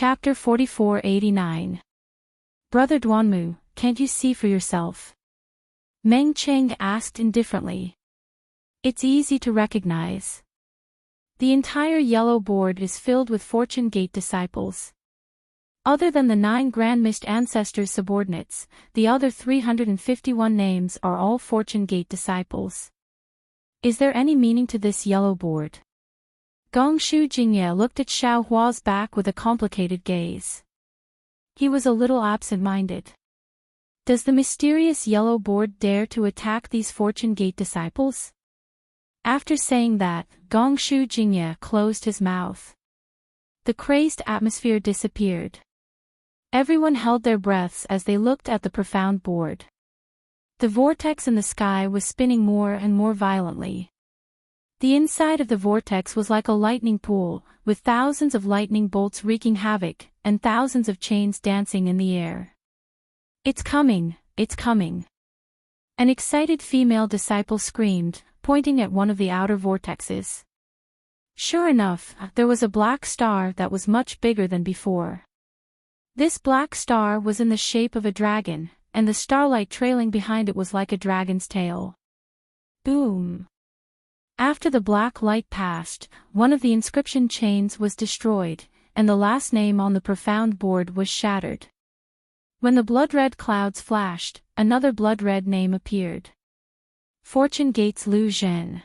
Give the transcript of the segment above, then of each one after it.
Chapter 4489. Brother Duanmu, can't you see for yourself? Meng Cheng asked indifferently. It's easy to recognize. The entire yellow board is filled with Fortune Gate disciples. Other than the 9 Grand Mist Ancestors subordinates, the other 351 names are all Fortune Gate disciples. Is there any meaning to this yellow board? Gongshu Jingye looked at Xiao Hua's back with a complicated gaze. He was a little absent-minded. Does the mysterious yellow board dare to attack these Fortune Gate disciples? After saying that, Gongshu Jingye closed his mouth. The crazed atmosphere disappeared. Everyone held their breaths as they looked at the profound board. The vortex in the sky was spinning more and more violently. The inside of the vortex was like a lightning pool, with thousands of lightning bolts wreaking havoc, and thousands of chains dancing in the air. It's coming, it's coming. An excited female disciple screamed, pointing at one of the outer vortexes. Sure enough, there was a black star that was much bigger than before. This black star was in the shape of a dragon, and the starlight trailing behind it was like a dragon's tail. Boom! After the black light passed, one of the inscription chains was destroyed, and the last name on the profound board was shattered. When the blood-red clouds flashed, another blood-red name appeared. Fortune Gates Lu Zhen.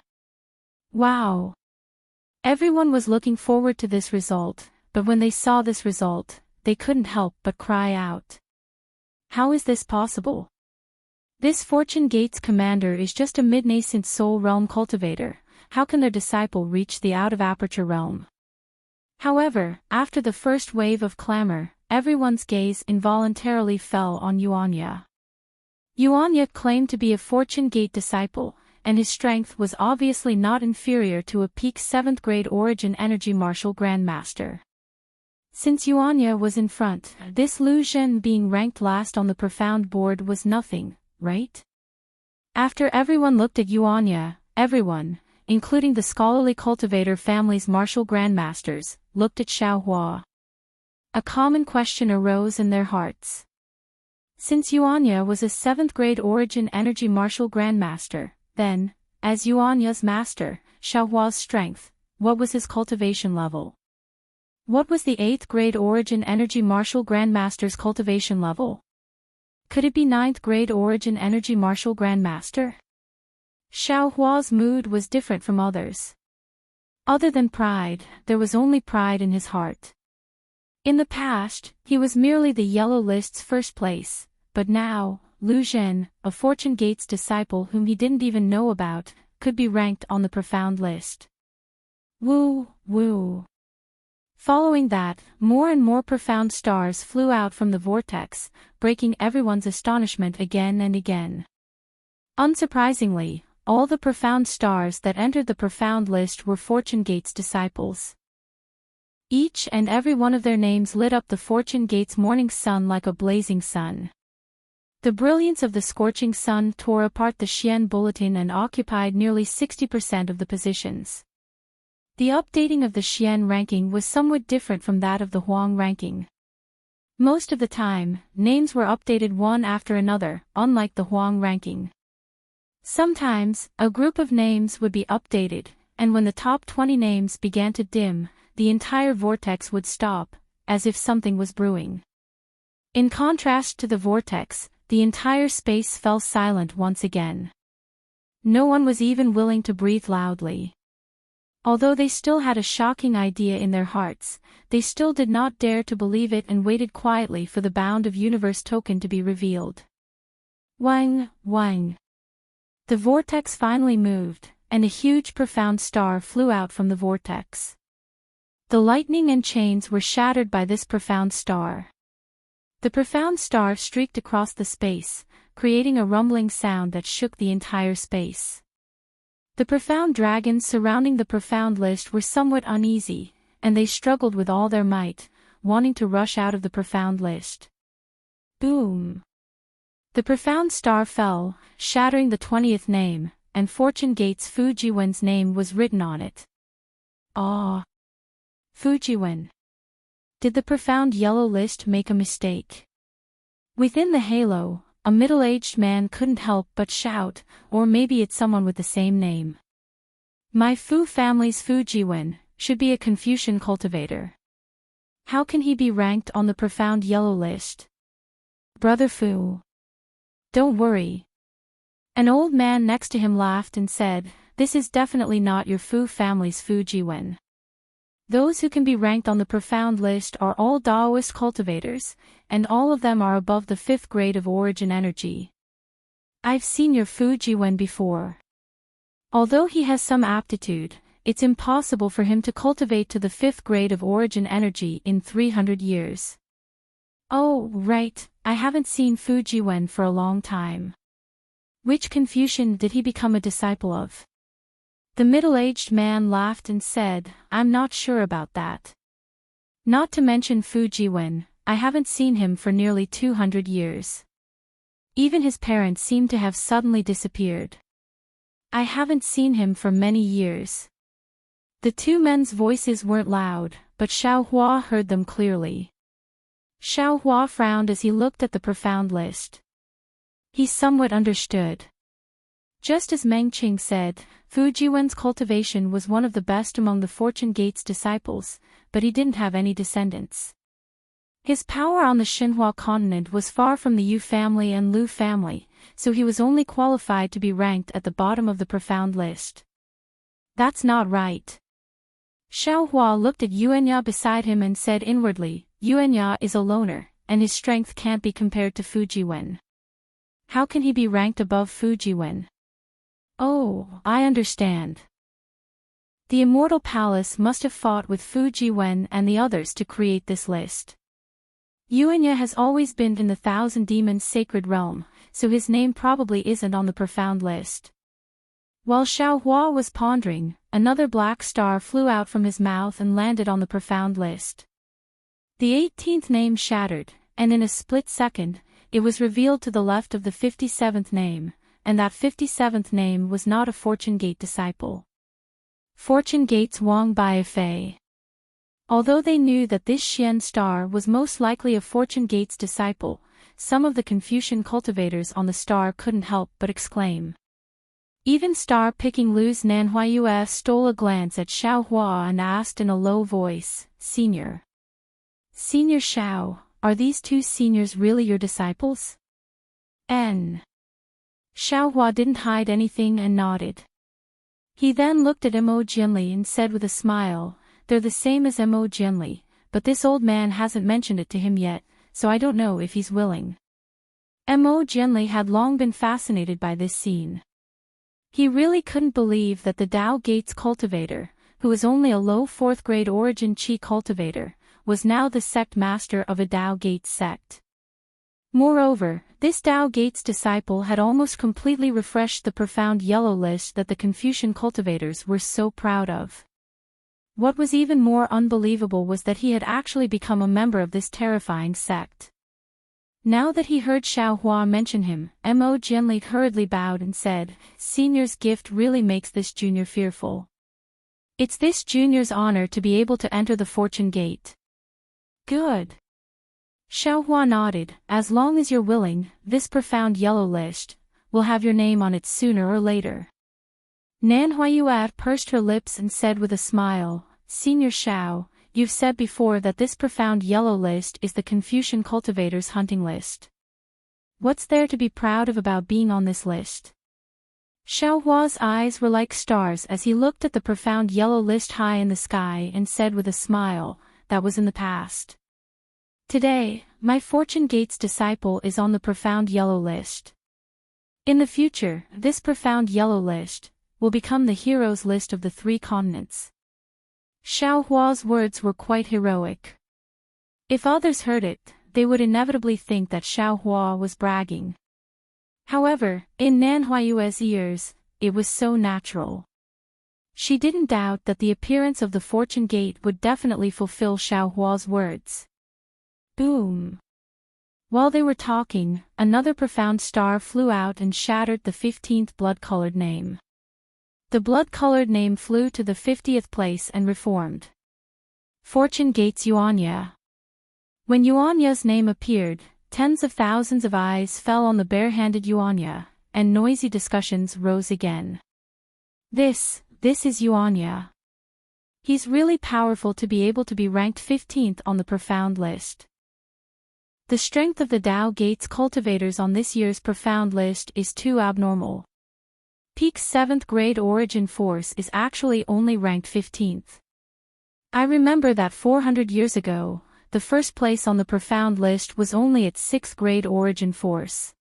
Wow! Everyone was looking forward to this result, but when they saw this result, they couldn't help but cry out. How is this possible? This Fortune Gates commander is just a mid-nascent soul realm cultivator. How can their disciple reach the out-of-aperture realm? However, after the first wave of clamor, everyone's gaze involuntarily fell on Yuanya. Yuanya claimed to be a Fortune Gate disciple, and his strength was obviously not inferior to a peak 7th grade Origin Energy Martial Grandmaster. Since Yuanya was in front, this Lu Zhen being ranked last on the profound board was nothing, right? After everyone looked at Yuanya, everyone, including the scholarly cultivator family's martial grandmasters, looked at Xiao Hua. A common question arose in their hearts. Since Yuanya was a 7th grade Origin Energy Martial Grandmaster, then, as Yuanya's master, Xiao Hua's strength, what was his cultivation level? What was the 8th grade Origin Energy Martial Grandmaster's cultivation level? Could it be 9th grade Origin Energy Martial Grandmaster? Xiao Hua's mood was different from others. Other than pride, there was only pride in his heart. In the past, he was merely the yellow list's first place, but now, Lu Zhen, a Fortune Gates disciple whom he didn't even know about, could be ranked on the profound list. Woo, woo. Following that, more and more profound stars flew out from the vortex, breaking everyone's astonishment again and again. Unsurprisingly, all the profound stars that entered the profound list were Fortune Gates disciples. Each and every one of their names lit up the Fortune Gates morning sun like a blazing sun. The brilliance of the scorching sun tore apart the Xian bulletin and occupied nearly 60% of the positions. The updating of the Xian ranking was somewhat different from that of the Huang ranking. Most of the time, names were updated one after another, unlike the Huang ranking. Sometimes, a group of names would be updated, and when the top 20 names began to dim, the entire vortex would stop, as if something was brewing. In contrast to the vortex, the entire space fell silent once again. No one was even willing to breathe loudly. Although they still had a shocking idea in their hearts, they still did not dare to believe it and waited quietly for the Bound of Universe token to be revealed. Wang, wang. The vortex finally moved, and a huge profound star flew out from the vortex. The lightning and chains were shattered by this profound star. The profound star streaked across the space, creating a rumbling sound that shook the entire space. The profound dragons surrounding the profound list were somewhat uneasy, and they struggled with all their might, wanting to rush out of the profound list. Boom! The profound star fell, shattering the 20th name, and Fortune Gates Fujiwen's name was written on it. Ah! Fujiwen. Did the profound yellow list make a mistake? Within the halo, a middle-aged man couldn't help but shout, or maybe it's someone with the same name. My Fu family's Fujiwen should be a Confucian cultivator. How can he be ranked on the profound yellow list? Brother Fu. Don't worry. An old man next to him laughed and said, this is definitely not your Fu family's Fujiwen. Those who can be ranked on the profound list are all Taoist cultivators, and all of them are above the 5th grade of origin energy. I've seen your Fujiwen before. Although he has some aptitude, it's impossible for him to cultivate to the 5th grade of origin energy in 300 years. Oh, right, I haven't seen Fujiwen for a long time. Which Confucian did he become a disciple of? The middle-aged man laughed and said, I'm not sure about that. Not to mention Fujiwen, I haven't seen him for nearly 200 years. Even his parents seem to have suddenly disappeared. I haven't seen him for many years. The two men's voices weren't loud, but Xiao Hua heard them clearly. Xiao Hua frowned as he looked at the profound list. He somewhat understood. Just as Meng Qing said, Fujiwen's cultivation was one of the best among the Fortune Gate's disciples, but he didn't have any descendants. His power on the Xinhua continent was far from the Yu family and Lu family, so he was only qualified to be ranked at the bottom of the profound list. That's not right. Xiao Hua looked at Yuanya beside him and said inwardly, Yuanya is a loner, and his strength can't be compared to Fujiwen. How can he be ranked above Fujiwen? Oh, I understand. The Immortal Palace must have fought with Fujiwen and the others to create this list. Yuanya has always been in the Thousand Demons sacred realm, so his name probably isn't on the profound list. While Xiao Hua was pondering, another black star flew out from his mouth and landed on the profound list. The 18th name shattered, and in a split second, it was revealed to the left of the 57th name, and that 57th name was not a Fortune Gate disciple. Fortune Gate's Wang Baifei. Although they knew that this Xian star was most likely a Fortune Gate's disciple, some of the Confucian cultivators on the star couldn't help but exclaim. Even star-picking Lu's Nanhuayue stole a glance at Xiao Hua and asked in a low voice, Senior Xiao, are these two seniors really your disciples? Xiao Hua didn't hide anything and nodded. He then looked at Mo Jianli and said with a smile, they're the same as Mo Jianli, but this old man hasn't mentioned it to him yet, so I don't know if he's willing. Mo Jianli had long been fascinated by this scene. He really couldn't believe that the Tao Gates cultivator, who was only a low 4th grade origin Qi cultivator, was now the sect master of a Tao Gates sect. Moreover, this Tao Gates disciple had almost completely refreshed the profound yellow list that the Confucian cultivators were so proud of. What was even more unbelievable was that he had actually become a member of this terrifying sect. Now that he heard Xiao Hua mention him, Mo Jianli hurriedly bowed and said, Senior's gift really makes this junior fearful. It's this junior's honor to be able to enter the Fortune Gate. Good. Xiao Hua nodded, as long as you're willing, this profound yellow list will have your name on it sooner or later. Nanhuayue pursed her lips and said with a smile, Senior Xiao, you've said before that this profound yellow list is the Confucian cultivators' hunting list. What's there to be proud of about being on this list? Xiao Hua's eyes were like stars as he looked at the profound yellow list high in the sky and said with a smile, that was in the past. Today, my Fortune Gates disciple is on the profound yellow list. In the future, this profound yellow list will become the heroes list of the 3 continents. Xiao Hua's words were quite heroic. If others heard it, they would inevitably think that Xiao Hua was bragging. However, in Nanhuayue's ears, it was so natural. She didn't doubt that the appearance of the Fortune Gate would definitely fulfill Xiao Hua's words. Boom! While they were talking, another profound star flew out and shattered the 15th blood-colored name. The blood-colored name flew to the 50th place and reformed. Fortune Gates Yuanya. When Yuanya's name appeared, tens of thousands of eyes fell on the bare-handed Yuanya, and noisy discussions rose again. This is Yuanya. He's really powerful to be able to be ranked 15th on the profound list. The strength of the Dao Gates cultivators on this year's profound list is too abnormal. Peak 7th grade origin force is actually only ranked 15th. I remember that 400 years ago, the first place on the profound list was only its 6th grade origin force.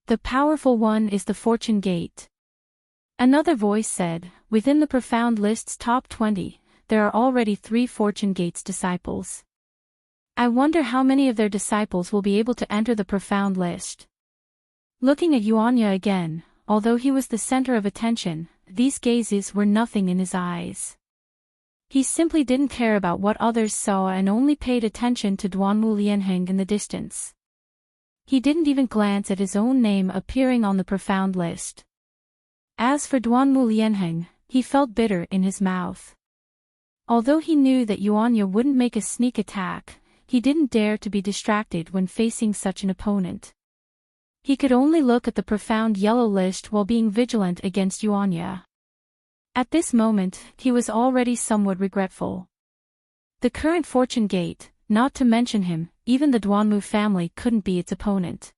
The powerful one is the fortune gate. Another voice said, within the profound list's top 20, there are already 3 fortune gates disciples. I wonder how many of their disciples will be able to enter the profound list. Looking at Yuanya again, although he was the center of attention, these gazes were nothing in his eyes. He simply didn't care about what others saw and only paid attention to Duanmu Lianheng in the distance. He didn't even glance at his own name appearing on the profound list. As for Duanmu Lianheng, he felt bitter in his mouth. Although he knew that Yuanya wouldn't make a sneak attack, he didn't dare to be distracted when facing such an opponent. He could only look at the profound yellow list while being vigilant against Yuanya. At this moment, he was already somewhat regretful. The current fortune gate, not to mention him, even the Duanmu family couldn't be its opponent.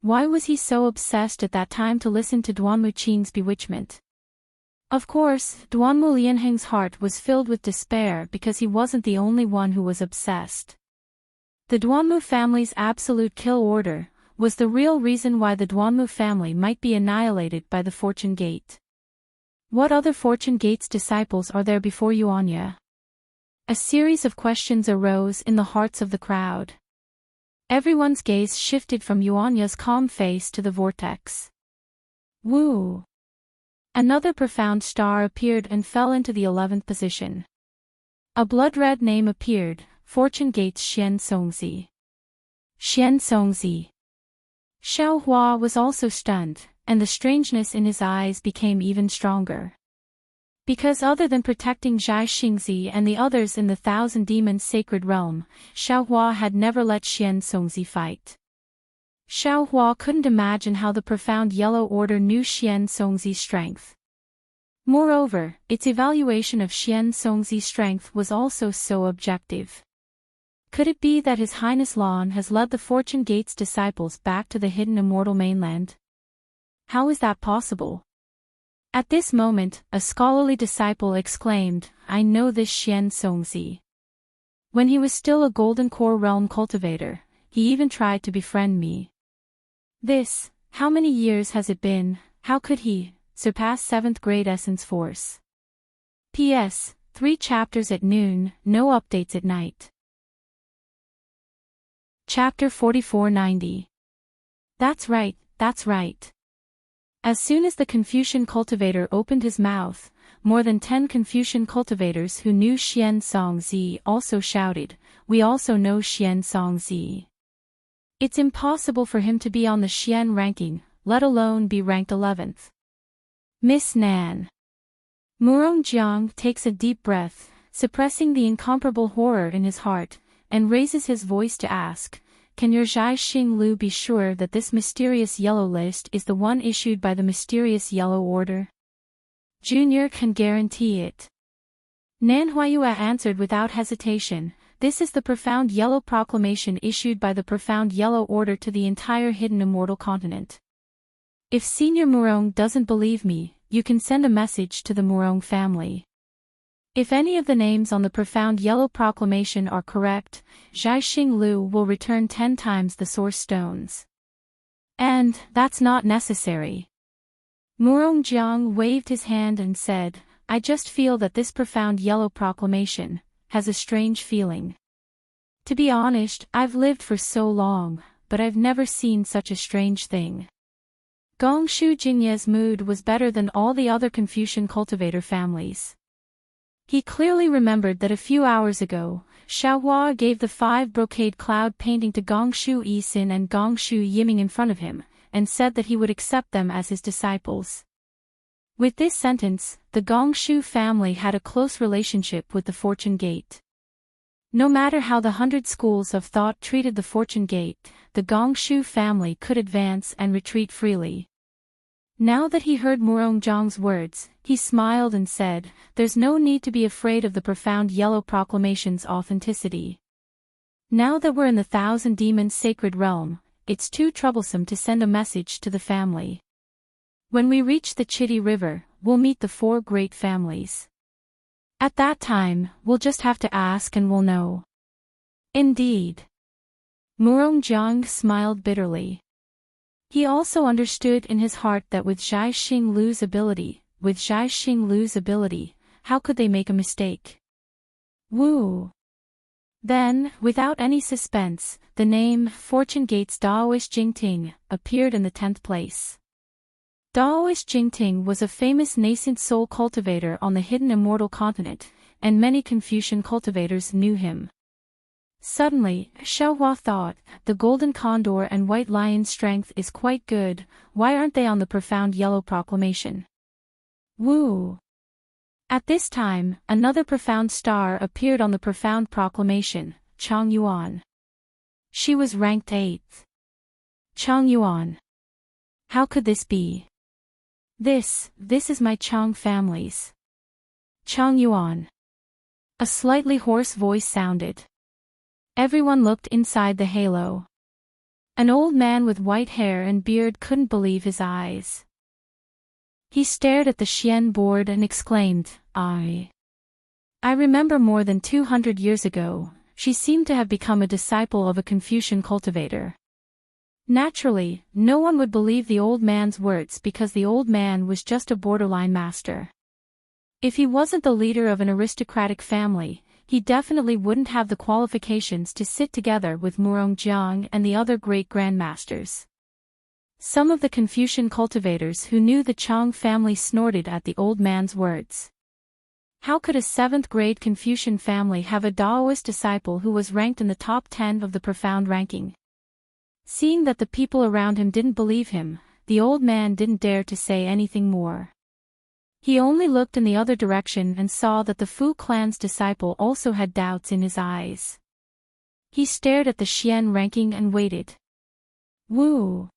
Why was he so obsessed at that time to listen to Duanmu Qing's bewitchment? Of course, Duanmu Lianheng's heart was filled with despair because he wasn't the only one who was obsessed. The Duanmu family's absolute kill order was the real reason why the Duanmu family might be annihilated by the Fortune Gate. What other Fortune Gate's disciples are there before Yuanya? A series of questions arose in the hearts of the crowd. Everyone's gaze shifted from Yuanya's calm face to the vortex. Woo! Another profound star appeared and fell into the 11th position. A blood-red name appeared, Fortune Gate's Xian Songzi. Xian Songzi. Xiao Hua was also stunned, and the strangeness in his eyes became even stronger. Because other than protecting Zhai Xingzi and the others in the Thousand Demons Sacred Realm, Xiao Hua had never let Xian Songzi fight. Xiao Hua couldn't imagine how the profound Yellow Order knew Xian Songzi's strength. Moreover, its evaluation of Xian Songzi's strength was also so objective. Could it be that His Highness Lan has led the Fortune Gate's disciples back to the hidden immortal mainland? How is that possible? At this moment, a scholarly disciple exclaimed, "I know this Xian Songzi. When he was still a Golden Core Realm cultivator, he even tried to befriend me. How many years has it been, how could he surpass 7th grade essence force? P.S. 3 chapters at noon, no updates at night." Chapter 4490. That's right, that's right. As soon as the Confucian cultivator opened his mouth, more than 10 Confucian cultivators who knew Xian Songzi also shouted, "We also know Xian Songzi. It's impossible for him to be on the Xian ranking, let alone be ranked 11th. Miss Nan." Murong Jiang takes a deep breath, suppressing the incomparable horror in his heart, and raises his voice to ask, "Can your Zhai Xing Lu be sure that this mysterious yellow list is the one issued by the mysterious Yellow Order?" "Junior can guarantee it." Nan Huayue answered without hesitation, "This is the profound yellow proclamation issued by the profound Yellow Order to the entire hidden immortal continent. If Senior Murong doesn't believe me, you can send a message to the Murong family. If any of the names on the profound yellow proclamation are correct, Zhai Xing Lu will return 10 times the source stones. And that's not necessary." Murong Jiang waved his hand and said, "I just feel that this profound yellow proclamation has a strange feeling. To be honest, I've lived for so long, but I've never seen such a strange thing." Gongshu Jingye's mood was better than all the other Confucian cultivator families. He clearly remembered that a few hours ago, Xiao Hua gave the 5 brocade cloud painting to Gongshu Yisin and Gongshu Yiming in front of him, and said that he would accept them as his disciples. With this sentence, the Gongshu family had a close relationship with the Fortune Gate. No matter how the 100 schools of thought treated the fortune gate, the Gongshu family could advance and retreat freely. Now that he heard Murongjong's words, he smiled and said, "There's no need to be afraid of the profound yellow proclamation's authenticity. Now that we're in the Thousand Demons sacred realm, it's too troublesome to send a message to the family. When we reach the Chitty River, we'll meet the 4 great families. At that time, we'll just have to ask and we'll know." Indeed. Murongjong smiled bitterly. He also understood in his heart that with Zhai Xinglu's ability, how could they make a mistake? Woo! Then, without any suspense, the name Fortune Gate's Daoist Jingting appeared in the 10th place. Daoist Jingting was a famous nascent soul cultivator on the hidden immortal continent, and many Confucian cultivators knew him. Suddenly, Xiaohua thought, the golden condor and white lion's strength is quite good, why aren't they on the profound yellow proclamation? Woo! At this time, another profound star appeared on the profound proclamation, Chang Yuan. She was ranked 8th. Chang Yuan. How could this be? This is my Chang family's. Chang Yuan. A slightly hoarse voice sounded. Everyone looked inside the halo. An old man with white hair and beard couldn't believe his eyes. He stared at the Xian board and exclaimed, I remember more than 200 years ago, she seemed to have become a disciple of a Confucian cultivator. Naturally, no one would believe the old man's words because the old man was just a borderline master. If he wasn't the leader of an aristocratic family, he definitely wouldn't have the qualifications to sit together with Murongjong and the other great grandmasters. Some of the Confucian cultivators who knew the Chang family snorted at the old man's words. How could a 7th grade Confucian family have a Daoist disciple who was ranked in the top 10 of the profound ranking? Seeing that the people around him didn't believe him, the old man didn't dare to say anything more. He only looked in the other direction and saw that the Fu clan's disciple also had doubts in his eyes. He stared at the Xian ranking and waited. Woo!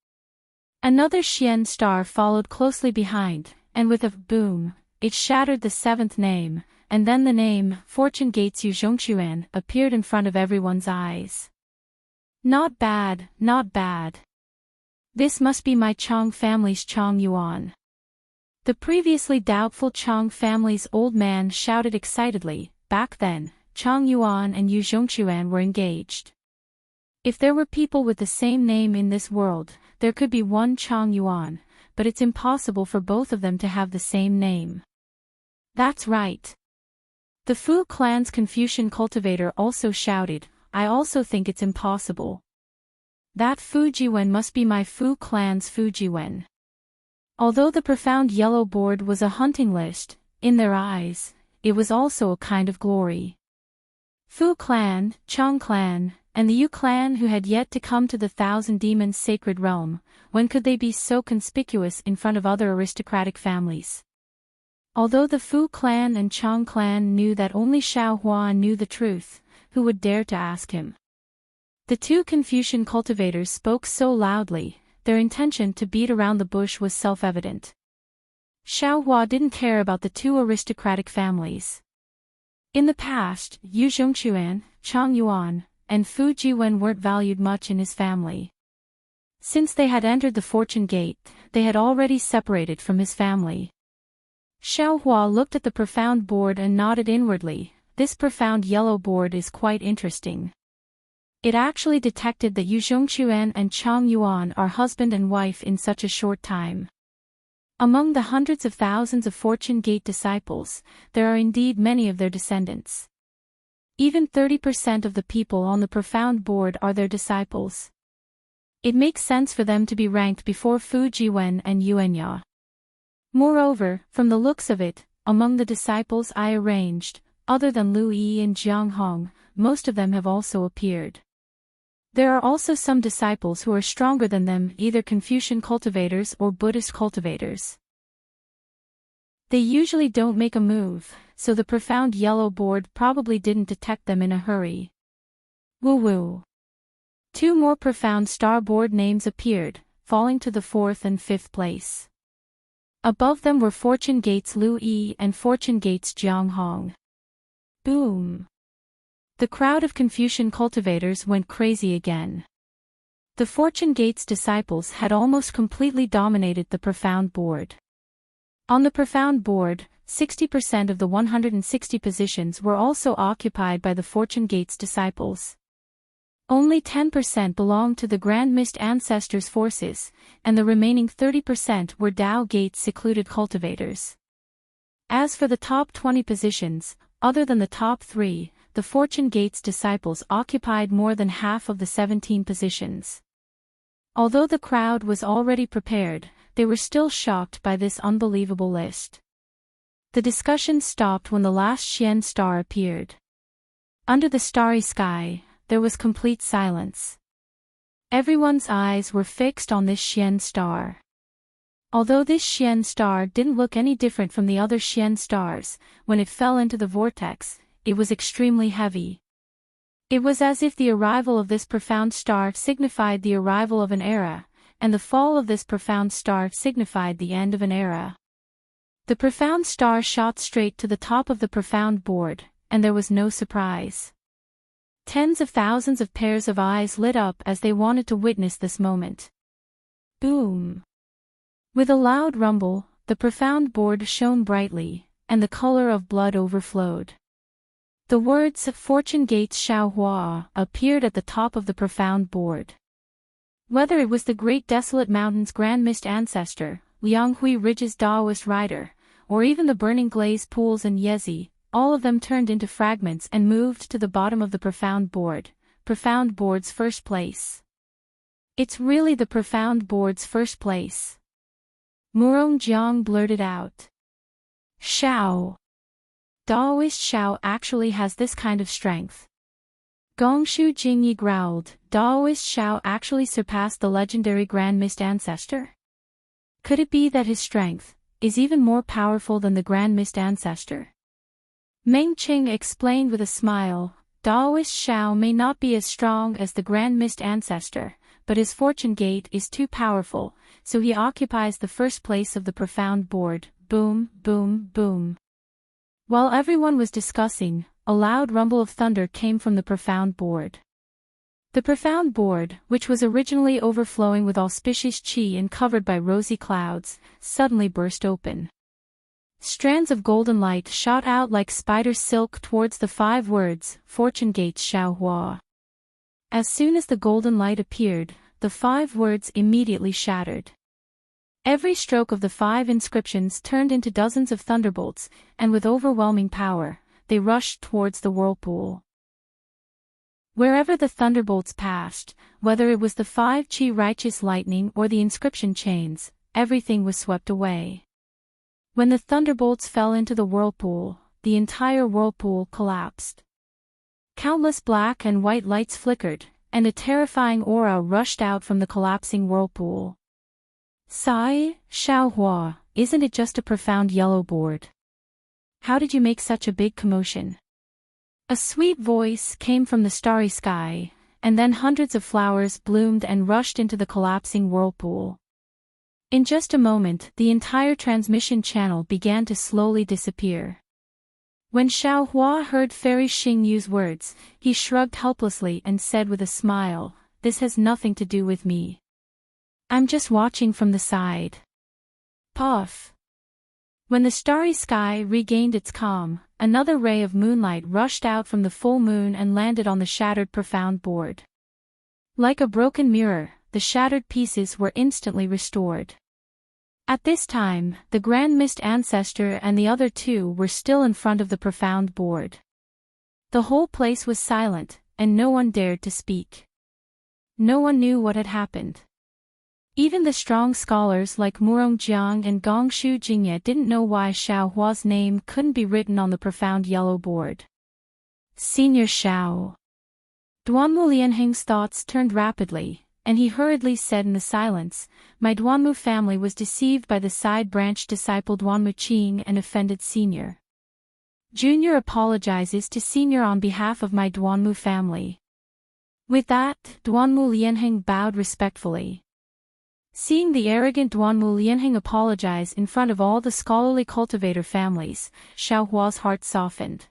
Another Xian star followed closely behind, and with a boom, it shattered the 7th name, and then the name, Fortune Gates Yuzhongquan, appeared in front of everyone's eyes. Not bad, not bad. This must be my Chang family's Chang Yuan. The previously doubtful Chang family's old man shouted excitedly. Back then, Chang Yuan and Yu Zhongquan were engaged. If there were people with the same name in this world, there could be one Chang Yuan, but it's impossible for both of them to have the same name. That's right. The Fu clan's Confucian cultivator also shouted, I also think it's impossible. That Fujiwen must be my Fu clan's Fujiwen. Although the profound yellow board was a hunting list, in their eyes, it was also a kind of glory. Fu clan, Chang clan, and the Yu clan who had yet to come to the Thousand Demons sacred realm, when could they be so conspicuous in front of other aristocratic families? Although the Fu clan and Chang clan knew that only Xiaohua knew the truth, who would dare to ask him? The 2 Confucian cultivators spoke so loudly, their intention to beat around the bush was self-evident. Xiaohua didn't care about the 2 aristocratic families. In the past, Yu Zhongquan, Chang Yuan, and Fu Jiwen weren't valued much in his family. Since they had entered the fortune gate, they had already separated from his family. Xiaohua looked at the profound board and nodded inwardly. This profound yellow board is quite interesting. It actually detected that Yu Zhongquan and Chang Yuan are husband and wife in such a short time. Among the hundreds of thousands of Fortune Gate disciples, there are indeed many of their descendants. Even 30% of the people on the profound board are their disciples. It makes sense for them to be ranked before Fu Jiwen and Yuanya. Moreover, from the looks of it, among the disciples I arranged, other than Lu Yi and Jiang Hong, most of them have also appeared. There are also some disciples who are stronger than them, either Confucian cultivators or Buddhist cultivators. They usually don't make a move, so the profound yellow board probably didn't detect them in a hurry. Woo-woo. 2 more profound star board names appeared, falling to the 4th and 5th place. Above them were Fortune Gates Lu Yi and Fortune Gates Jiang Hong. Boom. The crowd of Confucian cultivators went crazy again. The Fortune Gates disciples had almost completely dominated the profound board. On the profound board, 60% of the 160 positions were also occupied by the Fortune Gates disciples. Only 10% belonged to the Grand Mist Ancestors' forces, and the remaining 30% were Tao Gates secluded cultivators. As for the top 20 positions, other than the top 3, the Fortune Gates disciples occupied more than half of the 17 positions. Although the crowd was already prepared, they were still shocked by this unbelievable list. The discussion stopped when the last Xian star appeared. Under the starry sky, there was complete silence. Everyone's eyes were fixed on this Xian star. Although this Xian star didn't look any different from the other Xian stars, when it fell into the vortex, it was extremely heavy. It was as if the arrival of this profound star signified the arrival of an era, and the fall of this profound star signified the end of an era. The profound star shot straight to the top of the profound board, and there was no surprise. Tens of thousands of pairs of eyes lit up as they wanted to witness this moment. Boom! With a loud rumble, the profound board shone brightly, and the color of blood overflowed. The words Fortune Gates Xiaohua appeared at the top of the profound board. Whether it was the Great Desolate Mountain's Grand Mist Ancestor, Lianghui Ridge's Daoist Rider, or even the Burning Glaze Pools and Yezi, all of them turned into fragments and moved to the bottom of the profound board, profound board's first place. It's really the profound board's first place. Murong Jiang blurted out. Xiao. Daoist Xiao actually has this kind of strength. Gongshu Jingyi growled, Daoist Xiao actually surpassed the legendary Grand Mist Ancestor? Could it be that his strength is even more powerful than the Grand Mist Ancestor? Meng Qing explained with a smile, Daoist Xiao may not be as strong as the Grand Mist Ancestor, but his fortune gate is too powerful, so he occupies the first place of the profound board. Boom, boom, boom. While everyone was discussing, a loud rumble of thunder came from the profound board. The profound board, which was originally overflowing with auspicious qi and covered by rosy clouds, suddenly burst open. Strands of golden light shot out like spider silk towards the 5 words, Fortune Gates Xiaohua. As soon as the golden light appeared, the 5 words immediately shattered. Every stroke of the 5 inscriptions turned into dozens of thunderbolts, and with overwhelming power, they rushed towards the whirlpool. Wherever the thunderbolts passed, whether it was the 5 qi righteous lightning or the inscription chains, everything was swept away. When the thunderbolts fell into the whirlpool, the entire whirlpool collapsed. Countless black and white lights flickered, and a terrifying aura rushed out from the collapsing whirlpool. Sai, Xiaohua, isn't it just a profound yellow board? How did you make such a big commotion? A sweet voice came from the starry sky, and then hundreds of flowers bloomed and rushed into the collapsing whirlpool. In just a moment, the entire transmission channel began to slowly disappear. When Xiaohua heard Fairy Xingyu's words, he shrugged helplessly and said with a smile, "This has nothing to do with me. I'm just watching from the side." Puff. When the starry sky regained its calm, another ray of moonlight rushed out from the full moon and landed on the shattered profound board. Like a broken mirror, the shattered pieces were instantly restored. At this time, the Grand Mist Ancestor and the other 2 were still in front of the profound board. The whole place was silent, and no one dared to speak. No one knew what had happened. Even the strong scholars like Murong Jiang and Gongshu Jingye didn't know why Xiaohua's name couldn't be written on the profound yellow board. Senior Xiao. Duanmu Lianheng's thoughts turned rapidly, and he hurriedly said in the silence, "My Duanmu family was deceived by the side-branch disciple Duanmu Qing and offended Senior. Junior apologizes to Senior on behalf of my Duanmu family." With that, Duanmu Lianheng bowed respectfully. Seeing the arrogant Duanmu Lianheng apologize in front of all the scholarly cultivator families, Xiaohua's heart softened.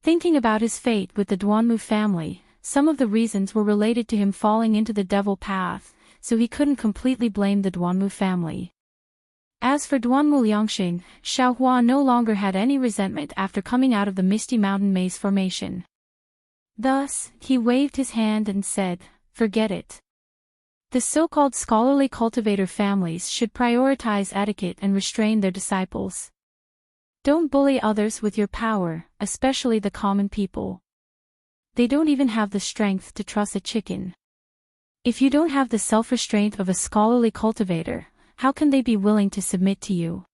Thinking about his fate with the Duanmu family, some of the reasons were related to him falling into the devil path, so he couldn't completely blame the Duanmu family. As for Duanmu Liangxing, Xiaohua no longer had any resentment after coming out of the Misty Mountain Maze formation. Thus, he waved his hand and said, "Forget it. The so-called scholarly cultivator families should prioritize etiquette and restrain their disciples. Don't bully others with your power, especially the common people. They don't even have the strength to truss a chicken. If you don't have the self-restraint of a scholarly cultivator, how can they be willing to submit to you?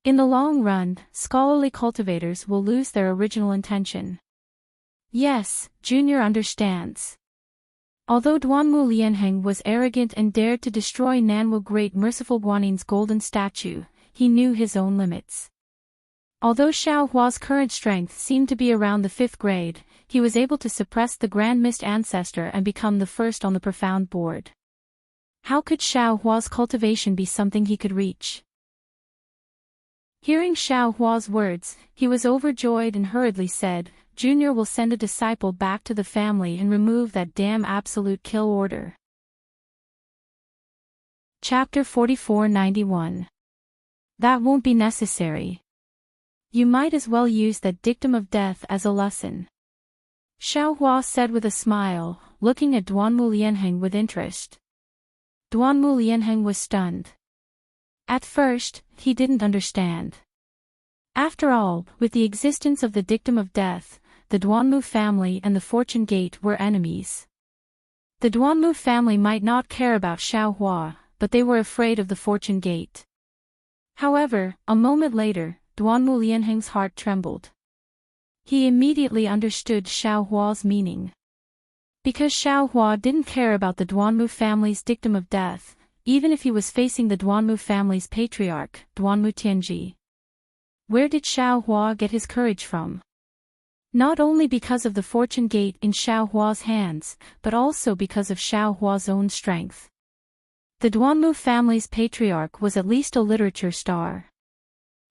In the long run, scholarly cultivators will lose their original intention." Yes, Junior understands. Although Duanmu Lianheng was arrogant and dared to destroy Nanwu Great Merciful Guanin's golden statue, he knew his own limits. Although Xiaohua's current strength seemed to be around the 5th grade, he was able to suppress the Grand Mist Ancestor and become the first on the Profound board. How could Xiaohua's cultivation be something he could reach? Hearing Xiaohua's words, he was overjoyed and hurriedly said, "Junior will send a disciple back to the family and remove that damn absolute kill order." Chapter 4491. That won't be necessary. You might as well use that dictum of death as a lesson. Xiaohua said with a smile, looking at Duanmu Lianheng with interest. Duanmu Lianheng was stunned. At first, he didn't understand. After all, with the existence of the dictum of death, the Duanmu family and the Fortune Gate were enemies. The Duanmu family might not care about Xiaohua, but they were afraid of the Fortune Gate. However, a moment later, Duanmu Lianheng's heart trembled. He immediately understood Xiaohua's meaning. Because Xiaohua didn't care about the Duanmu family's dictum of death, even if he was facing the Duanmu family's patriarch, Duanmu Tianji. Where did Xiaohua get his courage from? Not only because of the Fortune Gate in Xiaohua's hands, but also because of Xiaohua's own strength. The Duanmu family's patriarch was at least a literature star.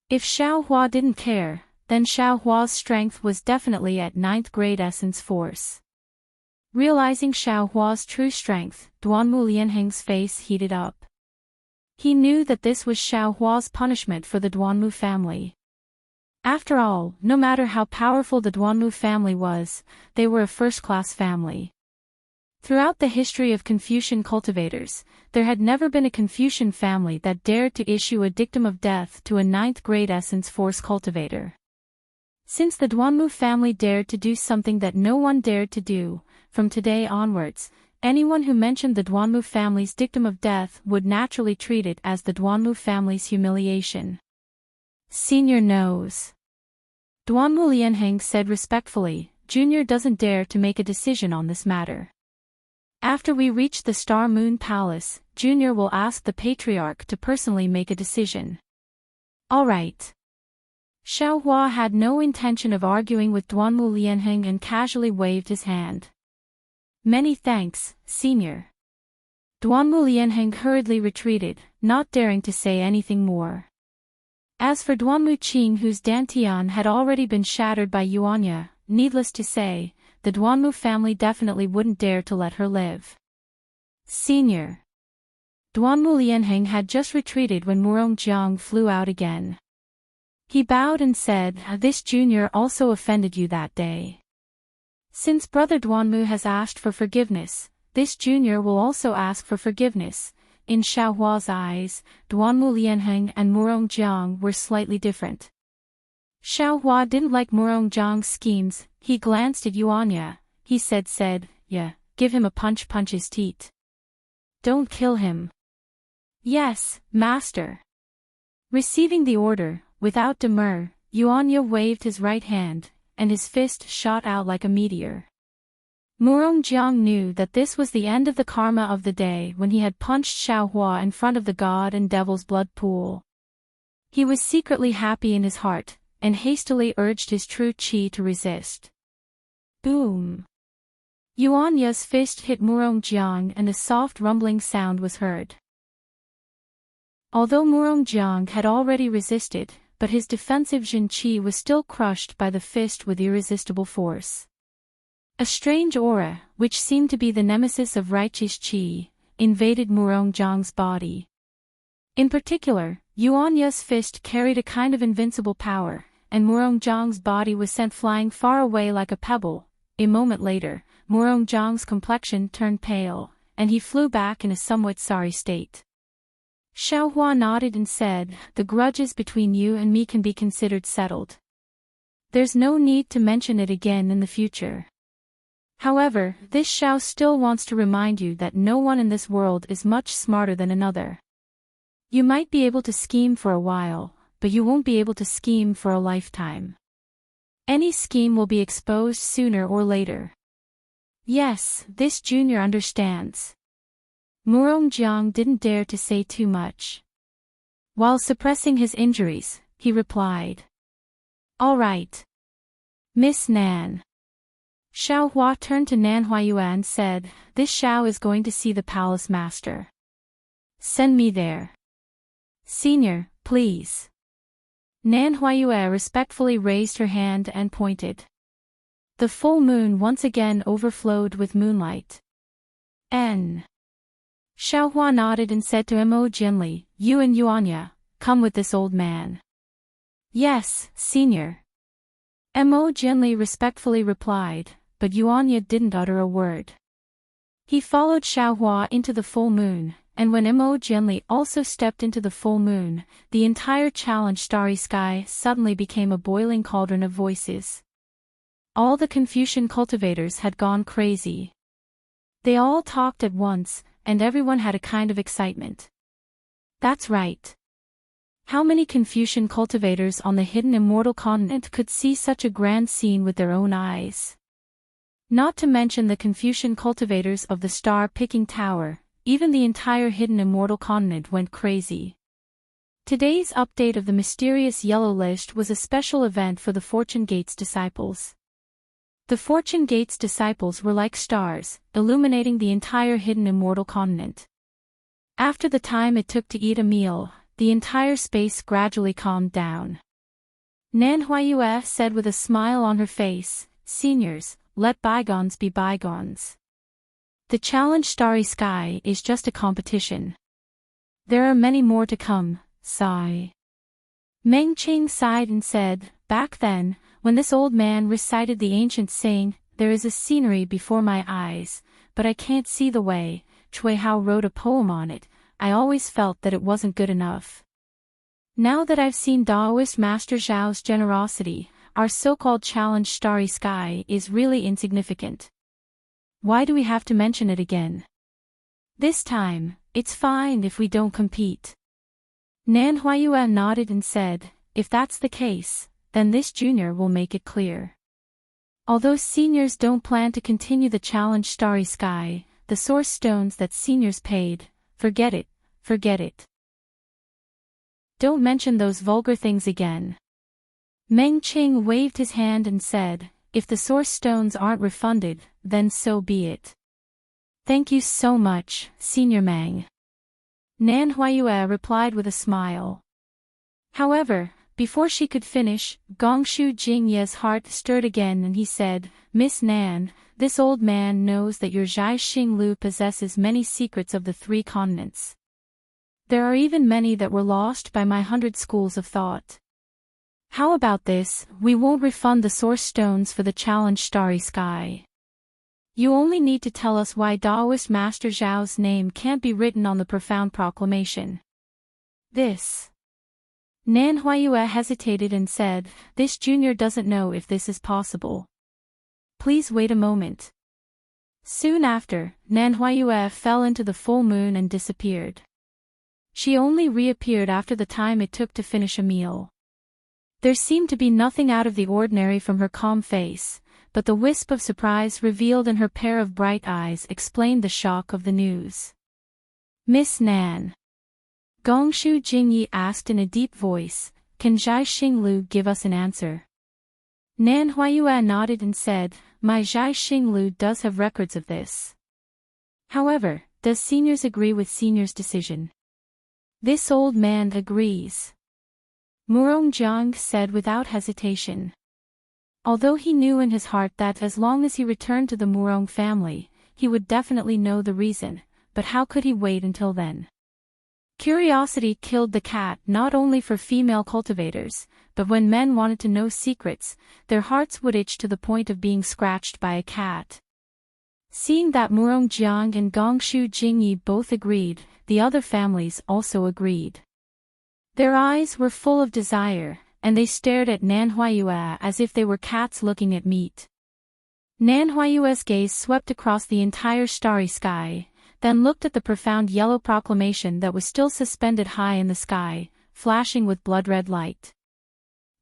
If Xiaohua didn't care, then Xiaohua's strength was definitely at 9th grade essence force. Realizing Xiaohua's true strength, Duanmu Lianheng's face heated up. He knew that this was Xiaohua's punishment for the Duanmu family. After all, no matter how powerful the Duanmu family was, they were a first-class family. Throughout the history of Confucian cultivators, there had never been a Confucian family that dared to issue a dictum of death to a 9th grade essence force cultivator. Since the Duanmu family dared to do something that no one dared to do, from today onwards, anyone who mentioned the Duanmu family's dictum of death would naturally treat it as the Duanmu family's humiliation. Senior knows. Duanmu Lianheng said respectfully, Junior doesn't dare to make a decision on this matter. After we reach the Star Moon Palace, Junior will ask the Patriarch to personally make a decision. All right. Xiaohua had no intention of arguing with Duanmu Lianheng and casually waved his hand. Many thanks, Senior. Duanmu Lianheng hurriedly retreated, not daring to say anything more. As for Duanmu Qing, whose dantian had already been shattered by Yuanya, needless to say, the Duanmu family definitely wouldn't dare to let her live. Senior. Duanmu Lianheng had just retreated when Murong Jiang flew out again. He bowed and said, "This junior also offended you that day. Since Brother Duanmu has asked for forgiveness, this junior will also ask for forgiveness." In Xiaohua's eyes, Duanmu Lianheng and Murong Jiang were slightly different. Xiaohua didn't like Murong Jiang's schemes. He glanced at Yuanya. He said, "Yeah, give him a punch his teeth. Don't kill him." "Yes, master." Receiving the order, without demur, Yuanya waved his right hand, and his fist shot out like a meteor. Murongjiang knew that this was the end of the karma of the day when he had punched Xiaohua in front of the god and devil's blood pool. He was secretly happy in his heart, and hastily urged his true qi to resist. Boom! Yuanya's fist hit Murongjiang and a soft rumbling sound was heard. Although Murongjiang had already resisted, but his defensive Jin qi was still crushed by the fist with irresistible force. A strange aura, which seemed to be the nemesis of Raichi's qi, invaded Murongjiang's body. In particular, Yuanya's fist carried a kind of invincible power, and Murongjiang's body was sent flying far away like a pebble. A moment later, Murongjiang's complexion turned pale, and he flew back in a somewhat sorry state. Xiaohua nodded and said, "The grudges between you and me can be considered settled. There's no need to mention it again in the future. However, this Xiao still wants to remind you that no one in this world is much smarter than another. You might be able to scheme for a while, but you won't be able to scheme for a lifetime. Any scheme will be exposed sooner or later." Yes, this junior understands. Murongjiang didn't dare to say too much. While suppressing his injuries, he replied, "All right. Miss Nan." Xiaohua turned to Nan Huayuan and said, "This Xiao is going to see the palace master. Send me there." "Senior, please." Nan Huayue respectfully raised her hand and pointed. The full moon once again overflowed with moonlight. Xiaohua nodded and said to Mo Jinli, "You and Yuanya, come with this old man." "Yes, senior." Mo Jinli respectfully replied, but Yuanya didn't utter a word. He followed Xiaohua into the full moon, and when Mo Jinli also stepped into the full moon, the entire challenge starry sky suddenly became a boiling cauldron of voices. All the Confucian cultivators had gone crazy. They all talked at once, and everyone had a kind of excitement. That's right. How many Confucian cultivators on the hidden immortal continent could see such a grand scene with their own eyes? Not to mention the Confucian cultivators of the star-picking tower, even the entire hidden immortal continent went crazy. Today's update of the mysterious yellow list was a special event for the Fortune Gates disciples. The Fortune Gates disciples were like stars, illuminating the entire hidden immortal continent. After the time it took to eat a meal, the entire space gradually calmed down. Nan Huayue said with a smile on her face, "Seniors, let bygones be bygones. The challenge Starry Sky is just a competition. There are many more to come." Sigh. Meng Qing sighed and said, "Back then, when this old man recited the ancient saying, 'There is a scenery before my eyes, but I can't see the way,' Chui Hao wrote a poem on it, I always felt that it wasn't good enough. Now that I've seen Daoist Master Zhao's generosity, our so-called challenge Starry Sky is really insignificant. Why do we have to mention it again? This time, it's fine if we don't compete." Nan Huayue nodded and said, "If that's the case, then this junior will make it clear. Although seniors don't plan to continue the challenge Starry Sky, the source stones that seniors paid, forget it, forget it. Don't mention those vulgar things again." Meng Qing waved his hand and said, "If the source stones aren't refunded, then so be it." "Thank you so much, Senior Meng." Nan Huayue replied with a smile. However, before she could finish, Gongshu Jingye's heart stirred again and he said, "Miss Nan, this old man knows that your Zhai Xinglu possesses many secrets of the 3 continents. There are even many that were lost by my 100 schools of thought. How about this, we won't refund the source stones for the challenge Starry Sky. You only need to tell us why Daoist Master Zhao's name can't be written on the profound proclamation." This. Nan Huayue hesitated and said, "This junior doesn't know if this is possible. Please wait a moment." Soon after, Nan Huayue fell into the full moon and disappeared. She only reappeared after the time it took to finish a meal. There seemed to be nothing out of the ordinary from her calm face, but the wisp of surprise revealed in her pair of bright eyes explained the shock of the news. "Miss Nan," Gongshu Jingyi asked in a deep voice, "can Zhai Xinglu give us an answer?" Nan Huayue nodded and said, "My Zhai Xinglu does have records of this. However, does seniors agree with seniors' decision?" "This old man agrees," Murongjiang said without hesitation. Although he knew in his heart that as long as he returned to the Murong family, he would definitely know the reason, but how could he wait until then? Curiosity killed the cat not only for female cultivators, but when men wanted to know secrets, their hearts would itch to the point of being scratched by a cat. Seeing that Murongjiang and Gongshu Jingyi both agreed, the other families also agreed. Their eyes were full of desire, and they stared at Nan Huayue as if they were cats looking at meat. Nan Huayue's gaze swept across the entire starry sky, then looked at the profound yellow proclamation that was still suspended high in the sky, flashing with blood-red light.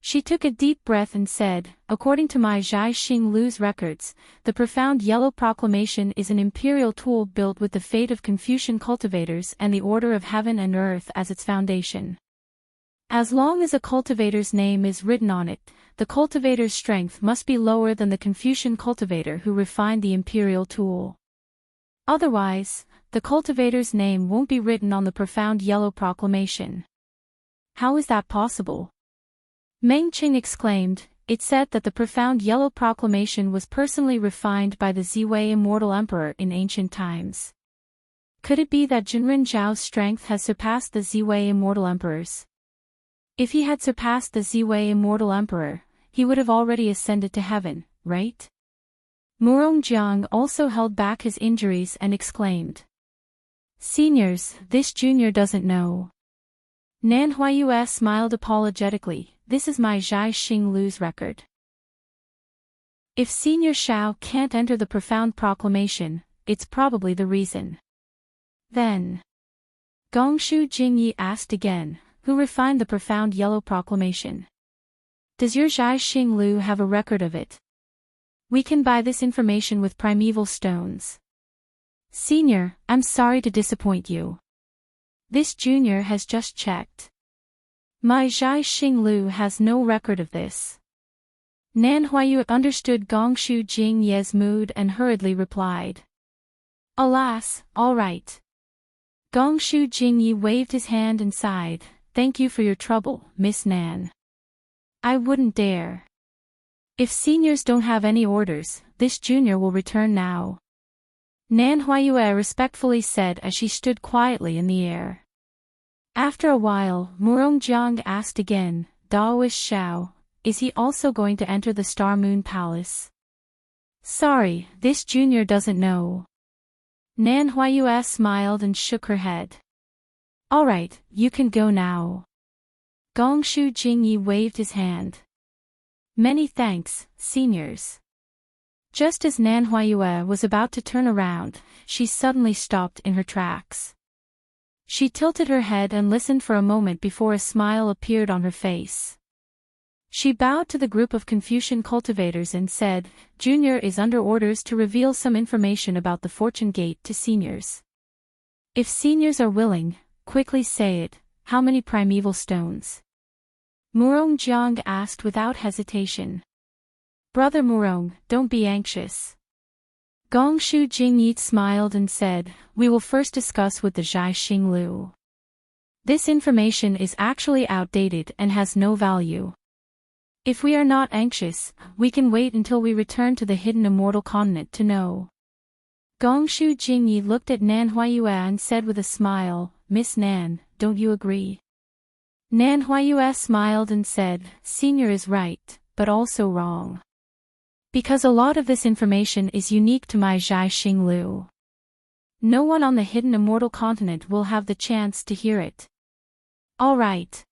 She took a deep breath and said, "According to my Zhai Xinglu's records, the profound yellow proclamation is an imperial tool built with the fate of Confucian cultivators and the order of heaven and earth as its foundation. As long as a cultivator's name is written on it, the cultivator's strength must be lower than the Confucian cultivator who refined the imperial tool. Otherwise, the cultivator's name won't be written on the profound yellow proclamation." "How is that possible?" Meng Qing exclaimed. "It said that the profound yellow proclamation was personally refined by the Ziwei immortal emperor in ancient times. Could it be that Jinren Zhao's strength has surpassed the Ziwei immortal emperor's? If he had surpassed the Ziwei immortal emperor, he would have already ascended to heaven, right?" Murongjiang also held back his injuries and exclaimed, "Seniors, this junior doesn't know." Nan Huayue smiled apologetically. "This is my Zhai Xinglu's record. If Senior Shao can't enter the profound proclamation, it's probably the reason." Then Gongshu Jingyi asked again, "Who refined the profound yellow proclamation? Does your Zhai Xinglu have a record of it? We can buy this information with primeval stones." "Senior, I'm sorry to disappoint you. This junior has just checked. My Zhai Xinglu has no record of this." Nan Huayue understood Gongshu Jingye's mood and hurriedly replied, "Alas, all right." Gongshu Jingyi waved his hand and sighed, "Thank you for your trouble, Miss Nan. I wouldn't dare. If seniors don't have any orders, this junior will return now," Nan Huayue respectfully said as she stood quietly in the air. After a while, Murongjiang asked again, "Daoist Shao, is he also going to enter the Star Moon Palace?" "Sorry, this junior doesn't know." Nan Huayue smiled and shook her head. "All right, you can go now." Gongshu Jingyi waved his hand. "Many thanks, seniors." Just as Nan Huayue was about to turn around, she suddenly stopped in her tracks. She tilted her head and listened for a moment before a smile appeared on her face. She bowed to the group of Confucian cultivators and said, "Junior is under orders to reveal some information about the Fortune Gate to seniors. If seniors are willing, quickly say it. How many primeval stones?" Murongjiang asked without hesitation. "Brother Murong, don't be anxious." Gongshu Jingyi smiled and said, "We will first discuss with the Zhai Xinglu. This information is actually outdated and has no value. If we are not anxious, we can wait until we return to the hidden immortal continent to know." Gongshu Jingyi looked at Nan Huayue and said with a smile, "Miss Nan, don't you agree?" Nan Huayue smiled and said, "Senior is right, but also wrong. Because a lot of this information is unique to my Zhai Xinglu. No one on the hidden immortal continent will have the chance to hear it." "All right.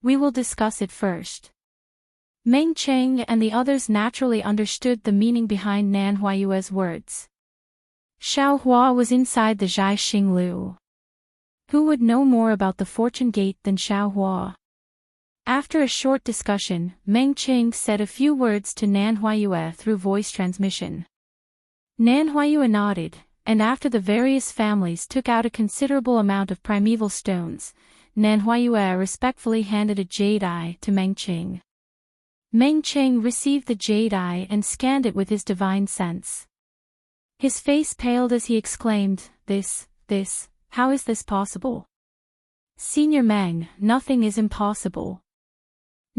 We will discuss it first." Meng Cheng and the others naturally understood the meaning behind Nan Huayue's words. Xiao Hua was inside the Zhai Xinglu. Who would know more about the Fortune Gate than Xiao Hua? After a short discussion, Meng Qing said a few words to Nan Huayue through voice transmission. Nan Huayue nodded, and after the various families took out a considerable amount of primeval stones, Nan Huayue respectfully handed a jade eye to Meng Qing. Meng Qing received the jade eye and scanned it with his divine sense. His face paled as he exclaimed, This, how is this possible? Senior Meng, nothing is impossible.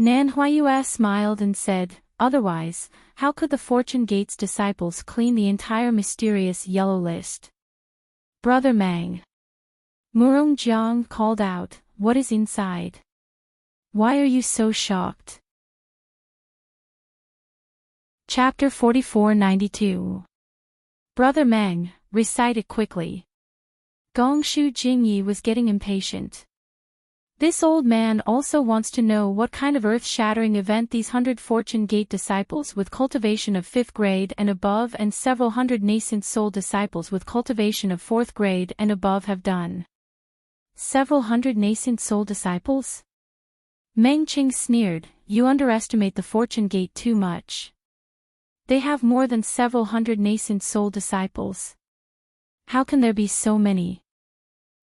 Nan Huayue smiled and said, Otherwise, how could the Fortune Gate's disciples clean the entire mysterious yellow list? Brother Meng. Murong Jiang called out, What is inside? Why are you so shocked? Chapter 4492. Brother Meng, recite it quickly. Gongshu Jingyi was getting impatient. This old man also wants to know what kind of earth-shattering event these 100 Fortune Gate disciples with cultivation of 5th grade and above and several hundred nascent soul disciples with cultivation of 4th grade and above have done. Several hundred nascent soul disciples? Meng Qing sneered, You underestimate the Fortune Gate too much. They have more than several hundred nascent soul disciples. How can there be so many?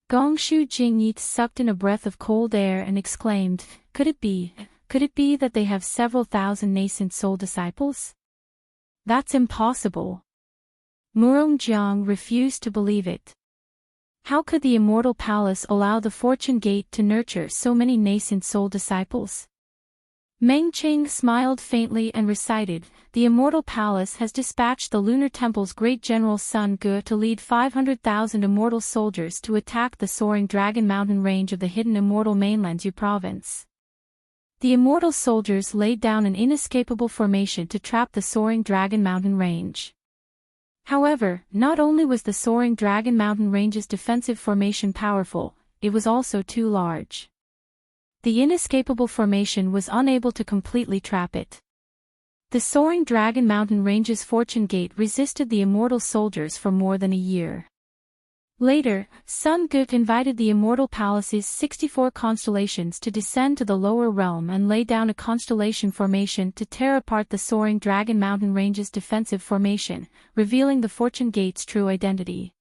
Gongshu Jingyi sucked in a breath of cold air and exclaimed, Could it be that they have several thousand nascent soul disciples? That's impossible. Murong Jiang refused to believe it. How could the Immortal Palace allow the Fortune Gate to nurture so many nascent soul disciples? Meng Qing smiled faintly and recited, The Immortal Palace has dispatched the Lunar Temple's great general Sun Ge to lead 500,000 immortal soldiers to attack the soaring Dragon Mountain range of the hidden immortal mainland Yu province. The immortal soldiers laid down an inescapable formation to trap the soaring Dragon Mountain range. However, not only was the soaring Dragon Mountain range's defensive formation powerful, it was also too large. The inescapable formation was unable to completely trap it. The soaring Dragon Mountain range's Fortune Gate resisted the immortal soldiers for more than a year. Later, Sun Ge invited the Immortal Palace's 64 constellations to descend to the lower realm and lay down a constellation formation to tear apart the soaring Dragon Mountain range's defensive formation, revealing the Fortune Gate's true identity.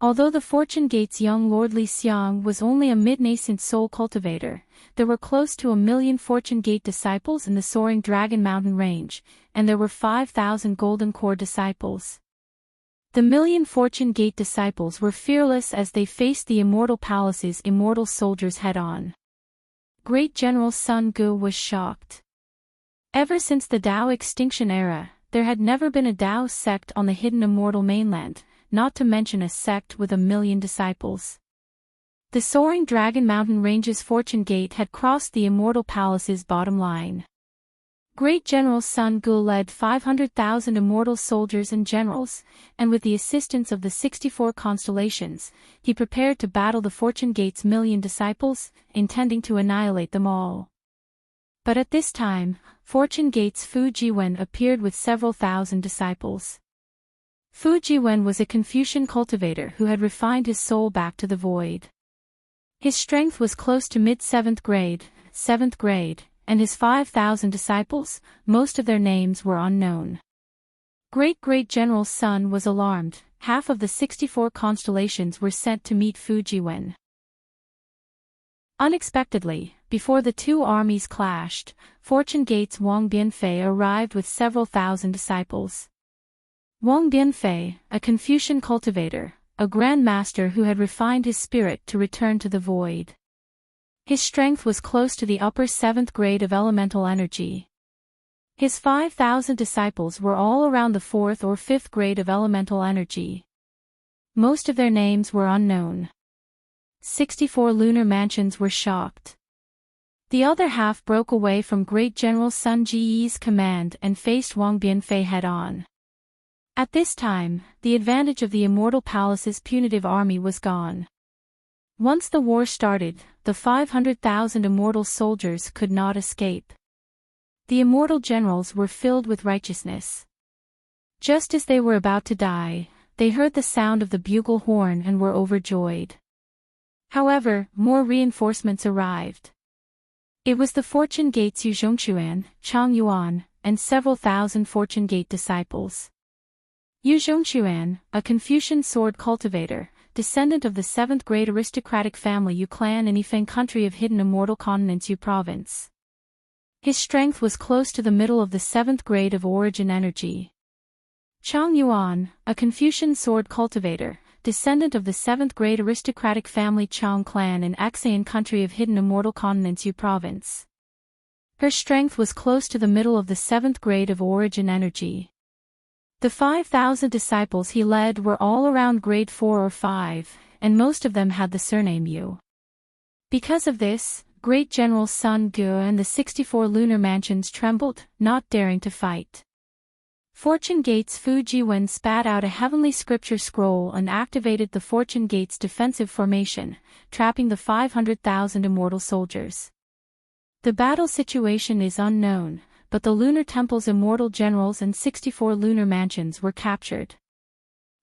Although the Fortune Gate's young Lord Li Xiang was only a mid-nascent soul cultivator, there were close to 1 million Fortune Gate disciples in the soaring Dragon Mountain range, and there were 5,000 Golden Core disciples. The million Fortune Gate disciples were fearless as they faced the Immortal Palace's immortal soldiers head-on. Great General Sun Ge was shocked. Ever since the Dao extinction era, there had never been a Dao sect on the hidden immortal mainland, not to mention a sect with 1 million disciples. The soaring Dragon Mountain range's Fortune Gate had crossed the Immortal Palace's bottom line. Great General Sun Ge led 500,000 immortal soldiers and generals, and with the assistance of the 64 constellations, he prepared to battle the Fortune Gate's 1 million disciples, intending to annihilate them all. But at this time, Fortune Gate's Fu Jiwen appeared with several thousand disciples. Fu Jiwen was a Confucian cultivator who had refined his soul back to the void. His strength was close to mid-7th grade, and his 5,000 disciples, most of their names were unknown. Great General Sun was alarmed. Half of the 64 constellations were sent to meet Fu Jiwen. Unexpectedly, before the two armies clashed, Fortune Gate's Wang Bianfei arrived with several thousand disciples. Wang Bianfei, a Confucian cultivator, a Grand Master who had refined his spirit to return to the void. His strength was close to the upper 7th grade of elemental energy. His 5,000 disciples were all around the 4th or 5th grade of elemental energy. Most of their names were unknown. 64 lunar mansions were shocked. The other half broke away from Great General Sun Jiyi's command and faced Wang Bianfei head-on. At this time, the advantage of the Immortal Palace's punitive army was gone. Once the war started, the 500,000 immortal soldiers could not escape. The immortal generals were filled with righteousness. Just as they were about to die, they heard the sound of the bugle horn and were overjoyed. However, more reinforcements arrived. It was the Fortune Gate's Yu Zhongquan, Chang Yuan, and several thousand Fortune Gate disciples. Yu Zhongquan, a Confucian sword cultivator, descendant of the 7th grade aristocratic family Yu clan in Yifeng country of hidden immortal continents Yu province. His strength was close to the middle of the 7th grade of origin energy. Chang Yuan, a Confucian sword cultivator, descendant of the 7th grade aristocratic family Chang clan in Axian country of hidden immortal continents Yu province. Her strength was close to the middle of the 7th grade of origin energy. The 5,000 disciples he led were all around grade 4 or 5, and most of them had the surname Yu. Because of this, Great General Sun Gu and the 64 lunar mansions trembled, not daring to fight. Fortune Gate's Fu Jiwen spat out a heavenly scripture scroll and activated the Fortune Gate's defensive formation, trapping the 500,000 immortal soldiers. The battle situation is unknown, but the Lunar Temple's immortal generals and 64 lunar mansions were captured.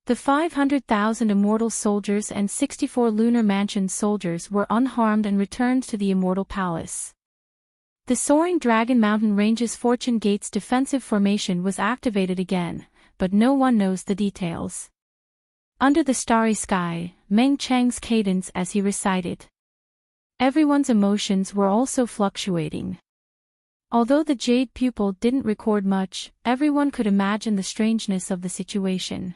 The 500,000 immortal soldiers and 64 lunar mansion soldiers were unharmed and returned to the immortal palace. The soaring Dragon Mountain Range's Fortune Gate's defensive formation was activated again, but no one knows the details. Under the starry sky, Meng Cheng's cadence as he recited. Everyone's emotions were also fluctuating. Although the Jade Pupil didn't record much, everyone could imagine the strangeness of the situation.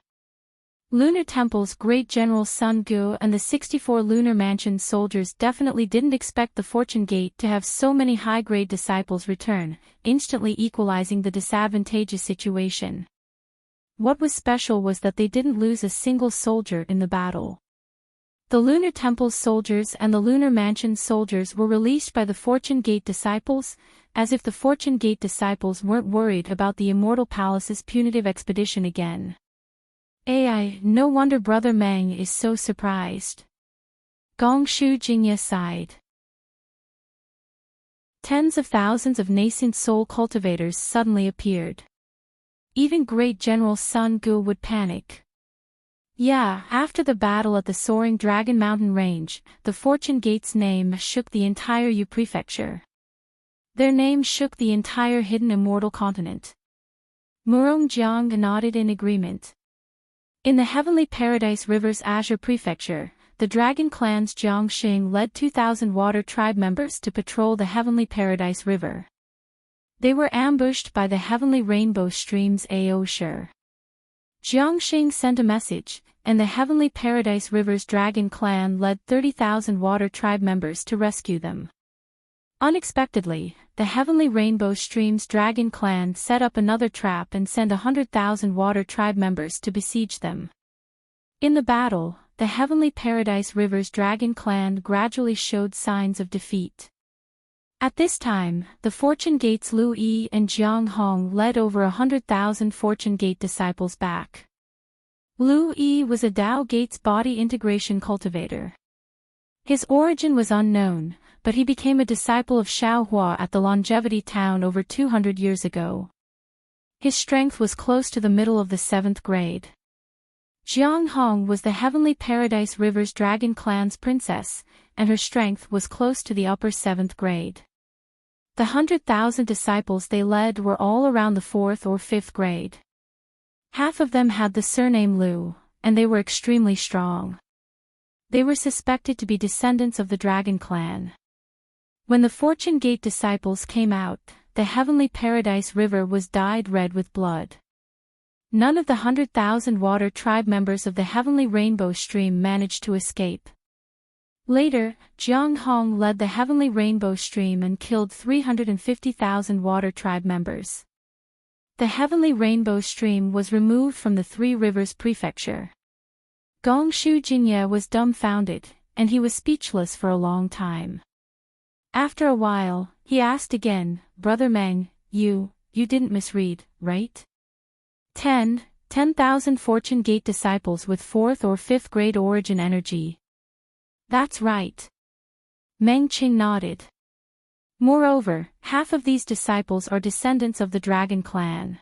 Lunar Temple's Great General Sun Gu and the 64 Lunar Mansion soldiers definitely didn't expect the Fortune Gate to have so many high-grade disciples return, instantly equalizing the disadvantageous situation. What was special was that they didn't lose a single soldier in the battle. The Lunar Temple's soldiers and the Lunar Mansion soldiers were released by the Fortune Gate disciples, as if the Fortune Gate disciples weren't worried about the Immortal Palace's punitive expedition again. AI, no wonder Brother Meng is so surprised. Gong Shu Jingye sighed. Tens of thousands of nascent soul cultivators suddenly appeared. Even Great General Sun Gu would panic. Yeah, after the battle at the soaring Dragon Mountain Range, the Fortune Gate's name shook the entire Yu prefecture. Their name shook the entire hidden immortal continent. Murong Jiang nodded in agreement. In the Heavenly Paradise River's Azure Prefecture, the Dragon Clan's Jiang Xing led 2,000 water tribe members to patrol the Heavenly Paradise River. They were ambushed by the Heavenly Rainbow Stream's Ao Shi. Jiang Xing sent a message, and the Heavenly Paradise River's Dragon Clan led 30,000 water tribe members to rescue them. Unexpectedly, the Heavenly Rainbow Stream's Dragon Clan set up another trap and sent 100,000 water tribe members to besiege them. In the battle, the Heavenly Paradise River's Dragon Clan gradually showed signs of defeat. At this time, the Fortune Gate's Lu Yi and Jiang Hong led over 100,000 Fortune Gate disciples back. Lu Yi was a Dao Gate's body integration cultivator. His origin was unknown, but he became a disciple of Xiao Hua at the Longevity Town over 200 years ago. His strength was close to the middle of the 7th grade. Jiang Hong was the Heavenly Paradise River's Dragon Clan's princess, and her strength was close to the upper 7th grade. The 100,000 disciples they led were all around the 4th or 5th grade. Half of them had the surname Liu, and they were extremely strong. They were suspected to be descendants of the Dragon Clan. When the Fortune Gate disciples came out, the Heavenly Paradise River was dyed red with blood. None of the 100,000 water tribe members of the Heavenly Rainbow Stream managed to escape. Later, Jiang Hong led the Heavenly Rainbow Stream and killed 350,000 water tribe members. The Heavenly Rainbow Stream was removed from the Three Rivers Prefecture. Gong Shu Jingye was dumbfounded, and he was speechless for a long time. After a while, he asked again, Brother Meng, you didn't misread, right? 10,000 Fortune Gate disciples with 4th or 5th grade origin energy. That's right. Meng Qing nodded. Moreover, half of these disciples are descendants of the Dragon Clan.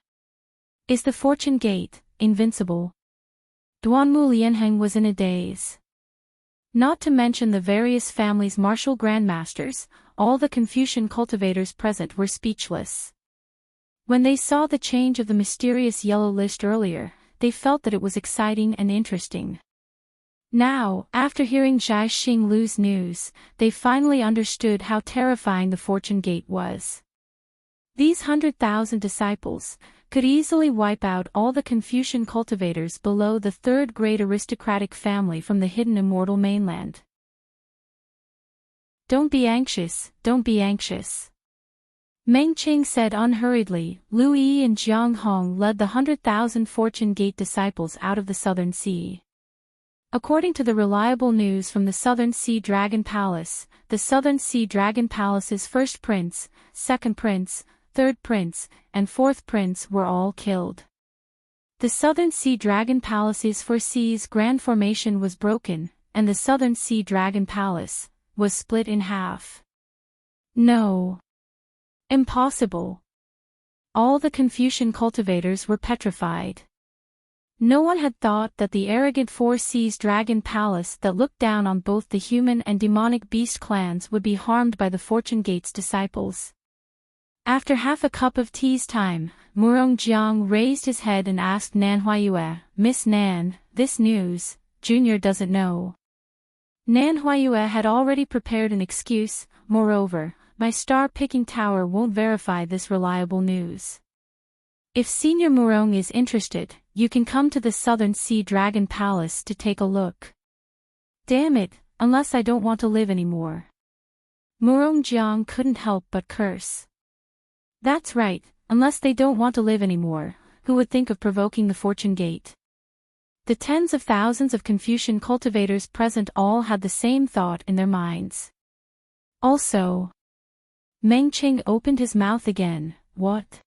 Is the Fortune Gate invincible? Duanmu Lianheng was in a daze. Not to mention the various families' martial grandmasters, all the Confucian cultivators present were speechless. When they saw the change of the mysterious yellow list earlier, they felt that it was exciting and interesting. Now, after hearing Zhai Xinglu's news, they finally understood how terrifying the Fortune Gate was. These 100,000 disciples could easily wipe out all the Confucian cultivators below the third-grade aristocratic family from the hidden immortal mainland. Don't be anxious, don't be anxious. Meng Qing said unhurriedly. Lu Yi and Jiang Hong led the 100,000 Fortune Gate disciples out of the Southern Sea. According to the reliable news from the Southern Sea Dragon Palace, the Southern Sea Dragon Palace's first prince, second prince, third prince, and fourth prince were all killed. The Southern Sea Dragon Palace's four seas grand formation was broken, and the Southern Sea Dragon Palace was split in half. No. Impossible. All the Confucian cultivators were petrified. No one had thought that the arrogant Four Seas Dragon Palace that looked down on both the human and demonic beast clans would be harmed by the Fortune Gate's disciples. After half a cup of tea's time, Murong Jiang raised his head and asked Nan Huayue, "Miss Nan, this news, Junior doesn't know." Nan Huayue had already prepared an excuse. "Moreover, my star-picking tower won't verify this reliable news. If Senior Murong is interested, you can come to the Southern Sea Dragon Palace to take a look." "Damn it, unless I don't want to live anymore." Murong Jiang couldn't help but curse. That's right, unless they don't want to live anymore, who would think of provoking the Fortune Gate? The tens of thousands of Confucian cultivators present all had the same thought in their minds. Also, Meng Qing opened his mouth again. What?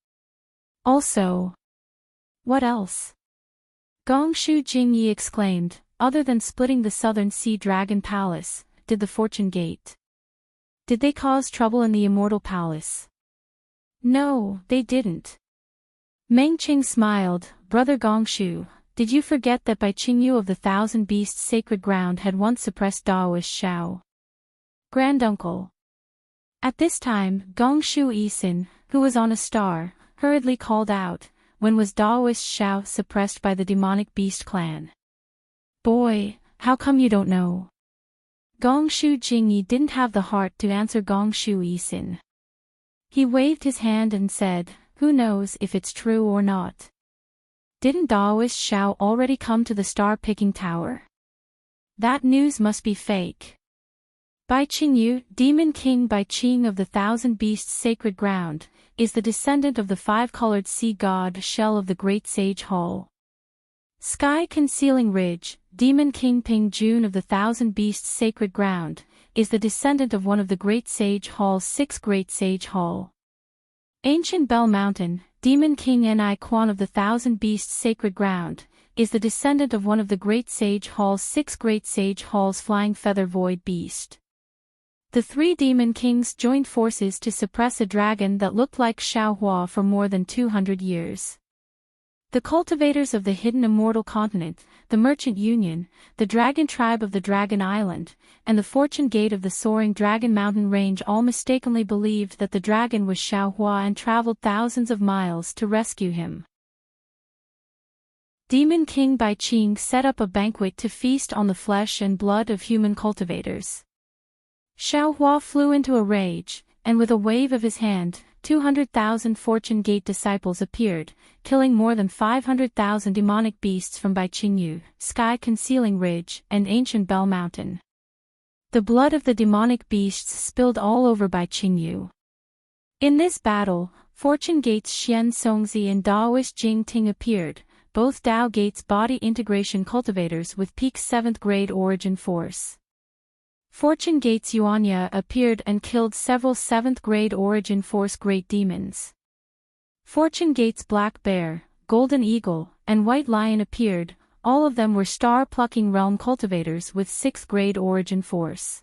Also, what else? Gongshu Jingyi exclaimed, other than splitting the Southern Sea Dragon Palace, did the Fortune Gate? Did they cause trouble in the Immortal Palace? No, they didn't. Meng Qing smiled. Brother Gongshu, did you forget that Bai Qingyu of the Thousand Beasts Sacred Ground had once suppressed Daoist Shao? Granduncle. At this time, Gongshu Yisin, who was on a star, hurriedly called out, "When was Daoist Shao suppressed by the demonic beast clan?" "Boy, how come you don't know?" Gongshu Jingyi didn't have the heart to answer Gongshu Yisin. He waved his hand and said, "Who knows if it's true or not? Didn't Daoist Shao already come to the star-picking tower? That news must be fake." Bai Qingyu, Demon King Bai Qing of the Thousand Beasts Sacred Ground, is the descendant of the five-colored sea god Shell of the Great Sage Hall. Sky Concealing Ridge, Demon King Ping Jun of the Thousand Beasts Sacred Ground, is the descendant of one of the Great Sage Hall's six Great Sage Hall. Ancient Bell Mountain, Demon King Ni Quan of the Thousand Beasts Sacred Ground, is the descendant of one of the Great Sage Hall's six Great Sage Hall's Flying Feather Void Beast. The three Demon Kings joined forces to suppress a dragon that looked like Xiaohua for more than 200 years. The cultivators of the hidden immortal continent, the Merchant Union, the Dragon Tribe of the Dragon Island, and the Fortune Gate of the soaring Dragon Mountain Range all mistakenly believed that the dragon was Xiaohua and traveled thousands of miles to rescue him. Demon King Bai Qing set up a banquet to feast on the flesh and blood of human cultivators. Xiaohua flew into a rage, and with a wave of his hand, 200,000 Fortune Gate disciples appeared, killing more than 500,000 demonic beasts from Bai Qingyu, Sky Concealing Ridge, and Ancient Bell Mountain. The blood of the demonic beasts spilled all over Bai Qingyu. In this battle, Fortune Gate's Xian Songzi and Daoist Jing Ting appeared, both Dao Gate's body integration cultivators with peak 7th grade origin force. Fortune Gate's Yuanya appeared and killed several 7th grade origin force great demons. Fortune Gate's Black Bear, Golden Eagle, and White Lion appeared, all of them were star-plucking realm cultivators with 6th grade origin force.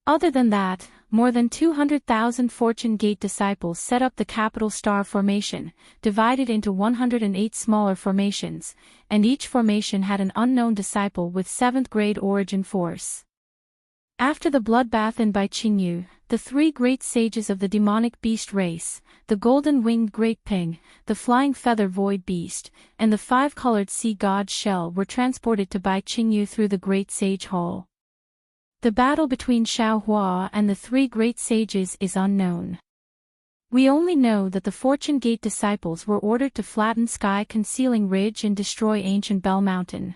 Other than that, more than 200,000 Fortune Gate disciples set up the capital star formation, divided into 108 smaller formations, and each formation had an unknown disciple with 7th grade origin force. After the bloodbath in Bai Qingyu, the 3 great sages of the demonic beast race, the golden-winged Great Ping, the flying feather void beast, and the 5-colored sea god Shell were transported to Bai Qingyu through the Great Sage Hall. The battle between Xiao Hua and the 3 great sages is unknown. We only know that the Fortune Gate disciples were ordered to flatten Sky Concealing Ridge and destroy Ancient Bell Mountain.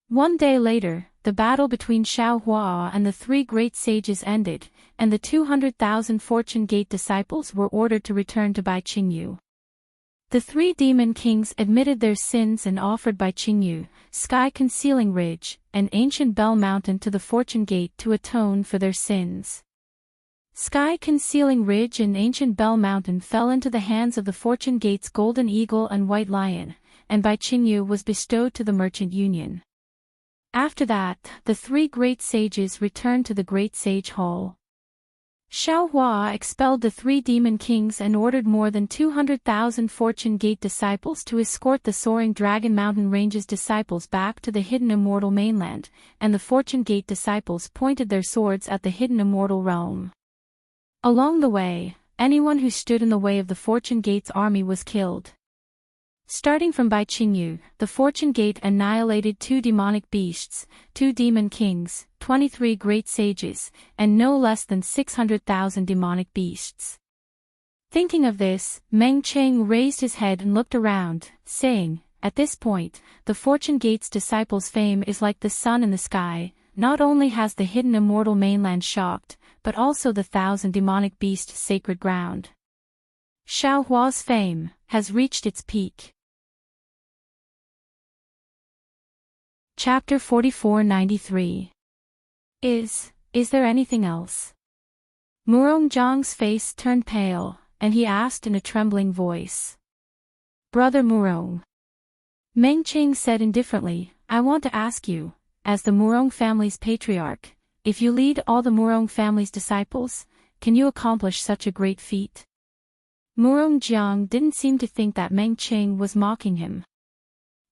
One day later, the battle between Xiao Hua and the 3 great sages ended, and the 200,000 Fortune Gate disciples were ordered to return to Bai Qingyu. The 3 demon kings admitted their sins and offered Bai Qingyu, Sky Concealing Ridge, and Ancient Bell Mountain to the Fortune Gate to atone for their sins. Sky Concealing Ridge and Ancient Bell Mountain fell into the hands of the Fortune Gate's Golden Eagle and White Lion, and Bai Qingyu was bestowed to the Merchant Union. After that, the 3 great sages returned to the Great Sage Hall. Xiao Hua expelled the 3 demon kings and ordered more than 200,000 Fortune Gate disciples to escort the soaring Dragon Mountain Range's disciples back to the hidden immortal mainland, and the Fortune Gate disciples pointed their swords at the hidden immortal realm. Along the way, anyone who stood in the way of the Fortune Gate's army was killed. Starting from Bai Qingyu, the Fortune Gate annihilated 2 demonic beasts, 2 demon kings, 23 great sages, and no less than 600,000 demonic beasts. Thinking of this, Meng Qing raised his head and looked around, saying, "At this point, the Fortune Gate's disciples' fame is like the sun in the sky. Not only has the hidden immortal mainland shocked, but also the 1,000 demonic beasts' sacred ground. Xiao Hua's fame has reached its peak." Chapter 4493. Is there anything else? Murong Zhang's face turned pale, and he asked in a trembling voice. "Brother Murong." Meng Qing said indifferently, "I want to ask you, as the Murong family's patriarch, if you lead all the Murong family's disciples, can you accomplish such a great feat?" Murong Jiang didn't seem to think that Meng Qing was mocking him.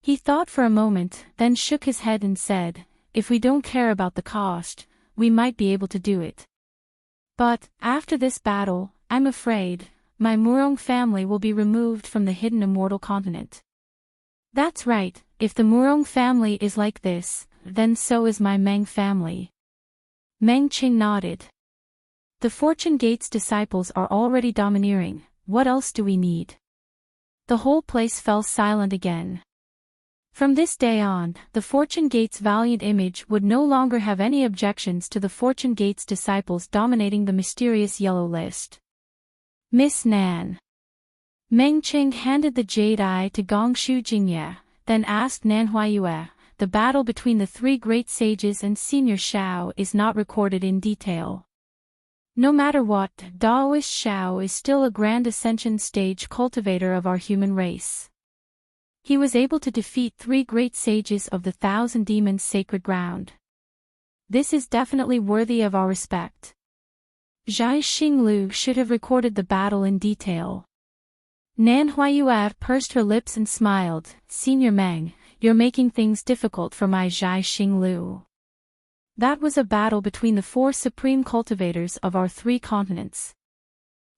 He thought for a moment, then shook his head and said, "If we don't care about the cost, we might be able to do it. But, after this battle, I'm afraid, my Murong family will be removed from the hidden immortal continent." "That's right, if the Murong family is like this, then so is my Meng family." Meng Qing nodded. "The Fortune Gate's disciples are already domineering, what else do we need?" The whole place fell silent again. From this day on, the Fortune Gate's valiant image would no longer have any objections to the Fortune Gate's disciples dominating the mysterious yellow list. "Miss Nan." Meng Qing handed the jade eye to Gongshu Jingye, then asked Nan Huayue, "The battle between the 3 great sages and Senior Xiao is not recorded in detail. No matter what, Daoist Xiao is still a grand ascension stage cultivator of our human race. He was able to defeat 3 great sages of the 1,000 demons' sacred ground. This is definitely worthy of our respect." Zhai Xinglu should have recorded the battle in detail. Nan Huayue pursed her lips and smiled, "Senior Meng, you're making things difficult for my Zhai Xinglu. That was a battle between the 4 supreme cultivators of our 3 continents.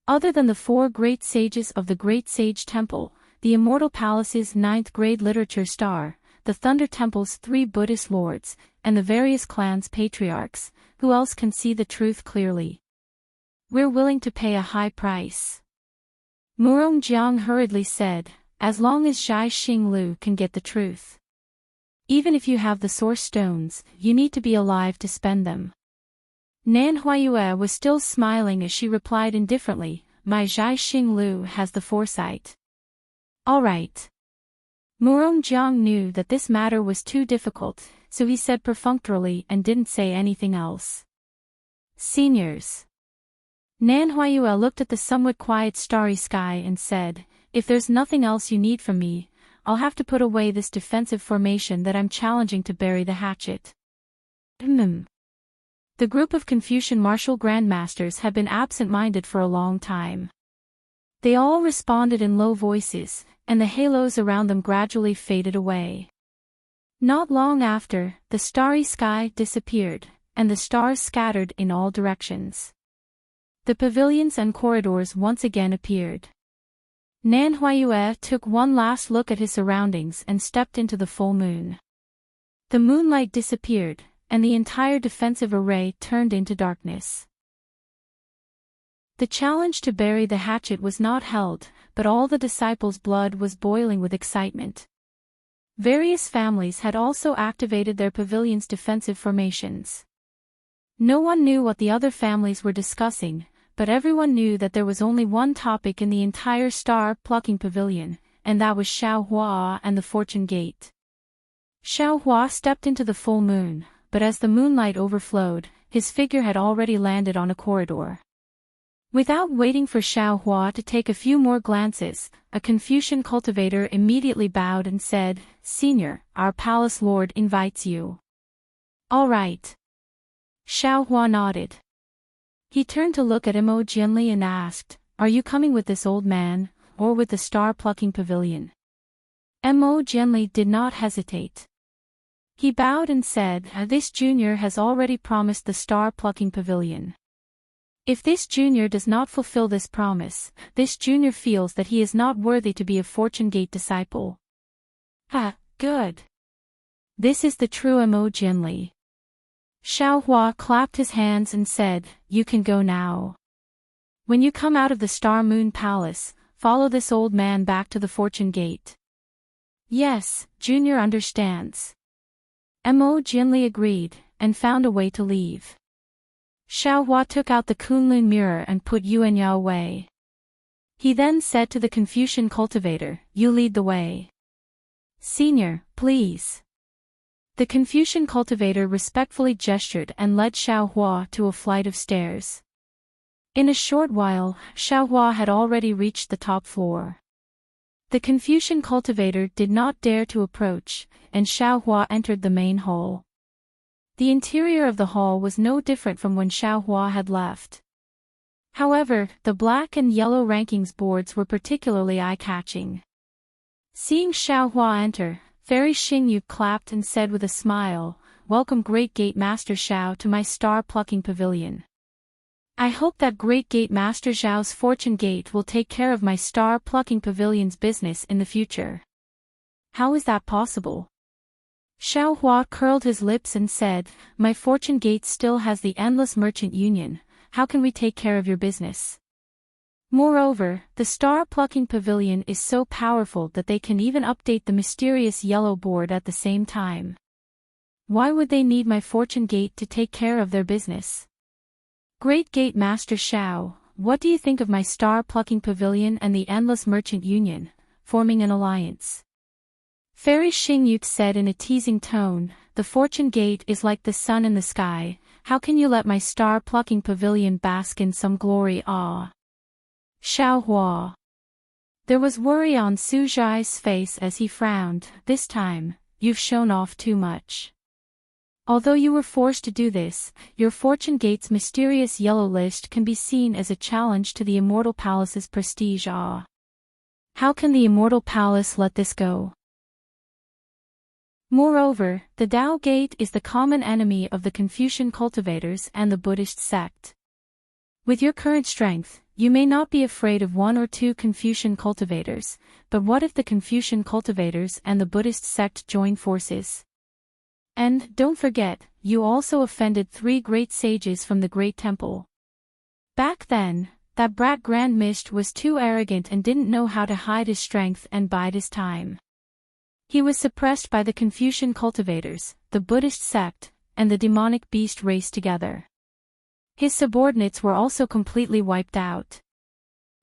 Other than the 4 great sages of the Great Sage Temple, the Immortal Palace's 9th grade literature star, the Thunder Temple's 3 Buddhist lords, and the various clans' patriarchs, who else can see the truth clearly? We're willing to pay a high price." Murong Jiang hurriedly said, "As long as Zhai Xinglu can get the truth. Even if you have the source stones, you need to be alive to spend them." Nan Huayue was still smiling as she replied indifferently, "My Zhai Xinglu has the foresight." "All right." Murong Jiang knew that this matter was too difficult, so he said perfunctorily and didn't say anything else. "Seniors." Nan Huayue looked at the somewhat quiet starry sky and said, "If there's nothing else you need from me, I'll have to put away this defensive formation that I'm challenging to bury the hatchet." The group of Confucian martial grandmasters had been absent-minded for a long time. They all responded in low voices, and the halos around them gradually faded away. Not long after, the starry sky disappeared, and the stars scattered in all directions. The pavilions and corridors once again appeared. Nan Huayue took one last look at his surroundings and stepped into the full moon. The moonlight disappeared, and the entire defensive array turned into darkness. The challenge to bury the hatchet was not held, but all the disciples' blood was boiling with excitement. Various families had also activated their pavilion's defensive formations. No one knew what the other families were discussing, but everyone knew that there was only one topic in the entire star-plucking pavilion, and that was Xiao Hua and the Fortune Gate. Xiao Hua stepped into the full moon, but as the moonlight overflowed, his figure had already landed on a corridor. Without waiting for Xiao Hua to take a few more glances, a Confucian cultivator immediately bowed and said, "Senior, our palace lord invites you." "All right." Xiao Hua nodded. He turned to look at Mo Jianli and asked, "Are you coming with this old man, or with the star-plucking pavilion?" Mo Jianli did not hesitate. He bowed and said, "This junior has already promised the star-plucking pavilion. If this junior does not fulfill this promise, this junior feels that he is not worthy to be a Fortune Gate disciple." Good. This is the true Mo Jianli. Xiao Hua clapped his hands and said, "You can go now. When you come out of the Star Moon Palace, follow this old man back to the Fortune Gate." "Yes, Junior understands." Mo Jianli agreed, and found a way to leave. Xiao Hua took out the Kunlun mirror and put Yuanya away. He then said to the Confucian cultivator, "You lead the way." "Senior, please." The Confucian cultivator respectfully gestured and led Xiao Hua to a flight of stairs. In a short while, Xiao Hua had already reached the top floor. The Confucian cultivator did not dare to approach, and Xiao Hua entered the main hall. The interior of the hall was no different from when Xiao Hua had left. However, the black and yellow rankings boards were particularly eye-catching. Seeing Xiao Hua enter, Fairy Xingyu clapped and said with a smile, "Welcome Great Gate Master Xiao to my star-plucking pavilion. I hope that Great Gate Master Xiao's Fortune Gate will take care of my star-plucking pavilion's business in the future." "How is that possible?" Xiao Hua curled his lips and said, "My Fortune Gate still has the Endless Merchant Union. How can we take care of your business? Moreover, the star-plucking pavilion is so powerful that they can even update the mysterious yellow board at the same time. Why would they need my Fortune Gate to take care of their business? Great Gate Master Xiao, what do you think of my star-plucking pavilion and the Endless Merchant Union, forming an alliance?" Fairy Xingyu said in a teasing tone, "The Fortune Gate is like the sun in the sky. How can you let my star-plucking pavilion bask in some glory? Xiao Hua." There was worry on Su Zhai's face as he frowned. "This time, you've shown off too much. Although you were forced to do this, your Fortune Gate's mysterious yellow list can be seen as a challenge to the Immortal Palace's prestige. How can the Immortal Palace let this go? Moreover, the Tao Gate is the common enemy of the Confucian cultivators and the Buddhist sect. With your current strength, you may not be afraid of one or two Confucian cultivators, but what if the Confucian cultivators and the Buddhist sect join forces? And, don't forget, you also offended 3 great sages from the Great Temple. Back then, that brat Grand Mist was too arrogant and didn't know how to hide his strength and bide his time. He was suppressed by the Confucian cultivators, the Buddhist sect, and the demonic beast race together. His subordinates were also completely wiped out.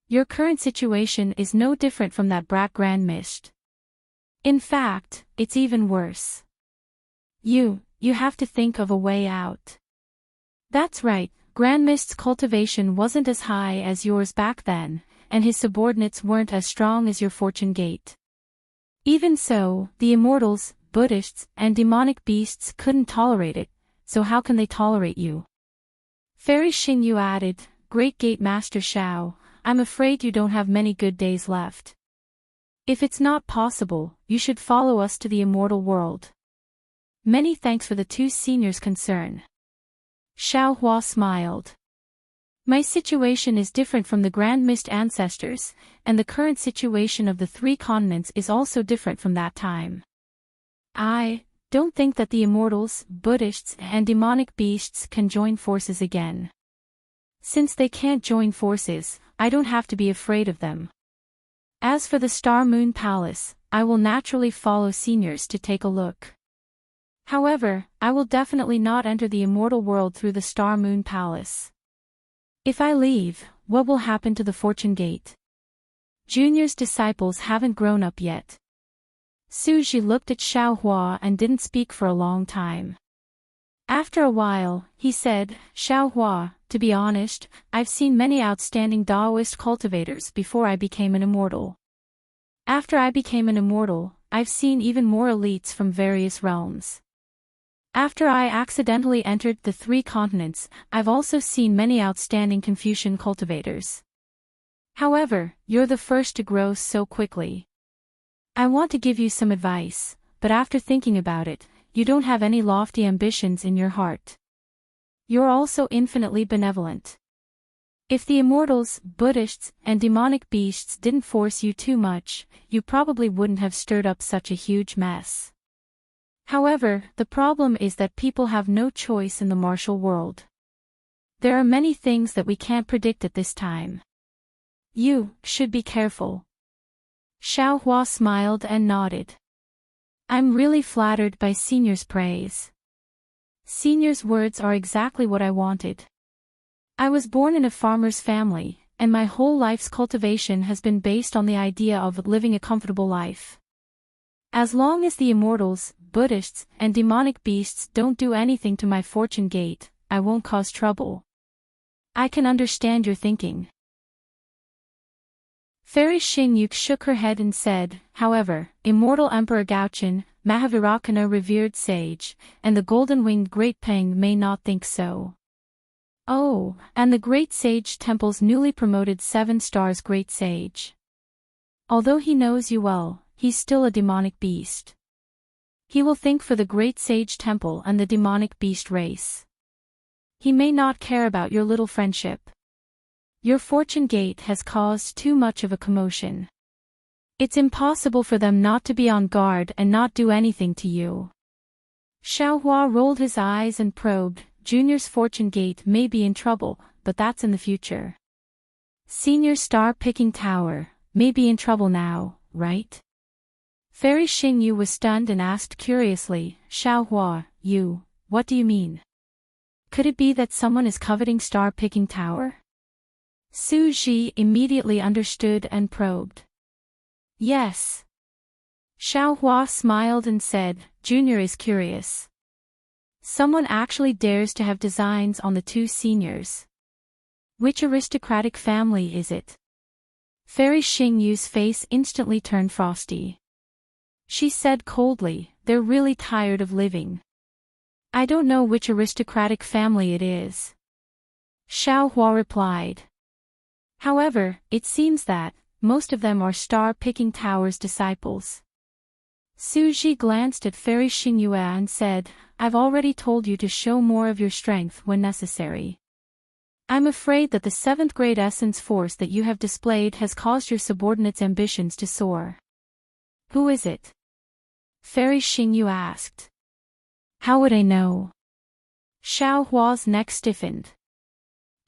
Your current situation is no different from that brat Grand Mist. In fact, it's even worse. You have to think of a way out. That's right, Grand Mist's cultivation wasn't as high as yours back then, and his subordinates weren't as strong as your Fortune Gate. Even so, the immortals, Buddhists, and demonic beasts couldn't tolerate it, so how can they tolerate you? Fairy Xingyu added, Great Gate Master Xiao, I'm afraid you don't have many good days left. If it's not possible, you should follow us to the immortal world. Many thanks for the two seniors' concern. Xiao Hua smiled. My situation is different from the Grand Mist ancestors, and the current situation of the three continents is also different from that time. I don't think that the immortals, Buddhists, and demonic beasts can join forces again. Since they can't join forces, I don't have to be afraid of them. As for the Star Moon Palace, I will naturally follow seniors to take a look. However, I will definitely not enter the immortal world through the Star Moon Palace. If I leave, what will happen to the Fortune Gate? Junior's disciples haven't grown up yet. Suji looked at Xiao Hua and didn't speak for a long time. After a while, he said, Xiao Hua, to be honest, I've seen many outstanding Taoist cultivators before I became an immortal. After I became an immortal, I've seen even more elites from various realms. After I accidentally entered the three continents, I've also seen many outstanding Confucian cultivators. However, you're the first to grow so quickly. I want to give you some advice, but after thinking about it, you don't have any lofty ambitions in your heart. You're also infinitely benevolent. If the immortals, Buddhists, and demonic beasts didn't force you too much, you probably wouldn't have stirred up such a huge mess. However, the problem is that people have no choice in the martial world. There are many things that we can't predict at this time. You should be careful. Xiao Hua smiled and nodded. I'm really flattered by Senior's praise. Senior's words are exactly what I wanted. I was born in a farmer's family, and my whole life's cultivation has been based on the idea of living a comfortable life. As long as the immortals, Buddhists, and demonic beasts don't do anything to my fortune gate, I won't cause trouble. I can understand your thinking. Fairy Xingyu shook her head and said, however, Immortal Emperor Gaochen, Mahavirakana revered sage, and the golden-winged Great Peng may not think so. Oh, and the Great Sage Temple's newly promoted 7 stars Great Sage. Although he knows you well, he's still a demonic beast. He will think for the Great Sage Temple and the demonic beast race. He may not care about your little friendship. Your fortune gate has caused too much of a commotion. It's impossible for them not to be on guard and not do anything to you. Xiao Hua rolled his eyes and probed, Junior's fortune gate may be in trouble, but that's in the future. Senior star-picking tower may be in trouble now, right? Fairy Xingyu was stunned and asked curiously, Xiao Hua, what do you mean? Could it be that someone is coveting star-picking tower? Su Ji immediately understood and probed. Yes. Xiao Hua smiled and said, Junior is curious. Someone actually dares to have designs on the two seniors. Which aristocratic family is it? Fairy Xingyu's face instantly turned frosty. She said coldly, they're really tired of living. I don't know which aristocratic family it is. Xiao Hua replied. However, it seems that most of them are Star-Picking Tower's disciples. Su Ji glanced at Fairy Xingyu and said, I've already told you to show more of your strength when necessary. I'm afraid that the 7th grade essence force that you have displayed has caused your subordinates' ambitions to soar. Who is it? Fairy Xingyu asked. How would I know? Xiao Hua's neck stiffened.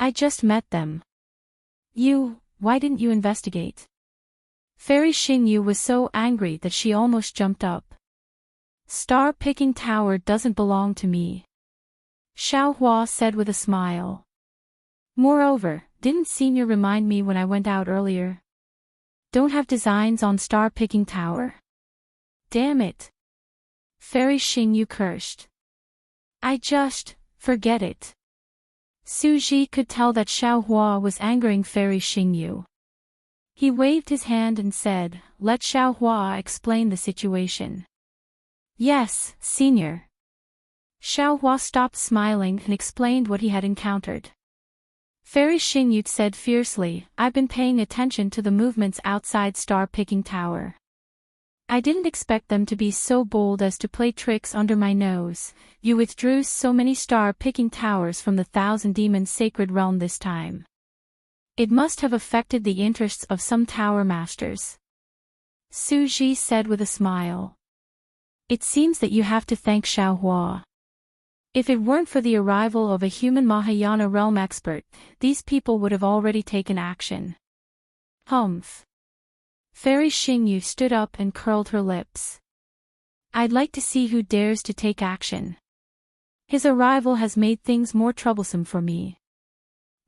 I just met them. Why didn't you investigate? Fairy Xingyu was so angry that she almost jumped up. Star-Picking Tower doesn't belong to me. Xiao Hua said with a smile. Moreover, didn't Senior remind me when I went out earlier? Don't have designs on Star-Picking Tower? Damn it. Fairy Xingyu cursed. Forget it. Su Ji could tell that Xiao Hua was angering Fairy Xingyu. He waved his hand and said, let Xiao Hua explain the situation. Yes, Senior. Xiao Hua stopped smiling and explained what he had encountered. Fairy Xingyu said fiercely, I've been paying attention to the movements outside Star-Picking Tower. I didn't expect them to be so bold as to play tricks under my nose. You withdrew so many star-picking towers from the Thousand Demons' sacred realm this time. It must have affected the interests of some tower masters. Su Ji said with a smile. It seems that you have to thank Xiaohua. If it weren't for the arrival of a human Mahayana realm expert, these people would have already taken action. Humph. Fairy Xingyu stood up and curled her lips. I'd like to see who dares to take action. His arrival has made things more troublesome for me.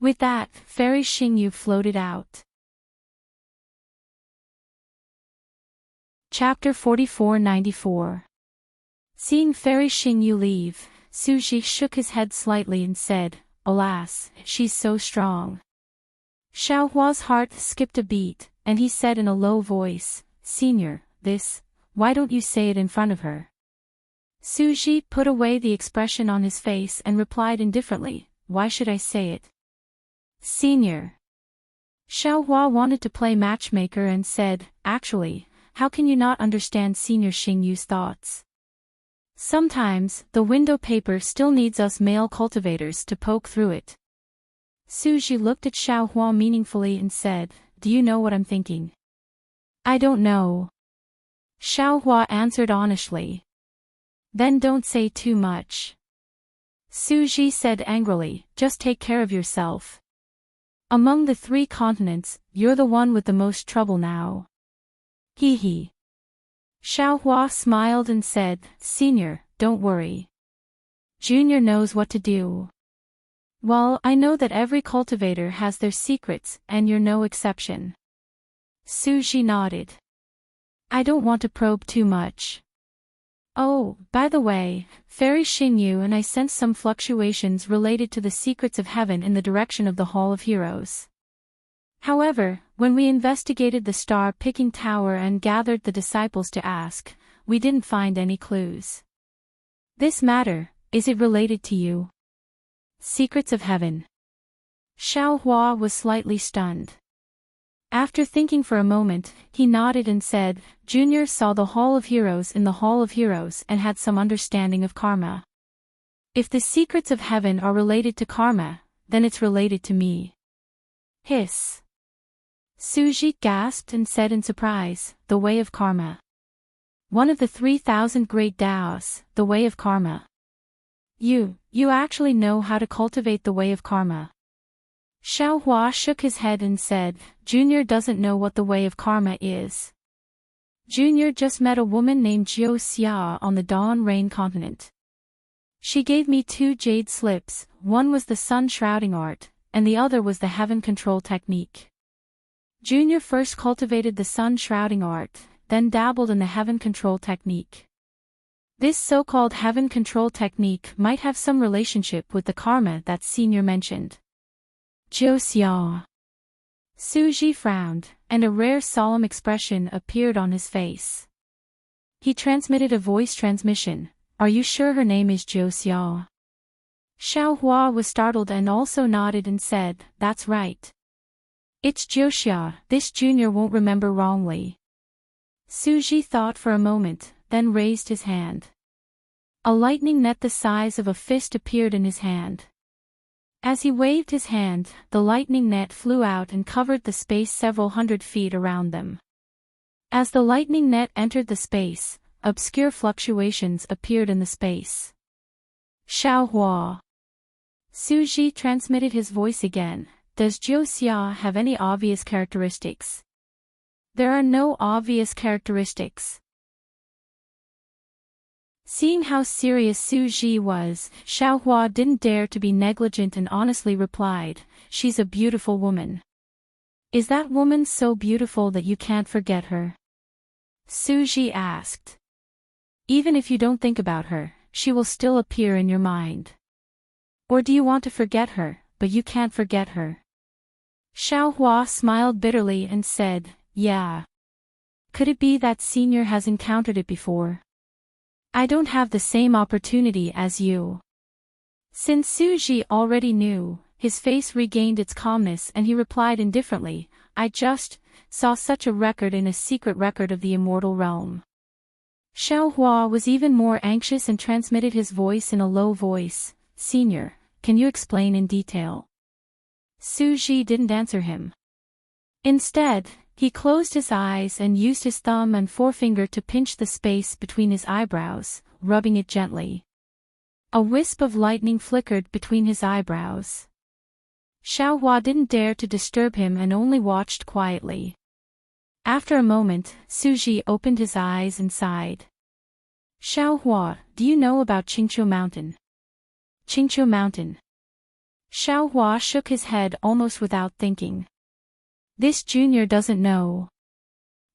With that, Fairy Xingyu floated out. Chapter 4494. Seeing Fairy Xingyu leave, Su Ji shook his head slightly and said, Alas, she's so strong. Xiaohua's heart skipped a beat, and he said in a low voice, Senior, why don't you say it in front of her? Su Ji put away the expression on his face and replied indifferently, Why should I say it? Senior. Xiaohua wanted to play matchmaker and said, Actually, how can you not understand Senior Xingyu's thoughts? Sometimes, the window paper still needs us male cultivators to poke through it. Su Ji looked at Xiaohua meaningfully and said, Do you know what I'm thinking? I don't know. Xiaohua answered honestly. Then don't say too much. Su Ji said angrily, Just take care of yourself. Among the 3 continents, you're the one with the most trouble now. Hee hee. Xiaohua smiled and said, Senior, don't worry. Junior knows what to do. Well, I know that every cultivator has their secrets, and you're no exception. Su Ji nodded. I don't want to probe too much. Oh, by the way, Fairy Xingyu and I sensed some fluctuations related to the secrets of heaven in the direction of the Hall of Heroes. However, when we investigated the star-picking tower and gathered the disciples to ask, we didn't find any clues. This matter, is it related to you? Secrets of Heaven. Xiaohua was slightly stunned. After thinking for a moment, he nodded and said, Junior saw the Hall of Heroes in the Hall of Heroes and had some understanding of karma. If the secrets of heaven are related to karma, then it's related to me. Hiss. Su Ji gasped and said in surprise, The Way of Karma. One of the 3,000 great Tao's, the Way of Karma. You actually know how to cultivate the Way of Karma. Xiaohua shook his head and said, Junior doesn't know what the Way of Karma is. Junior just met a woman named Jiu Xia on the Dawn Rain continent. She gave me 2 jade slips, one was the sun shrouding art, and the other was the heaven control technique. Junior first cultivated the sun shrouding art, then dabbled in the heaven control technique. This so-called heaven control technique might have some relationship with the karma that Senior mentioned. Jiu Xia. Su Ji frowned, and a rare solemn expression appeared on his face. He transmitted a voice transmission, Are you sure her name is Jiu Xia? Xiaohua was startled and also nodded and said, That's right. It's Jiu Xia, this Junior won't remember wrongly. Su Ji thought for a moment, then raised his hand. A lightning net the size of a fist appeared in his hand. As he waved his hand, the lightning net flew out and covered the space several hundred feet around them. As the lightning net entered the space, obscure fluctuations appeared in the space. Xiaohua. Su Ji transmitted his voice again, Does Jiu Xia have any obvious characteristics? There are no obvious characteristics. Seeing how serious Su Ji was, Xiaohua didn't dare to be negligent and honestly replied, She's a beautiful woman. Is that woman so beautiful that you can't forget her? Su Ji asked. Even if you don't think about her, she will still appear in your mind. Or do you want to forget her, but you can't forget her? Xiaohua smiled bitterly and said, Yeah. Could it be that Senior has encountered it before? I don't have the same opportunity as you. Since Su Ji already knew, his face regained its calmness and he replied indifferently, I just saw such a record in a secret record of the immortal realm. Xiao Hua was even more anxious and transmitted his voice in a low voice, Senior, can you explain in detail? Su Ji didn't answer him. Instead, he closed his eyes and used his thumb and forefinger to pinch the space between his eyebrows, rubbing it gently. A wisp of lightning flickered between his eyebrows. Xiao Hua didn't dare to disturb him and only watched quietly. After a moment, Su Ji opened his eyes and sighed. Xiao Hua, do you know about Qingqiu Mountain? Qingqiu Mountain. Xiao Hua shook his head almost without thinking. This junior doesn't know.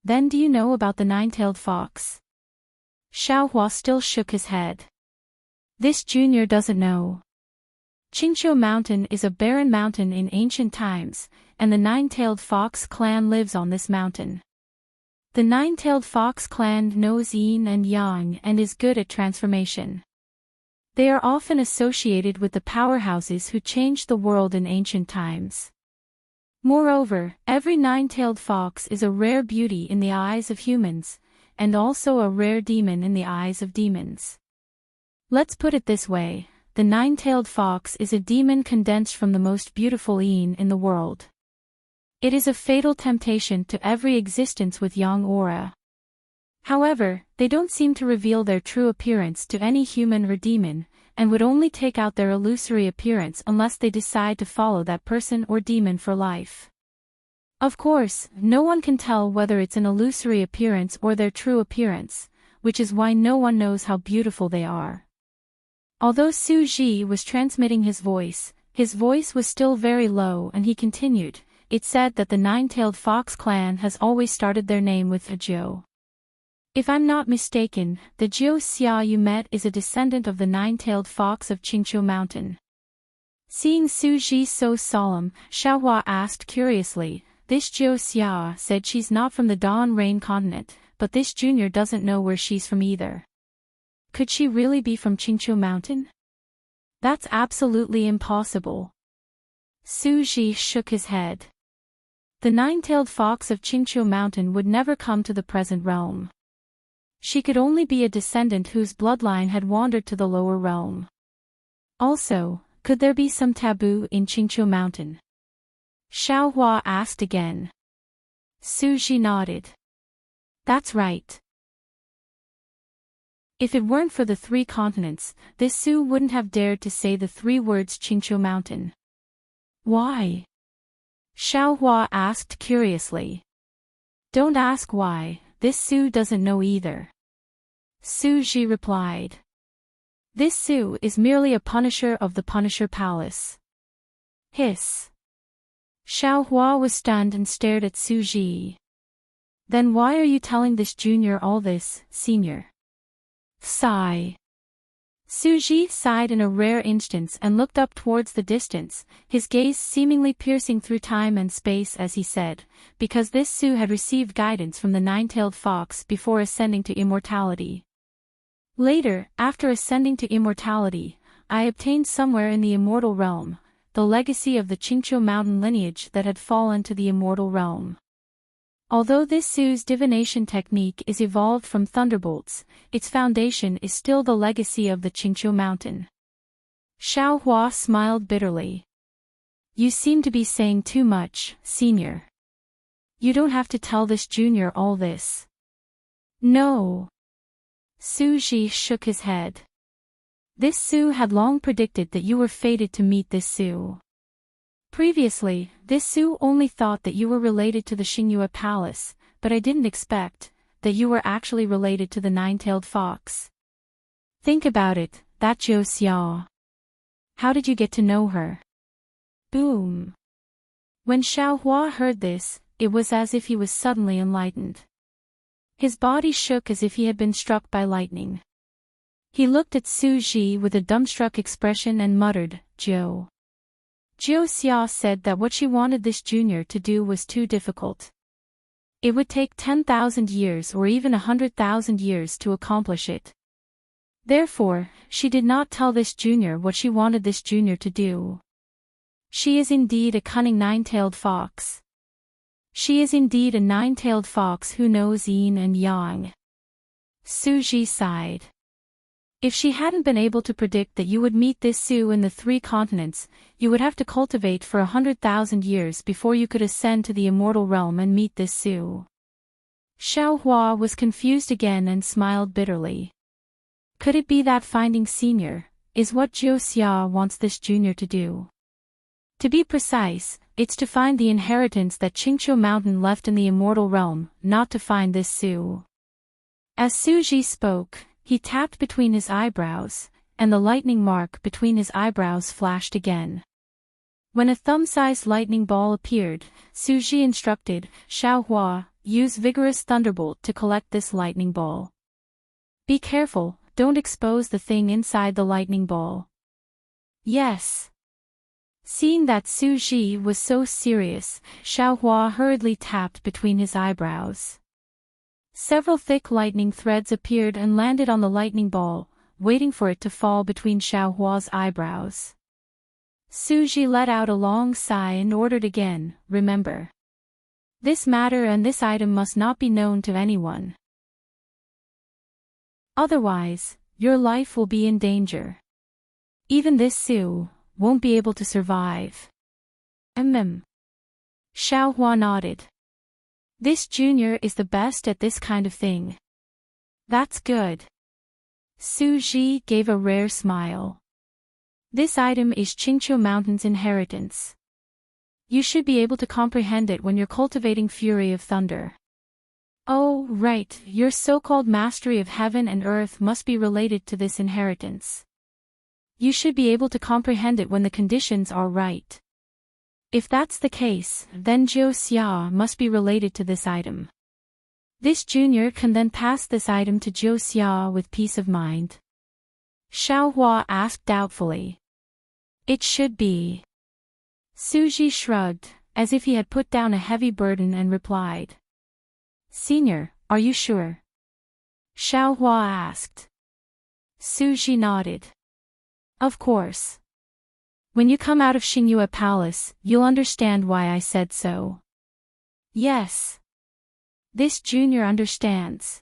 Then do you know about the nine-tailed fox? Xiao Hua still shook his head. This junior doesn't know. Qingqiu Mountain is a barren mountain in ancient times, and the nine-tailed fox clan lives on this mountain. The nine-tailed fox clan knows yin and yang and is good at transformation. They are often associated with the powerhouses who changed the world in ancient times. Moreover, every nine-tailed fox is a rare beauty in the eyes of humans, and also a rare demon in the eyes of demons. Let's put it this way, the nine-tailed fox is a demon condensed from the most beautiful yin in the world. It is a fatal temptation to every existence with yang aura. However, they don't seem to reveal their true appearance to any human or demon, and would only take out their illusory appearance unless they decide to follow that person or demon for life. Of course, no one can tell whether it's an illusory appearance or their true appearance, which is why no one knows how beautiful they are. Although Su Ji was transmitting his voice was still very low and he continued, it said that the nine-tailed fox clan has always started their name with a Jiu. If I'm not mistaken, the Jiu Xia you met is a descendant of the nine-tailed fox of Qingqiu Mountain. Seeing Su Ji so solemn, Xiao Hua asked curiously, this Jiu Xia said she's not from the Dawn Rain continent, but this junior doesn't know where she's from either. Could she really be from Qingqiu Mountain? That's absolutely impossible. Su Ji shook his head. The nine-tailed fox of Qingqiu Mountain would never come to the present realm. She could only be a descendant whose bloodline had wandered to the lower realm. Also, could there be some taboo in Qingqiu Mountain? Xiao Hua asked again. Su Ji nodded. That's right. If it weren't for the three continents, this Su wouldn't have dared to say the three words Qingqiu Mountain. Why? Xiao Hua asked curiously. Don't ask why, this Su doesn't know either. Su Ji replied. This Su is merely a punisher of the Punisher Palace. Hiss. Xiao Hua was stunned and stared at Su Ji. Then why are you telling this junior all this, senior? Sigh. Su Ji sighed in a rare instance and looked up towards the distance, his gaze seemingly piercing through time and space as he said, because this Su had received guidance from the nine-tailed fox before ascending to immortality. Later, after ascending to immortality, I obtained somewhere in the immortal realm, the legacy of the Qingqiu Mountain lineage that had fallen to the immortal realm. Although this Su's divination technique is evolved from thunderbolts, its foundation is still the legacy of the Qingqiu Mountain. Xiao Hua smiled bitterly. You seem to be saying too much, senior. You don't have to tell this junior all this. No. Su Ji shook his head. This Su had long predicted that you were fated to meet this Su. Previously, this Su only thought that you were related to the Xingyue Palace, but I didn't expect that you were actually related to the nine-tailed fox. Think about it, that Jiu Xia. How did you get to know her? Boom. When Xiao Hua heard this, it was as if he was suddenly enlightened. His body shook as if he had been struck by lightning. He looked at Su Ji with a dumbstruck expression and muttered, Jiu Xia said that what she wanted this junior to do was too difficult. It would take 10,000 years or even 100,000 years to accomplish it. Therefore, she did not tell this junior what she wanted this junior to do. She is indeed a cunning nine-tailed fox. She is indeed a nine-tailed fox who knows yin and yang. Suji sighed. If she hadn't been able to predict that you would meet this Su in the 3 continents, you would have to cultivate for 100,000 years before you could ascend to the immortal realm and meet this Su. Xiaohua was confused again and smiled bitterly. Could it be that finding Senior is what Jiuxia wants this junior to do? To be precise, it's to find the inheritance that Qingqiu Mountain left in the immortal realm, not to find this Su. As Suji spoke, he tapped between his eyebrows, and the lightning mark between his eyebrows flashed again. When a thumb-sized lightning ball appeared, Suji instructed, Xiaohua, use vigorous thunderbolt to collect this lightning ball. Be careful, don't expose the thing inside the lightning ball. Yes. Seeing that Suji was so serious, Xiaohua hurriedly tapped between his eyebrows. Several thick lightning threads appeared and landed on the lightning ball, waiting for it to fall between Xiaohua's eyebrows. Suji let out a long sigh and ordered again, remember. This matter and this item must not be known to anyone. Otherwise, your life will be in danger. Even this Su won't be able to survive. Xiaohua nodded. This junior is the best at this kind of thing. That's good. Suji gave a rare smile. This item is Qingqiu Mountain's inheritance. You should be able to comprehend it when you're cultivating Fury of Thunder. Oh, right, your so-called mastery of heaven and earth must be related to this inheritance. You should be able to comprehend it when the conditions are right. If that's the case, then Jiuxia must be related to this item. This junior can then pass this item to Jiuxia with peace of mind. Xiaohua asked doubtfully. It should be. Suji shrugged, as if he had put down a heavy burden and replied. Senior, are you sure? Xiaohua asked. Suji nodded. Of course. When you come out of Xingyue Palace, you'll understand why I said so. Yes. This junior understands.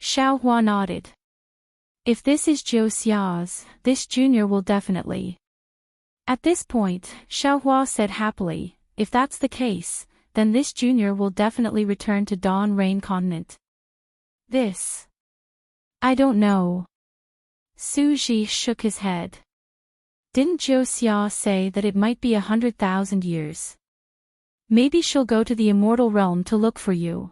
Xiaohua nodded. If this is Jiuxia's, this junior will definitely. At this point, Xiaohua said happily, if that's the case, then this junior will definitely return to Dawn Rain Continent. This. I don't know. Suji shook his head. Didn't Jiuxia say that it might be 100,000 years? Maybe she'll go to the immortal realm to look for you.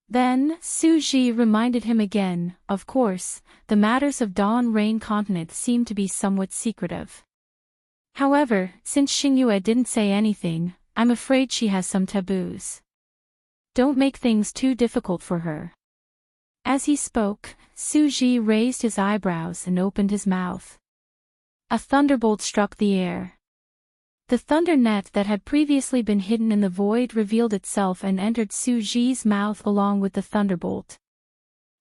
Then, Suji reminded him again, of course, the matters of Dawn Rain Continent seem to be somewhat secretive. However, since Xingyue didn't say anything, I'm afraid she has some taboos. Don't make things too difficult for her. As he spoke, Suji raised his eyebrows and opened his mouth. A thunderbolt struck the air. The thunder net that had previously been hidden in the void revealed itself and entered Suji's mouth along with the thunderbolt.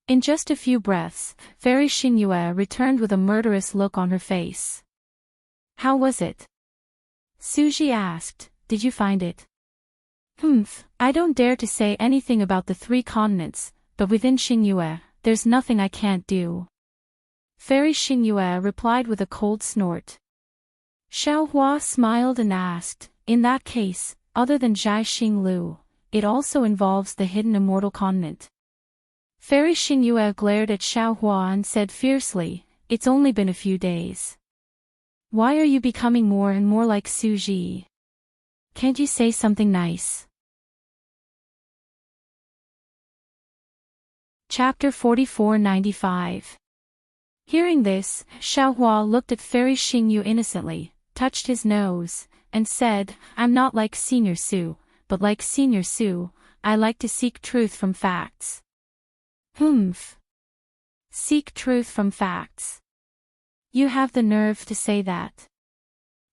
In just a few breaths, Fairy Xingyue returned with a murderous look on her face. How was it? Suji asked, did you find it? I don't dare to say anything about the 3 continents, but within Xingyue, there's nothing I can't do. Fairy Xingyue replied with a cold snort. Xiaohua smiled and asked, in that case, other than Zhai Xinglu, it also involves the hidden immortal continent. Fairy Xingyue glared at Xiaohua and said fiercely, it's only been a few days. Why are you becoming more and more like Suji? Can't you say something nice? Chapter 4495. Hearing this, Xiaohua looked at Fairy Xingyu innocently, touched his nose, and said, I'm not like Senior Su, but like Senior Su, I like to seek truth from facts. Seek truth from facts. You have the nerve to say that.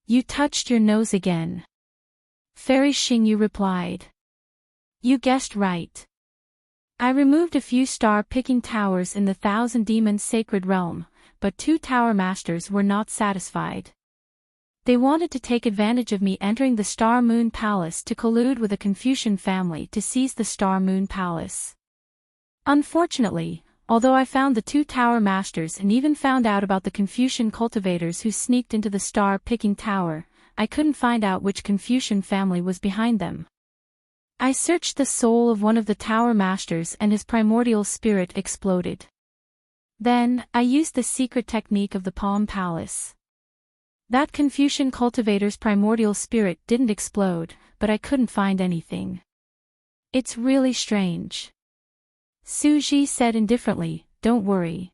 You touched your nose again. Fairy Xingyu replied. You guessed right. I removed a few star-picking towers in the Thousand Demons Sacred Realm, but 2 tower masters were not satisfied. They wanted to take advantage of me entering the Star Moon Palace to collude with the Confucian family to seize the Star Moon Palace. Unfortunately, although I found the two Tower Masters and even found out about the Confucian cultivators who sneaked into the star-picking tower, I couldn't find out which Confucian family was behind them. I searched the soul of one of the Tower Masters and his primordial spirit exploded. Then, I used the secret technique of the Palm Palace. That Confucian cultivator's primordial spirit didn't explode, but I couldn't find anything. It's really strange. Suji said indifferently, "Don't worry.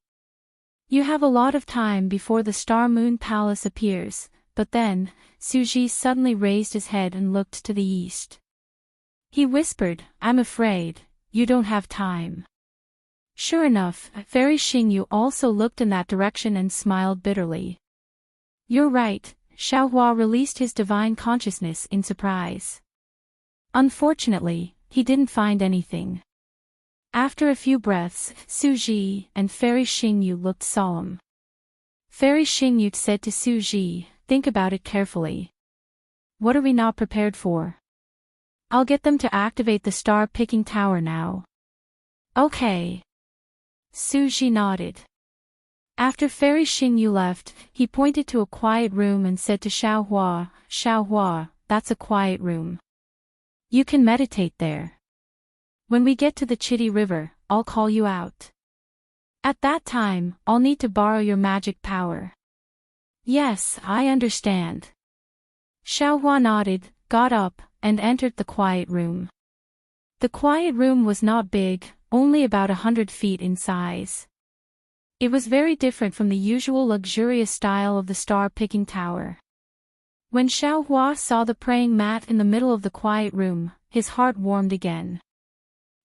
You have a lot of time before the Star Moon Palace appears," but then, Suji suddenly raised his head and looked to the east. He whispered, "I'm afraid, you don't have time." Sure enough, Fairy Xingyu also looked in that direction and smiled bitterly. "You're right," Xiaohua released his divine consciousness in surprise. Unfortunately, he didn't find anything. After a few breaths, Suji and Fairy Xingyu looked solemn. Fairy Xingyu said to Suji, "Think about it carefully. What are we not prepared for? I'll get them to activate the star-picking tower now." "Okay." Suji nodded. After Fairy Xingyu left, he pointed to a quiet room and said to Xiaohua, "Xiaohua, that's a quiet room. You can meditate there. When we get to the Chitty River, I'll call you out. At that time, I'll need to borrow your magic power." "Yes, I understand." Xiaohua nodded, got up, and entered the quiet room. The quiet room was not big, only about 100 feet in size. It was very different from the usual luxurious style of the star-picking tower. When Xiaohua saw the praying mat in the middle of the quiet room, his heart warmed again.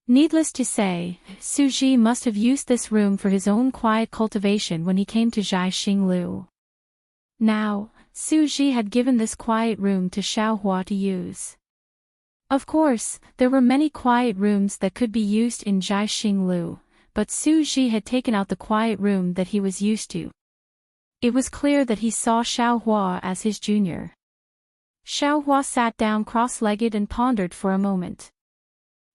Needless to say, Suji must have used this room for his own quiet cultivation when he came to Zhai Xinglu. Now, Suji had given this quiet room to Xiaohua to use. Of course, there were many quiet rooms that could be used in Zhai Xinglu, but Suji had taken out the quiet room that he was used to. It was clear that he saw Xiaohua as his junior. Xiaohua sat down cross-legged and pondered for a moment.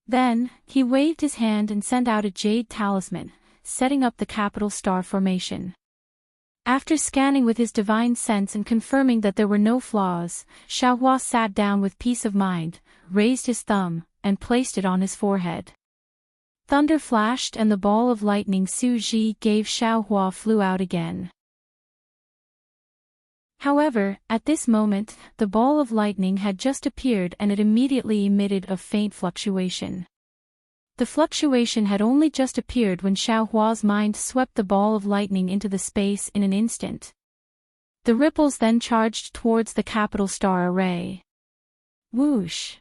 Then, he waved his hand and sent out a jade talisman, setting up the capital star formation. After scanning with his divine sense and confirming that there were no flaws, Xiaohua sat down with peace of mind, raised his thumb, and placed it on his forehead. Thunder flashed and the ball of lightning Suji gave Xiaohua flew out again. However, at this moment, the ball of lightning had just appeared and it immediately emitted a faint fluctuation. The fluctuation had only just appeared when Xiaohua's mind swept the ball of lightning into the space in an instant. The ripples then charged towards the capital star array. Whoosh!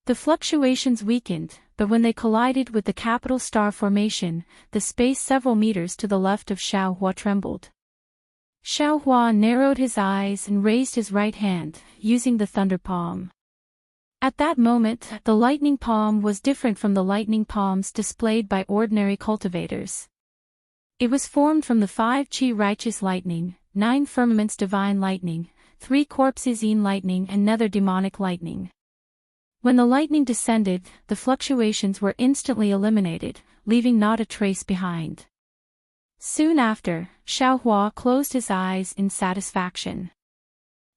The fluctuations weakened, but when they collided with the capital star formation, the space several meters to the left of Xiaohua trembled. Xiaohua narrowed his eyes and raised his right hand, using the thunder palm. At that moment, the lightning palm was different from the lightning palms displayed by ordinary cultivators. It was formed from the 5 Qi righteous lightning, 9 firmaments divine lightning, 3 corpses yin lightning and nether demonic lightning. When the lightning descended, the fluctuations were instantly eliminated, leaving not a trace behind. Soon after, Xiaohua closed his eyes in satisfaction.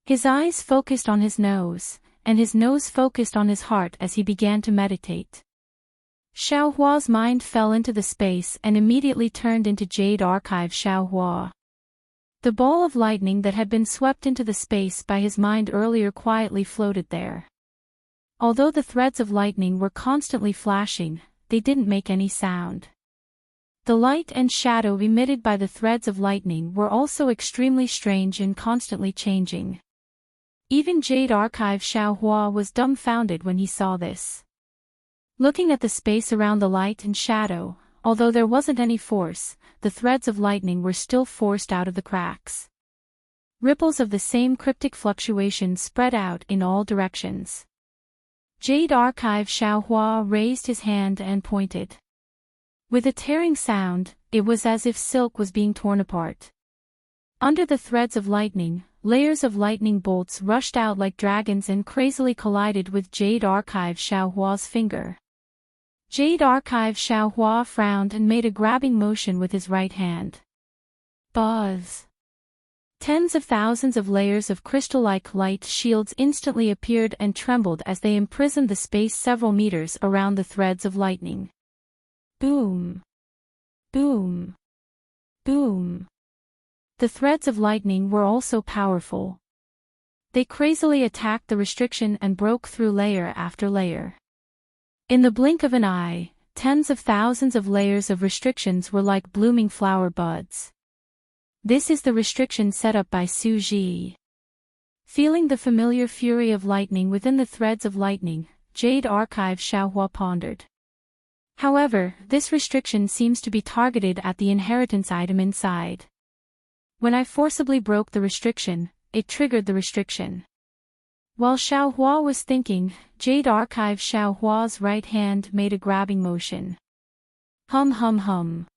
His eyes focused on his nose, and his nose focused on his heart as he began to meditate. Xiaohua's mind fell into the space and immediately turned into Jade Archive Xiaohua. The ball of lightning that had been swept into the space by his mind earlier quietly floated there. Although the threads of lightning were constantly flashing, they didn't make any sound. The light and shadow emitted by the threads of lightning were also extremely strange and constantly changing. Even Jade Archive Xiaohua was dumbfounded when he saw this. Looking at the space around the light and shadow, although there wasn't any force, the threads of lightning were still forced out of the cracks. Ripples of the same cryptic fluctuation spread out in all directions. Jade Archive Xiaohua raised his hand and pointed. With a tearing sound, it was as if silk was being torn apart. Under the threads of lightning, layers of lightning bolts rushed out like dragons and crazily collided with Jade Archive Xiaohua's finger. Jade Archive Xiaohua frowned and made a grabbing motion with his right hand. Buzz! Tens of thousands of layers of crystal-like light shields instantly appeared and trembled as they imprisoned the space several meters around the threads of lightning. Boom! Boom! Boom! The threads of lightning were also powerful. They crazily attacked the restriction and broke through layer after layer. In the blink of an eye, tens of thousands of layers of restrictions were like blooming flower buds. This is the restriction set up by Su Ji. Feeling the familiar fury of lightning within the threads of lightning, Jade Archive Xiaohua pondered. However, this restriction seems to be targeted at the inheritance item inside. When I forcibly broke the restriction, it triggered the restriction. While Xiaohua was thinking, Jade Archive Xiaohua's right hand made a grabbing motion. Hum hum hum.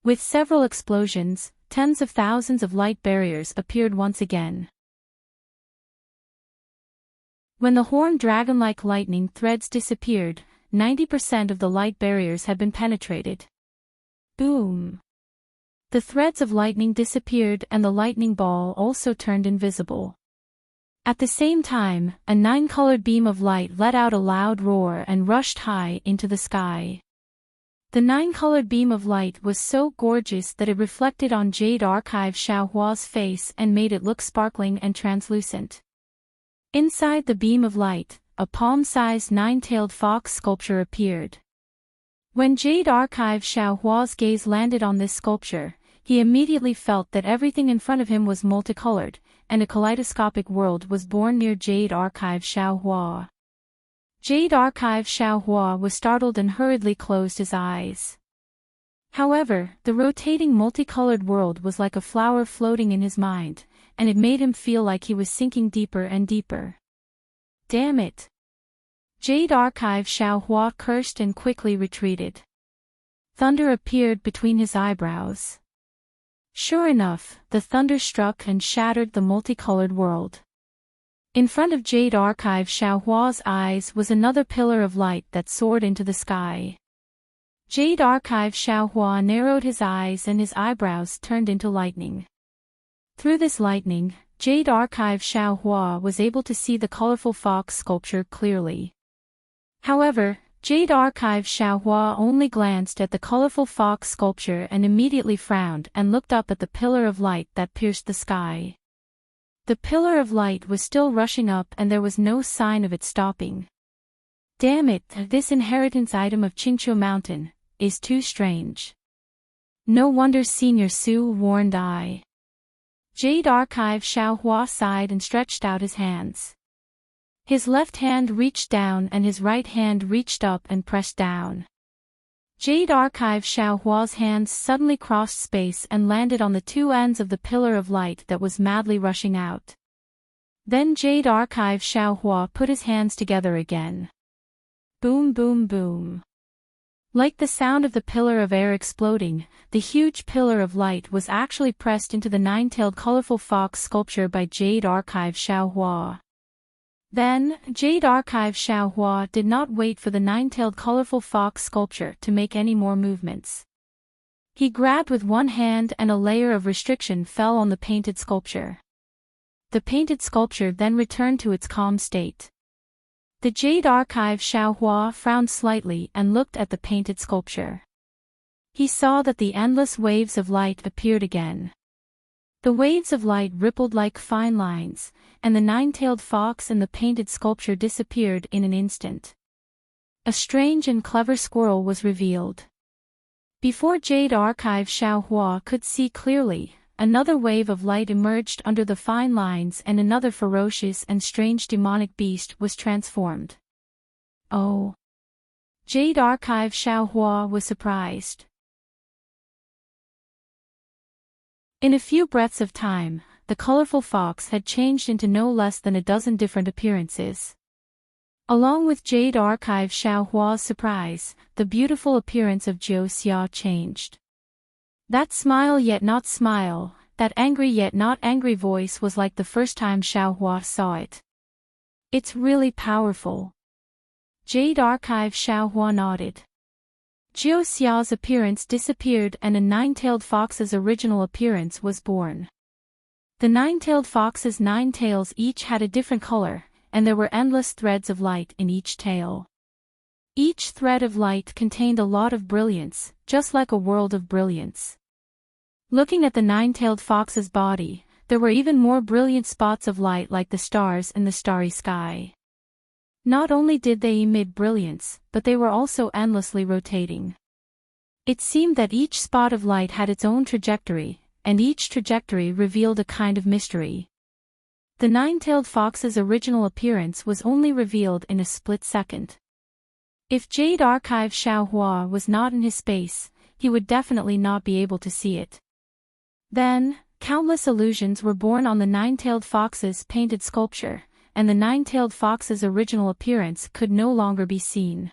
With several explosions, tens of thousands of light barriers appeared once again. When the horned dragon-like lightning threads disappeared, 90% of the light barriers had been penetrated. Boom! The threads of lightning disappeared and the lightning ball also turned invisible. At the same time, a 9-colored beam of light let out a loud roar and rushed high into the sky. The 9-colored beam of light was so gorgeous that it reflected on Jade Archive Xiaohua's face and made it look sparkling and translucent. Inside the beam of light, a palm-sized 9-tailed fox sculpture appeared. When Jade Archive Xiaohua's gaze landed on this sculpture, he immediately felt that everything in front of him was multicolored, and a kaleidoscopic world was born near Jade Archive Xiaohua. Jade Archive Xiaohua was startled and hurriedly closed his eyes. However, the rotating multicolored world was like a flower floating in his mind, and it made him feel like he was sinking deeper and deeper. Damn it! Jade Archive Xiaohua cursed and quickly retreated. Thunder appeared between his eyebrows. Sure enough, the thunder struck and shattered the multicolored world. In front of Jade Archive Xiaohua's eyes was another pillar of light that soared into the sky. Jade Archive Xiaohua narrowed his eyes and his eyebrows turned into lightning. Through this lightning, Jade Archive Xiaohua was able to see the colorful fox sculpture clearly. However, Jade Archive Xiaohua only glanced at the colorful fox sculpture and immediately frowned and looked up at the pillar of light that pierced the sky. The pillar of light was still rushing up and there was no sign of it stopping. Damn it, this inheritance item of Qingqiu Mountain is too strange. No wonder Senior Su warned I. Jade Archive Xiaohua sighed and stretched out his hands. His left hand reached down and his right hand reached up and pressed down. Jade Archive Xiaohua's hands suddenly crossed space and landed on the two ends of the pillar of light that was madly rushing out. Then Jade Archive Xiaohua put his hands together again. Boom boom boom. Like the sound of the pillar of air exploding, the huge pillar of light was actually pressed into the 9-tailed colorful fox sculpture by Jade Archive Xiaohua. Then, Jade Archive Xiaohua did not wait for the 9-tailed colorful fox sculpture to make any more movements. He grabbed with one hand and a layer of restriction fell on the painted sculpture. The painted sculpture then returned to its calm state. The Jade Archive Xiaohua frowned slightly and looked at the painted sculpture. He saw that the endless waves of light appeared again. The waves of light rippled like fine lines, and the 9-tailed fox and the painted sculpture disappeared in an instant. A strange and clever squirrel was revealed. Before Jade Archive Xiaohua could see clearly, another wave of light emerged under the fine lines and another ferocious and strange demonic beast was transformed. Oh! Jade Archive Xiaohua was surprised. In a few breaths of time, the colorful fox had changed into no less than a dozen different appearances. Along with Jade Archive Xiaohua's surprise, the beautiful appearance of Jiu Xia changed. That smile yet not smile, That angry yet not angry voice was like the first time Xiaohua saw it. It's really powerful. Jade Archive. Xiaohua nodded. Jiu Xiao's appearance disappeared and a nine-tailed fox's original appearance was born. The nine-tailed fox's 9 tails each had a different color, and there were endless threads of light in each tail. Each thread of light contained a lot of brilliance, just like a world of brilliance. Looking at the nine-tailed fox's body, there were even more brilliant spots of light like the stars in the starry sky. Not only did they emit brilliance, but they were also endlessly rotating. It seemed that each spot of light had its own trajectory, and each trajectory revealed a kind of mystery. The nine-tailed fox's original appearance was only revealed in a split second. If Jade Archive Xiaohua was not in his space, he would definitely not be able to see it. Then, countless illusions were born on the nine-tailed fox's painted sculpture, and the nine-tailed fox's original appearance could no longer be seen.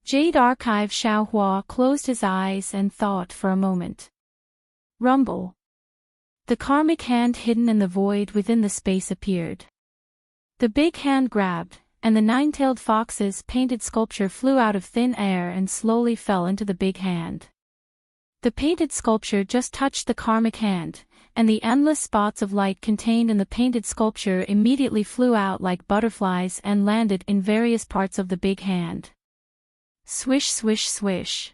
Jade Archive Xiaohua closed his eyes and thought for a moment. Rumble. The karmic hand hidden in the void within the space appeared. The big hand grabbed, and the nine-tailed fox's painted sculpture flew out of thin air and slowly fell into the big hand. The painted sculpture just touched the karmic hand, and the endless spots of light contained in the painted sculpture immediately flew out like butterflies and landed in various parts of the big hand. Swish, swish, swish.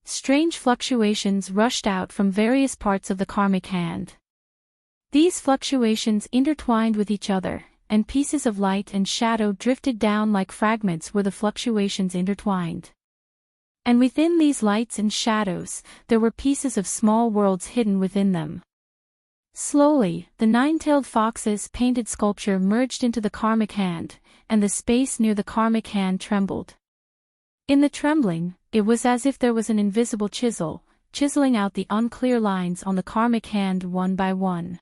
Strange fluctuations rushed out from various parts of the karmic hand. These fluctuations intertwined with each other, and pieces of light and shadow drifted down like fragments where the fluctuations intertwined. And within these lights and shadows, there were pieces of small worlds hidden within them. Slowly, the nine-tailed fox's painted sculpture merged into the karmic hand, and the space near the karmic hand trembled. In the trembling, it was as if there was an invisible chisel, chiseling out the unclear lines on the karmic hand one by one.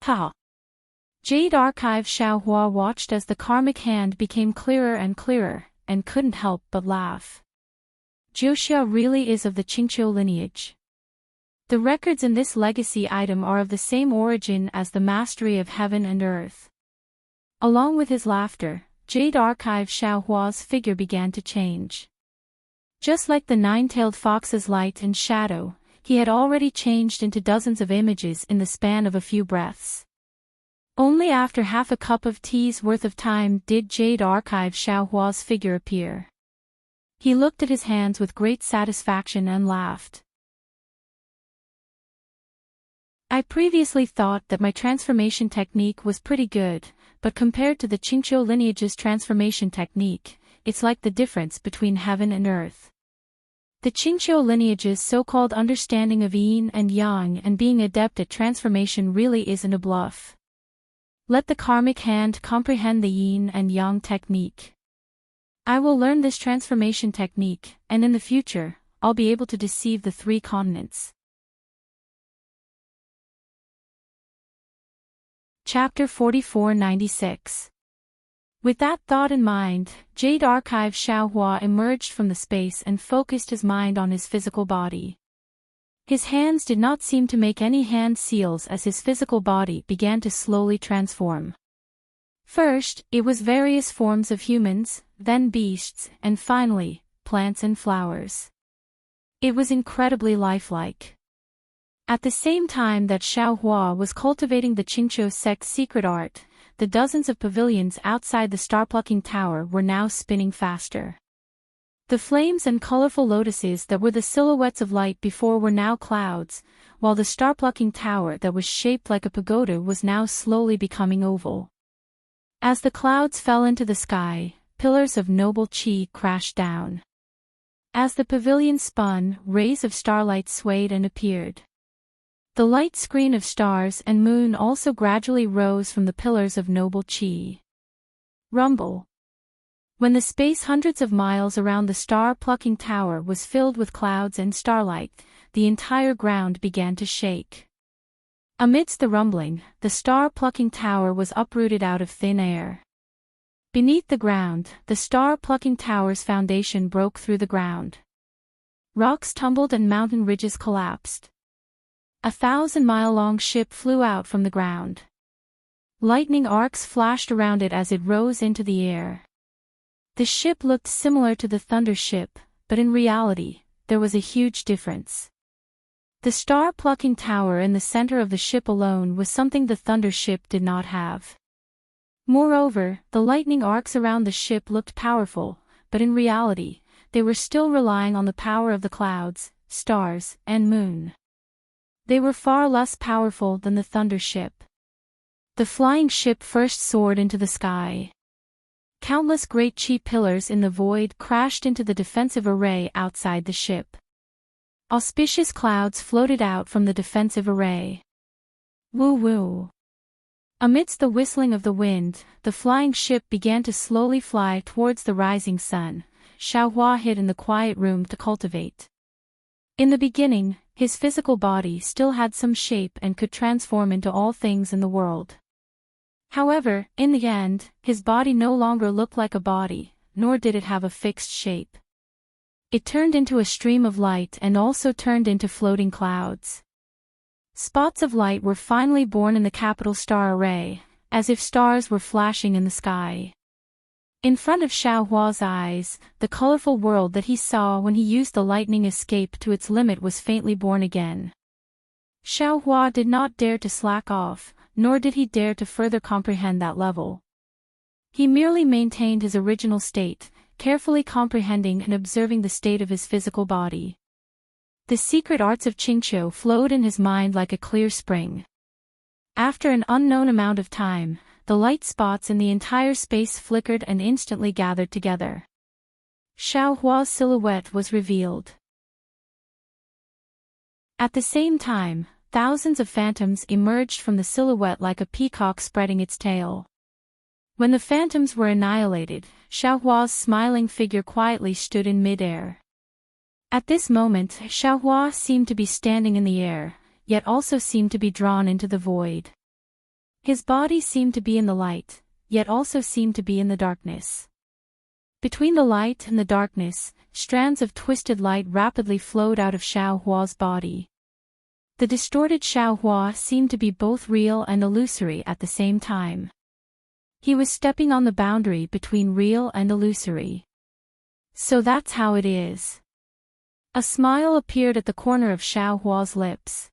Ha! Jade Archive Xiaohua watched as the karmic hand became clearer and clearer, and couldn't help but laugh. Jiuxia really is of the Qingqiu lineage. The records in this legacy item are of the same origin as the mastery of heaven and earth. Along with his laughter, Jade Archive Xiaohua's figure began to change. Just like the nine-tailed fox's light and shadow, he had already changed into dozens of images in the span of a few breaths. Only after half a cup of tea's worth of time did Jade Archive Xiaohua's figure appear. He looked at his hands with great satisfaction and laughed. I previously thought that my transformation technique was pretty good, but compared to the Qingqiu lineage's transformation technique, it's like the difference between heaven and earth. The Qingqiu lineage's so-called understanding of yin and yang and being adept at transformation really isn't a bluff. Let the karmic hand comprehend the yin and yang technique. I will learn this transformation technique, and in the future, I'll be able to deceive the 3 continents. Chapter 4496. With that thought in mind, Jade Archive Xiaohua emerged from the space and focused his mind on his physical body. His hands did not seem to make any hand seals as his physical body began to slowly transform. First, it was various forms of humans, then beasts, and finally, plants and flowers. It was incredibly lifelike. At the same time that Xiaohua was cultivating the Qingqiu sect's secret art, the dozens of pavilions outside the star-plucking tower were now spinning faster. The flames and colorful lotuses that were the silhouettes of light before were now clouds, while the star-plucking tower that was shaped like a pagoda was now slowly becoming oval. As the clouds fell into the sky, pillars of noble qi crashed down. As the pavilion spun, rays of starlight swayed and appeared. The light screen of stars and moon also gradually rose from the pillars of noble qi. Rumble. When the space hundreds of miles around the star-plucking tower was filled with clouds and starlight, the entire ground began to shake. Amidst the rumbling, the star-plucking tower was uprooted out of thin air. Beneath the ground, the star-plucking tower's foundation broke through the ground. Rocks tumbled and mountain ridges collapsed. A 1,000-mile-long ship flew out from the ground. Lightning arcs flashed around it as it rose into the air. The ship looked similar to the Thunder ship, but in reality, there was a huge difference. The star-plucking tower in the center of the ship alone was something the Thunder ship did not have. Moreover, the lightning arcs around the ship looked powerful, but in reality, they were still relying on the power of the clouds, stars, and moon. They were far less powerful than the Thunder ship. The flying ship first soared into the sky. Countless great cheap pillars in the void crashed into the defensive array outside the ship. Auspicious clouds floated out from the defensive array. Woo-woo. Amidst the whistling of the wind, the flying ship began to slowly fly towards the rising sun. Xiaohua hid in the quiet room to cultivate. In the beginning, his physical body still had some shape and could transform into all things in the world. However, in the end, his body no longer looked like a body, nor did it have a fixed shape. It turned into a stream of light and also turned into floating clouds. Spots of light were finally born in the capital star array, as if stars were flashing in the sky. In front of Xiaohua's eyes, the colorful world that he saw when he used the lightning escape to its limit was faintly born again. Xiaohua did not dare to slack off, nor did he dare to further comprehend that level. He merely maintained his original state, carefully comprehending and observing the state of his physical body. The secret arts of Qingqiu flowed in his mind like a clear spring. After an unknown amount of time, the light spots in the entire space flickered and instantly gathered together. Xiaohua's silhouette was revealed. At the same time, thousands of phantoms emerged from the silhouette like a peacock spreading its tail. When the phantoms were annihilated, Xiaohua's smiling figure quietly stood in mid-air. At this moment, Xiaohua seemed to be standing in the air, yet also seemed to be drawn into the void. His body seemed to be in the light, yet also seemed to be in the darkness. Between the light and the darkness, strands of twisted light rapidly flowed out of Xiaohua's body. The distorted Xiaohua seemed to be both real and illusory at the same time. He was stepping on the boundary between real and illusory. So that's how it is. A smile appeared at the corner of Xiaohua's lips.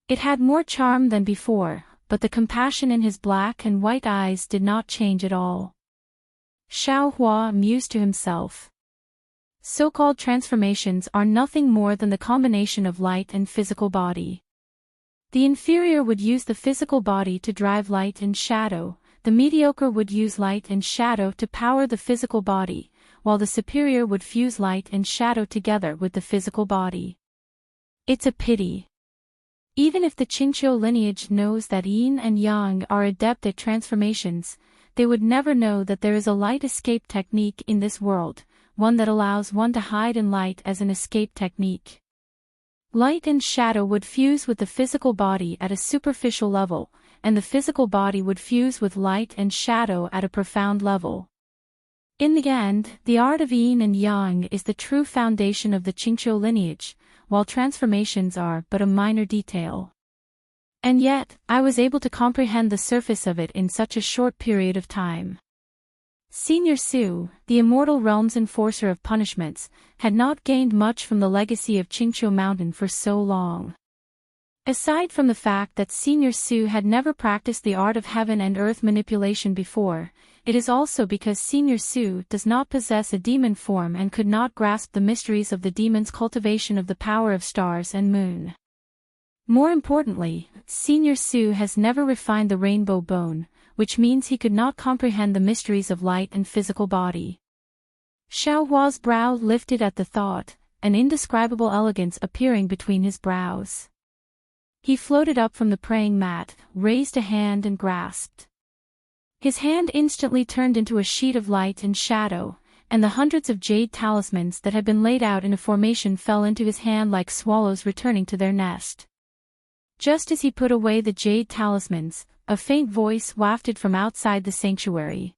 It had more charm than before, but the compassion in his black and white eyes did not change at all. Xiaohua mused to himself. So-called transformations are nothing more than the combination of light and physical body. The inferior would use the physical body to drive light and shadow, the mediocre would use light and shadow to power the physical body, while the superior would fuse light and shadow together with the physical body. It's a pity. Even if the Qingqiu lineage knows that yin and yang are adept at transformations, they would never know that there is a light escape technique in this world, one that allows one to hide in light as an escape technique. Light and shadow would fuse with the physical body at a superficial level, and the physical body would fuse with light and shadow at a profound level. In the end, the art of yin and yang is the true foundation of the Qingqiu lineage, while transformations are but a minor detail. And yet, I was able to comprehend the surface of it in such a short period of time. Senior Su, the immortal realm's enforcer of punishments, had not gained much from the legacy of Qingqiu Mountain for so long. Aside from the fact that Senior Su had never practiced the art of heaven and earth manipulation before, it is also because Senior Su does not possess a demon form and could not grasp the mysteries of the demon's cultivation of the power of stars and moon. More importantly, Senior Su has never refined the rainbow bone, which means he could not comprehend the mysteries of light and physical body. Xiaohua's brow lifted at the thought, an indescribable elegance appearing between his brows. He floated up from the praying mat, raised a hand and grasped. His hand instantly turned into a sheet of light and shadow, and the hundreds of jade talismans that had been laid out in a formation fell into his hand like swallows returning to their nest. Just as he put away the jade talismans, a faint voice wafted from outside the sanctuary.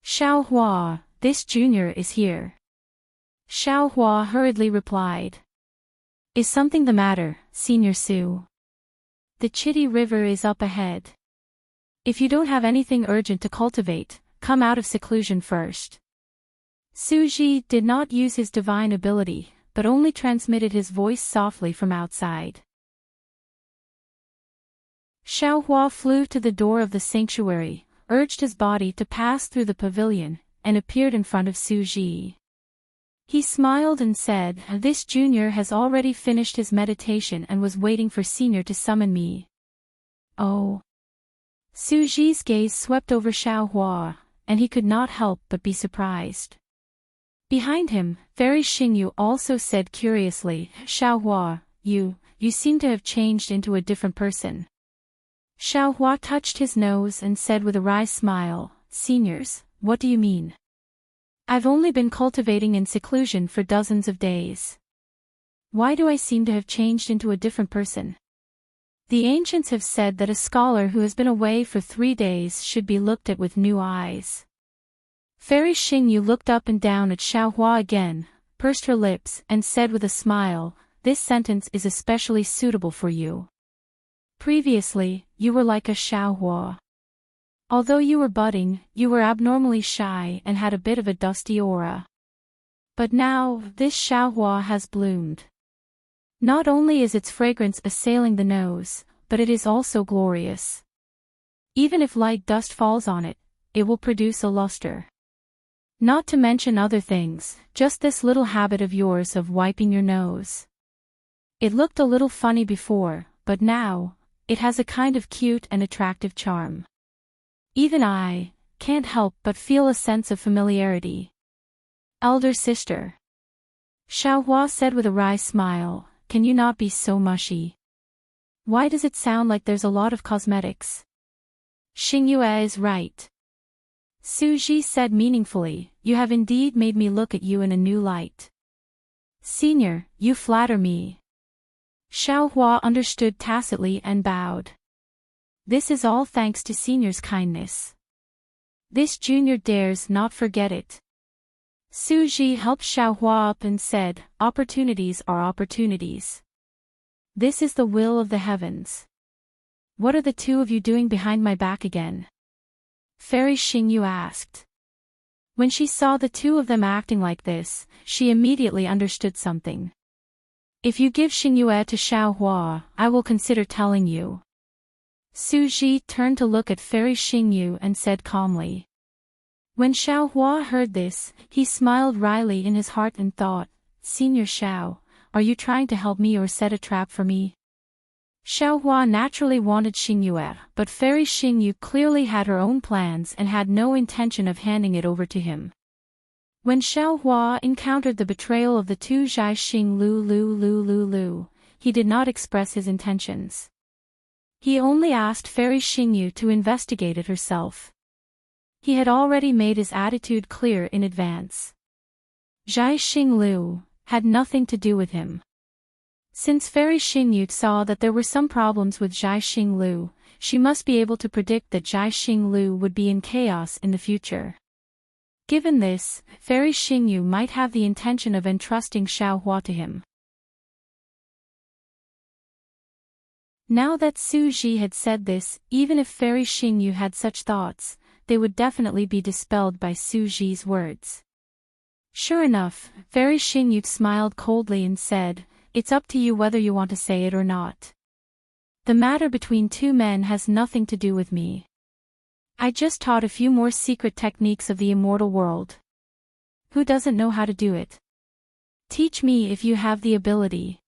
"Xiaohua, this junior is here." Xiaohua hurriedly replied. Is something the matter, Senior Su? The Chitty River is up ahead. If you don't have anything urgent to cultivate, come out of seclusion first. Suji did not use his divine ability, but only transmitted his voice softly from outside. Xiaohua flew to the door of the sanctuary, urged his body to pass through the pavilion, and appeared in front of Suji. He smiled and said, "This junior has already finished his meditation and was waiting for Senior to summon me." Oh. Suji's gaze swept over Xiaohua, and he could not help but be surprised. Behind him, Fairy Xingyu also said curiously, "Xiaohua, you seem to have changed into a different person." Xiaohua touched his nose and said with a wry smile, "Seniors, what do you mean? I've only been cultivating in seclusion for dozens of days. Why do I seem to have changed into a different person? The ancients have said that a scholar who has been away for 3 days should be looked at with new eyes." Fairy Xingyu looked up and down at Xiaohua again, pursed her lips, and said with a smile, "This sentence is especially suitable for you. Previously, you were like a Xiaohua. Although you were budding, you were abnormally shy and had a bit of a dusty aura. But now, this Xiaohua has bloomed. Not only is its fragrance assailing the nose, but it is also glorious. Even if light dust falls on it, it will produce a luster. Not to mention other things, just this little habit of yours of wiping your nose. It looked a little funny before, but now, it has a kind of cute and attractive charm. Even I can't help but feel a sense of familiarity." "Elder sister," Xiaohua said with a wry smile, "can you not be so mushy? Why does it sound like there's a lot of cosmetics?" "Xingyue is right," Suji said meaningfully, "you have indeed made me look at you in a new light." "Senior, you flatter me." Xiaohua understood tacitly and bowed. "This is all thanks to Senior's kindness. This junior dares not forget it." Suji helped Xiaohua up and said, "Opportunities are opportunities. This is the will of the heavens. What are the two of you doing behind my back again?" Fairy Xingyu asked. When she saw the two of them acting like this, she immediately understood something. "If you give Xingyue to Xiaohua, I will consider telling you." Suji turned to look at Fairy Xingyu and said calmly. When Xiaohua heard this, he smiled wryly in his heart and thought, "Senior Xiao, are you trying to help me or set a trap for me?" Xiaohua naturally wanted Xingyue, but Fairy Xingyu clearly had her own plans and had no intention of handing it over to him. When Xiaohua encountered the betrayal of the two Zhai Xing Lu, he did not express his intentions. He only asked Fairy Xingyu to investigate it herself. He had already made his attitude clear in advance. Zhai Xing Lu had nothing to do with him. Since Fairy Xingyu saw that there were some problems with Zhai Xing Lu, she must be able to predict that Zhai Xing Lu would be in chaos in the future. Given this, Fairy Xingyu might have the intention of entrusting Xiaohua to him. Now that Suji had said this, even if Fairy Xingyu had such thoughts, they would definitely be dispelled by Suji's words. Sure enough, Fairy Xingyu smiled coldly and said, "It's up to you whether you want to say it or not. The matter between two men has nothing to do with me. I just taught a few more secret techniques of the immortal world. Who doesn't know how to do it? Teach me if you have the ability."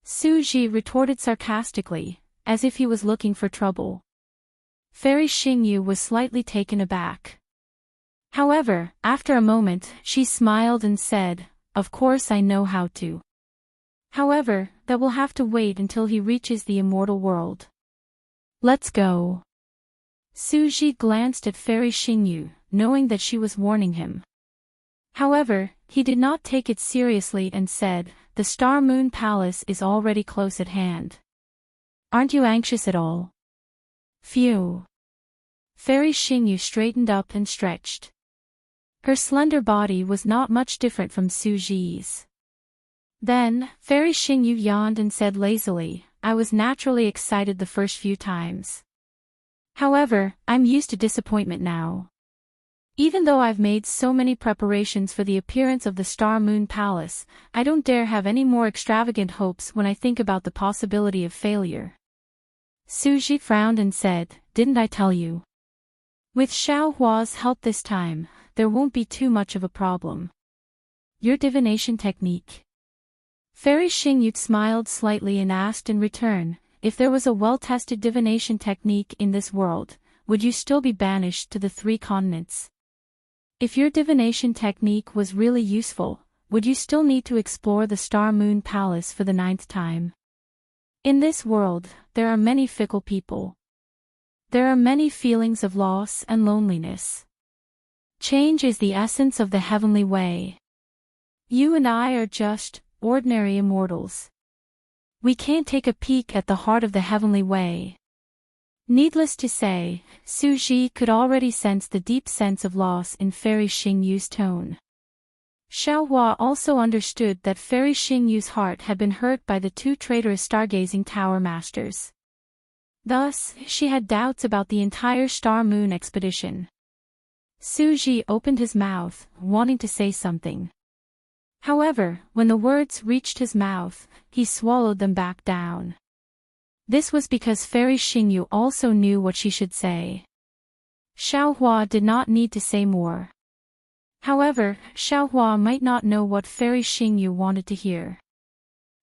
Suji retorted sarcastically, as if he was looking for trouble. Fairy Xingyu was slightly taken aback. However, after a moment, she smiled and said, "Of course I know how to. However, that will have to wait until he reaches the immortal world. Let's go." Suji glanced at Fairy Xingyu, knowing that she was warning him. However, he did not take it seriously and said, "The Star Moon Palace is already close at hand. Aren't you anxious at all?" "Phew." Fairy Xingyu straightened up and stretched. Her slender body was not much different from Suji's. Then, Fairy Xingyu yawned and said lazily, I was naturally excited the first few times. However, I'm used to disappointment now. Even though I've made so many preparations for the appearance of the Star Moon Palace, I don't dare have any more extravagant hopes when I think about the possibility of failure. Suji frowned and said, Didn't I tell you? With Xiao Hua's help this time, there won't be too much of a problem. Your divination technique. Fairy Xingyu smiled slightly and asked in return, if there was a well-tested divination technique in this world, would you still be banished to the 3 continents? If your divination technique was really useful, would you still need to explore the Star Moon Palace for the 9th time? In this world, there are many fickle people. There are many feelings of loss and loneliness. Change is the essence of the heavenly way. You and I are just ordinary immortals. We can't take a peek at the heart of the heavenly way. Needless to say, Suji could already sense the deep sense of loss in Fairy Xingyu's tone. Xiaohua also understood that Fairy Xingyu's heart had been hurt by the 2 traitorous stargazing tower masters. Thus, she had doubts about the entire Star Moon expedition. Suji opened his mouth, wanting to say something. However, when the words reached his mouth, he swallowed them back down. This was because Fairy Xingyu also knew what she should say. Xiaohua did not need to say more. However, Xiaohua might not know what Fairy Xingyu wanted to hear.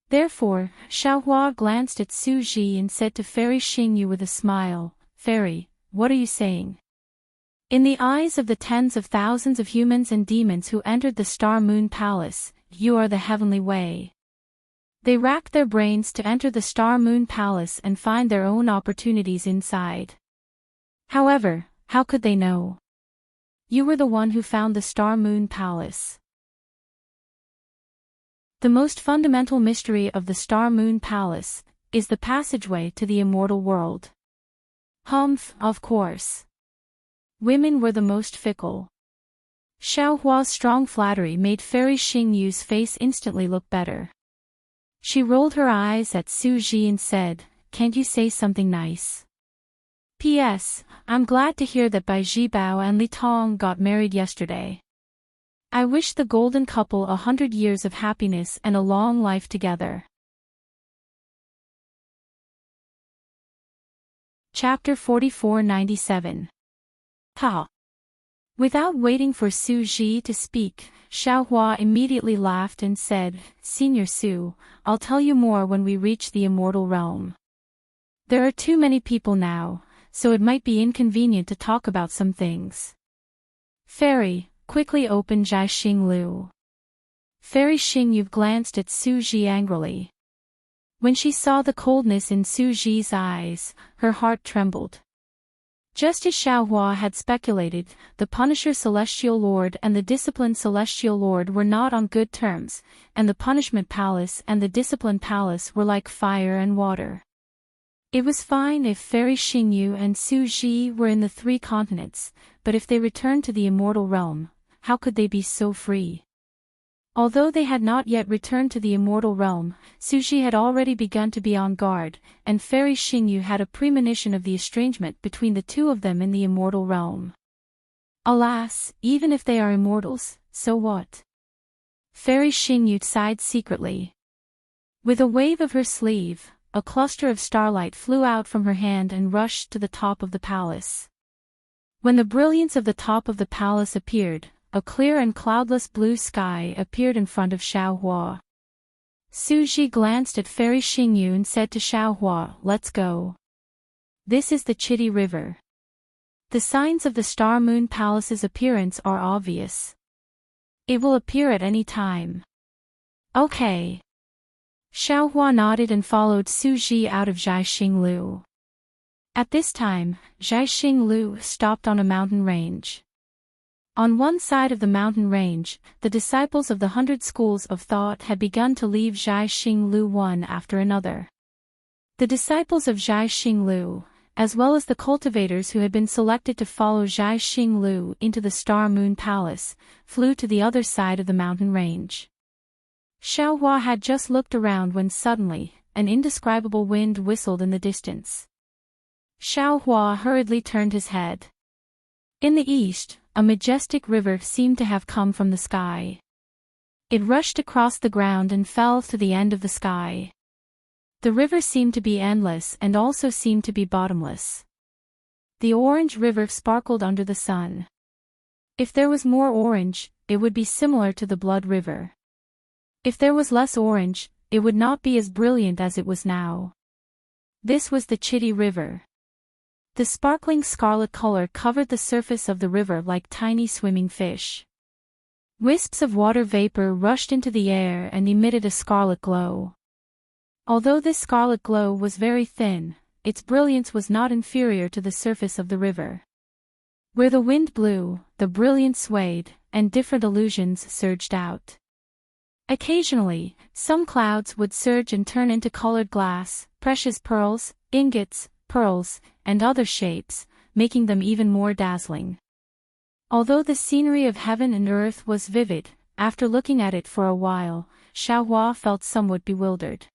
Therefore, Xiaohua glanced at Suji and said to Fairy Xingyu with a smile, Fairy, what are you saying? In the eyes of the tens of thousands of humans and demons who entered the Star Moon Palace, you are the heavenly way. They racked their brains to enter the Star Moon Palace and find their own opportunities inside. However, how could they know? You were the one who found the Star Moon Palace. The most fundamental mystery of the Star Moon Palace is the passageway to the immortal world. Humph, of course. Women were the most fickle. Xiaohua's strong flattery made Fairy Xingyu's face instantly look better. She rolled her eyes at Suji and said, Can't you say something nice? P.S. I'm glad to hear that Bai Zhibao and Li Tong got married yesterday. I wish the golden couple 100 years of happiness and a long life together. Chapter 4497. Ha! Without waiting for Su Ji to speak, Xiaohua immediately laughed and said, Senior Su, I'll tell you more when we reach the immortal realm. There are too many people now, so it might be inconvenient to talk about some things. Fairy, quickly open Jai Xing Lu. Fairy Xingyu glanced at Su Ji angrily. When she saw the coldness in Su Ji's eyes, her heart trembled. Just as Xiaohua had speculated, the Punisher Celestial Lord and the Disciplined Celestial Lord were not on good terms, and the Punishment Palace and the Discipline Palace were like fire and water. It was fine if Fairy Xingyu and Su Ji were in the 3 continents, but if they returned to the immortal realm, how could they be so free? Although they had not yet returned to the immortal realm, Su Ji had already begun to be on guard, and Fairy Xingyu had a premonition of the estrangement between the 2 of them in the immortal realm. Alas, even if they are immortals, so what? Fairy Xingyu sighed secretly. With a wave of her sleeve, a cluster of starlight flew out from her hand and rushed to the top of the palace. When the brilliance of the top of the palace appeared, a clear and cloudless blue sky appeared in front of Xiaohua. Su Ji glanced at Fairy Xingyu and said to Xiaohua, Let's go. This is the Chitty River. The signs of the Star Moon Palace's appearance are obvious. It will appear at any time. Okay. Xiaohua nodded and followed Su Ji out of Jai Xing Lu. At this time, Jai Xing Lu stopped on a mountain range. On one side of the mountain range, the disciples of the 100 schools of thought had begun to leave Jai Xing Lu one after another. The disciples of Jai Xing Lu, as well as the cultivators who had been selected to follow Jai Xing Lu into the Star Moon Palace, flew to the other side of the mountain range. Xiaohua had just looked around when suddenly, an indescribable wind whistled in the distance. Xiaohua hurriedly turned his head. In the east, a majestic river seemed to have come from the sky. It rushed across the ground and fell to the end of the sky. The river seemed to be endless and also seemed to be bottomless. The orange river sparkled under the sun. If there was more orange, it would be similar to the blood river. If there was less orange, it would not be as brilliant as it was now. This was the Chitty River. The sparkling scarlet color covered the surface of the river like tiny swimming fish. Wisps of water vapor rushed into the air and emitted a scarlet glow. Although this scarlet glow was very thin, its brilliance was not inferior to the surface of the river. Where the wind blew, the brilliance swayed, and different illusions surged out. Occasionally, some clouds would surge and turn into colored glass, precious pearls, ingots, pearls, and other shapes, making them even more dazzling. Although the scenery of heaven and earth was vivid, after looking at it for a while, Xiaohua felt somewhat bewildered.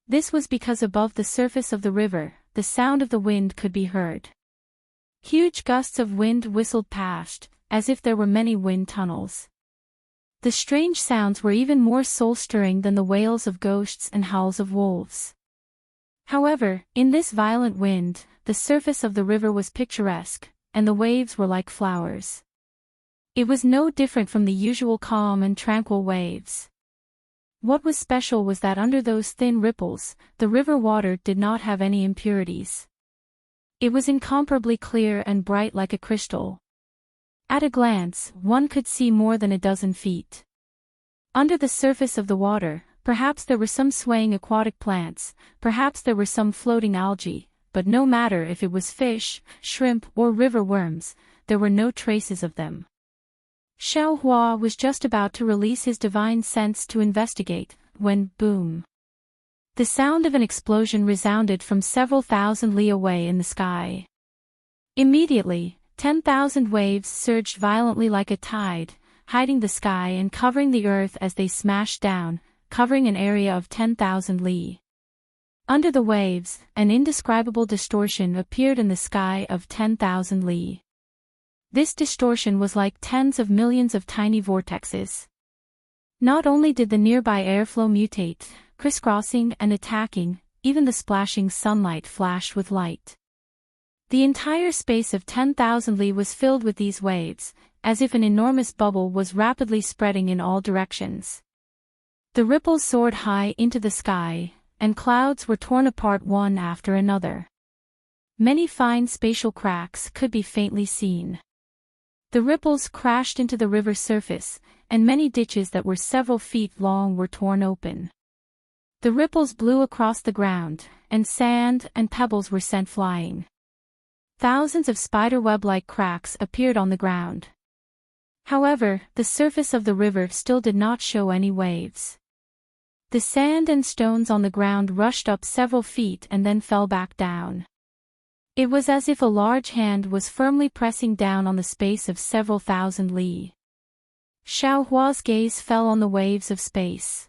This was because above the surface of the river, the sound of the wind could be heard. Huge gusts of wind whistled past, as if there were many wind tunnels. The strange sounds were even more soul-stirring than the wails of ghosts and howls of wolves. However, in this violent wind, the surface of the river was picturesque, and the waves were like flowers. It was no different from the usual calm and tranquil waves. What was special was that under those thin ripples, the river water did not have any impurities. It was incomparably clear and bright like a crystal. At a glance, one could see more than a dozen feet. Under the surface of the water, perhaps there were some swaying aquatic plants, perhaps there were some floating algae, but no matter if it was fish, shrimp, or river worms, there were no traces of them. Xiaohua was just about to release his divine sense to investigate, when, boom! The sound of an explosion resounded from several thousand li away in the sky. Immediately, 10,000 waves surged violently like a tide, hiding the sky and covering the earth as they smashed down, covering an area of 10,000 li. Under the waves, an indescribable distortion appeared in the sky of 10,000 li. This distortion was like tens of millions of tiny vortexes. Not only did the nearby airflow mutate, crisscrossing and attacking, even the splashing sunlight flashed with light. The entire space of 10,000 li was filled with these waves, as if an enormous bubble was rapidly spreading in all directions. The ripples soared high into the sky, and clouds were torn apart one after another. Many fine spatial cracks could be faintly seen. The ripples crashed into the river surface, and many ditches that were several feet long were torn open. The ripples blew across the ground, and sand and pebbles were sent flying. Thousands of spiderweb-like cracks appeared on the ground. However, the surface of the river still did not show any waves. The sand and stones on the ground rushed up several feet and then fell back down. It was as if a large hand was firmly pressing down on the space of several thousand li. Xiaohua's gaze fell on the waves of space.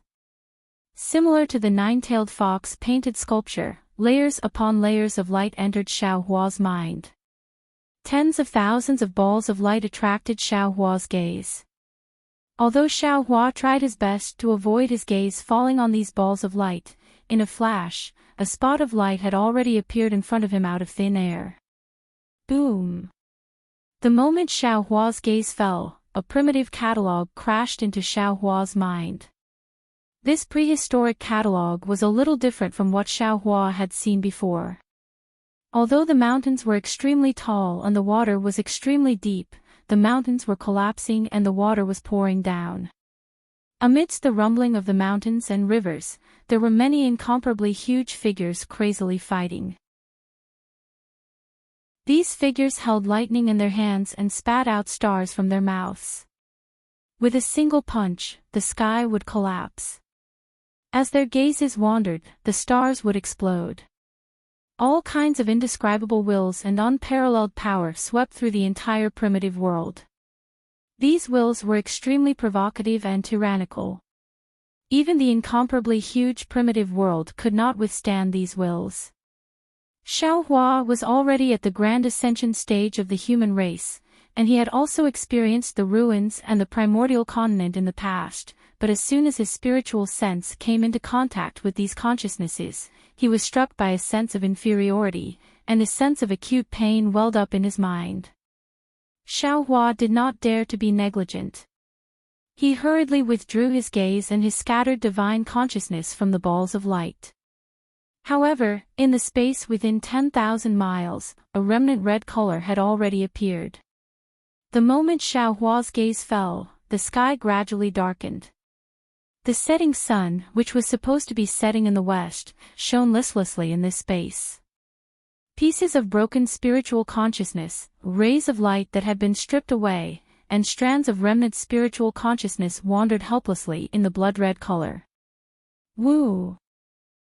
Similar to the nine-tailed fox painted sculpture, layers upon layers of light entered Xiaohua's mind. Tens of thousands of balls of light attracted Xiaohua's gaze. Although Xiaohua tried his best to avoid his gaze falling on these balls of light, in a flash, a spot of light had already appeared in front of him out of thin air. Boom! The moment Xiaohua's gaze fell, a primitive catalog crashed into Xiaohua's mind. This prehistoric catalog was a little different from what Xiaohua had seen before. Although the mountains were extremely tall and the water was extremely deep, the mountains were collapsing and the water was pouring down. Amidst the rumbling of the mountains and rivers, there were many incomparably huge figures crazily fighting. These figures held lightning in their hands and spat out stars from their mouths. With a single punch, the sky would collapse. As their gazes wandered, the stars would explode. All kinds of indescribable wills and unparalleled power swept through the entire primitive world. These wills were extremely provocative and tyrannical. Even the incomparably huge primitive world could not withstand these wills. Xiaohua was already at the grand ascension stage of the human race, and he had also experienced the ruins and the primordial continent in the past, but as soon as his spiritual sense came into contact with these consciousnesses, he was struck by a sense of inferiority, and a sense of acute pain welled up in his mind. Xiaohua did not dare to be negligent. He hurriedly withdrew his gaze and his scattered divine consciousness from the balls of light. However, in the space within 10,000 miles, a remnant red color had already appeared. The moment Xiaohua's gaze fell, the sky gradually darkened. The setting sun, which was supposed to be setting in the west, shone listlessly in this space. Pieces of broken spiritual consciousness, rays of light that had been stripped away, and strands of remnant spiritual consciousness wandered helplessly in the blood-red color. Woo!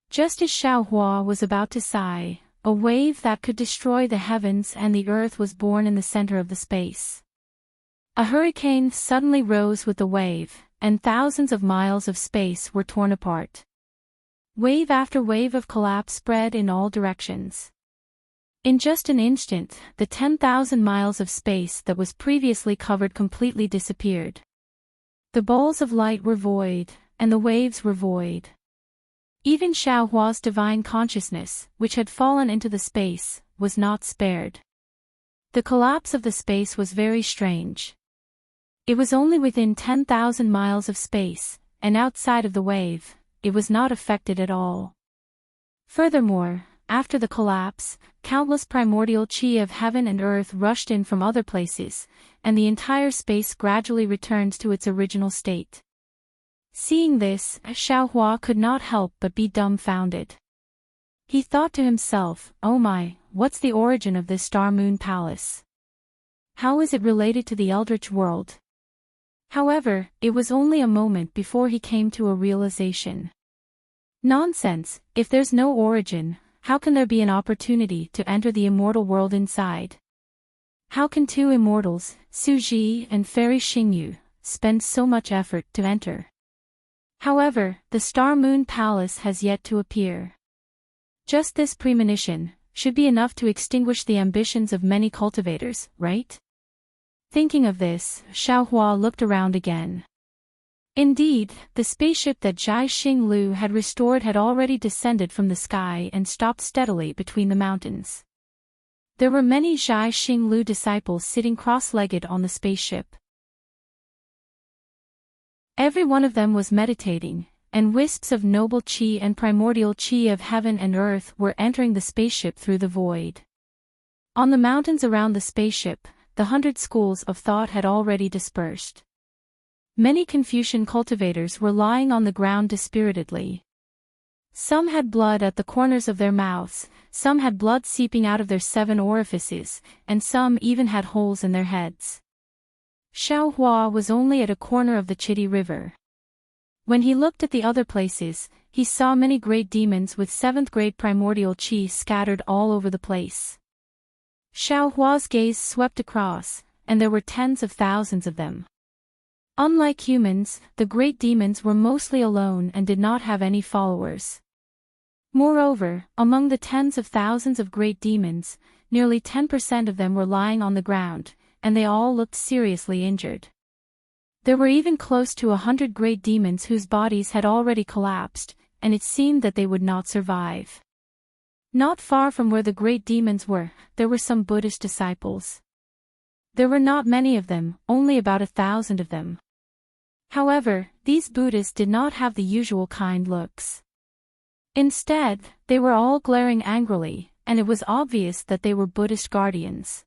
Just as Xiaohua was about to sigh, a wave that could destroy the heavens and the earth was born in the center of the space. A hurricane suddenly rose with the wave, and thousands of miles of space were torn apart. Wave after wave of collapse spread in all directions. In just an instant, the 10,000 miles of space that was previously covered completely disappeared. The balls of light were void, and the waves were void. Even Xiaohua's divine consciousness, which had fallen into the space, was not spared. The collapse of the space was very strange. It was only within 10,000 miles of space, and outside of the wave, it was not affected at all. Furthermore, after the collapse, countless primordial qi of heaven and earth rushed in from other places, and the entire space gradually returned to its original state. Seeing this, Xiaohua could not help but be dumbfounded. He thought to himself, "Oh my, what's the origin of this star-moon palace? How is it related to the Eldritch world?" However, it was only a moment before he came to a realization. Nonsense, if there's no origin, how can there be an opportunity to enter the immortal world inside? How can two immortals, Su Ji and Fairy Xingyu, spend so much effort to enter? However, the Star-Moon Palace has yet to appear. Just this premonition should be enough to extinguish the ambitions of many cultivators, right? Thinking of this, Xiaohua looked around again. Indeed, the spaceship that Zhai Xinglu had restored had already descended from the sky and stopped steadily between the mountains. There were many Zhai Xinglu disciples sitting cross-legged on the spaceship. Every one of them was meditating, and wisps of noble qi and primordial qi of heaven and earth were entering the spaceship through the void. On the mountains around the spaceship, the 100 schools of thought had already dispersed. Many Confucian cultivators were lying on the ground dispiritedly. Some had blood at the corners of their mouths, some had blood seeping out of their 7 orifices, and some even had holes in their heads. Xiaohua was only at a corner of the Chitty River. When he looked at the other places, he saw many great demons with 7th-grade primordial qi scattered all over the place. Xiaohua's gaze swept across, and there were tens of thousands of them. Unlike humans, the great demons were mostly alone and did not have any followers. Moreover, among the tens of thousands of great demons, nearly 10% of them were lying on the ground, and they all looked seriously injured. There were even close to 100 great demons whose bodies had already collapsed, and it seemed that they would not survive. Not far from where the great demons were, there were some Buddhist disciples. There were not many of them, only about 1,000 of them. However, these Buddhists did not have the usual kind looks. Instead, they were all glaring angrily, and it was obvious that they were Buddhist guardians.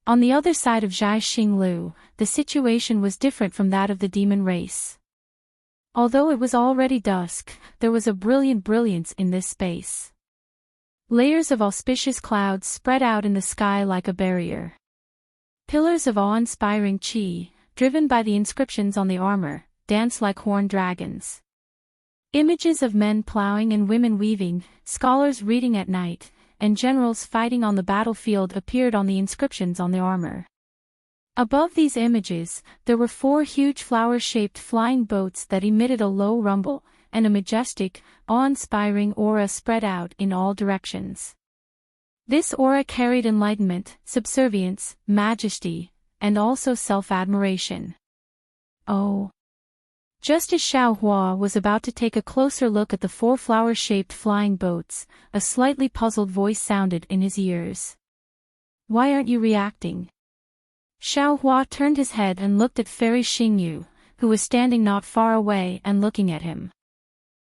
On the other side of Zhai Xinglu, the situation was different from that of the demon race. Although it was already dusk, there was a brilliant brilliance in this space. Layers of auspicious clouds spread out in the sky like a barrier. Pillars of awe-inspiring qi, driven by the inscriptions on the armor, danced like horned dragons. Images of men plowing and women weaving, scholars reading at night, and generals fighting on the battlefield appeared on the inscriptions on the armor. Above these images, there were 4 huge flower-shaped flying boats that emitted a low rumble, and a majestic, awe-inspiring aura spread out in all directions. This aura carried enlightenment, subservience, majesty, and also self-admiration. Oh! Just as Xiaohua was about to take a closer look at the 4 flower-shaped flying boats, a slightly puzzled voice sounded in his ears. "Why aren't you reacting?" Xiaohua turned his head and looked at Fairy Xingyu, who was standing not far away and looking at him.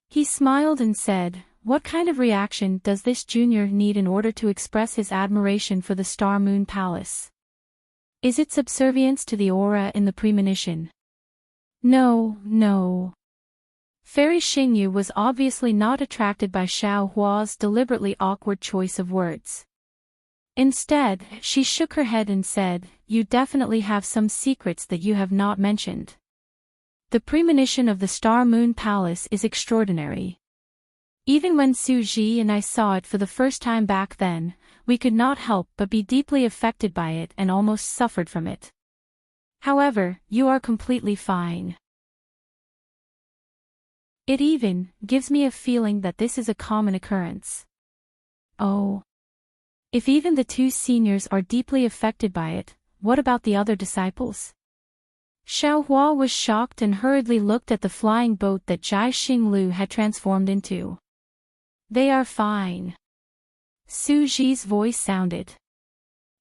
He smiled and said, "What kind of reaction does this junior need in order to express his admiration for the Star Moon Palace? Is it subservience to the aura in the premonition?" No, no. Fairy Xingyu was obviously not attracted by Xiaohua's deliberately awkward choice of words. Instead, she shook her head and said, "You definitely have some secrets that you have not mentioned. The premonition of the Star Moon Palace is extraordinary. Even when Su Ji and I saw it for the first time back then, we could not help but be deeply affected by it and almost suffered from it. However, you are completely fine. It even gives me a feeling that this is a common occurrence." Oh. If even the 2 seniors are deeply affected by it, what about the other disciples? Xiaohua was shocked and hurriedly looked at the flying boat that Jai Xinglu had transformed into. "They are fine." Su Ji's voice sounded.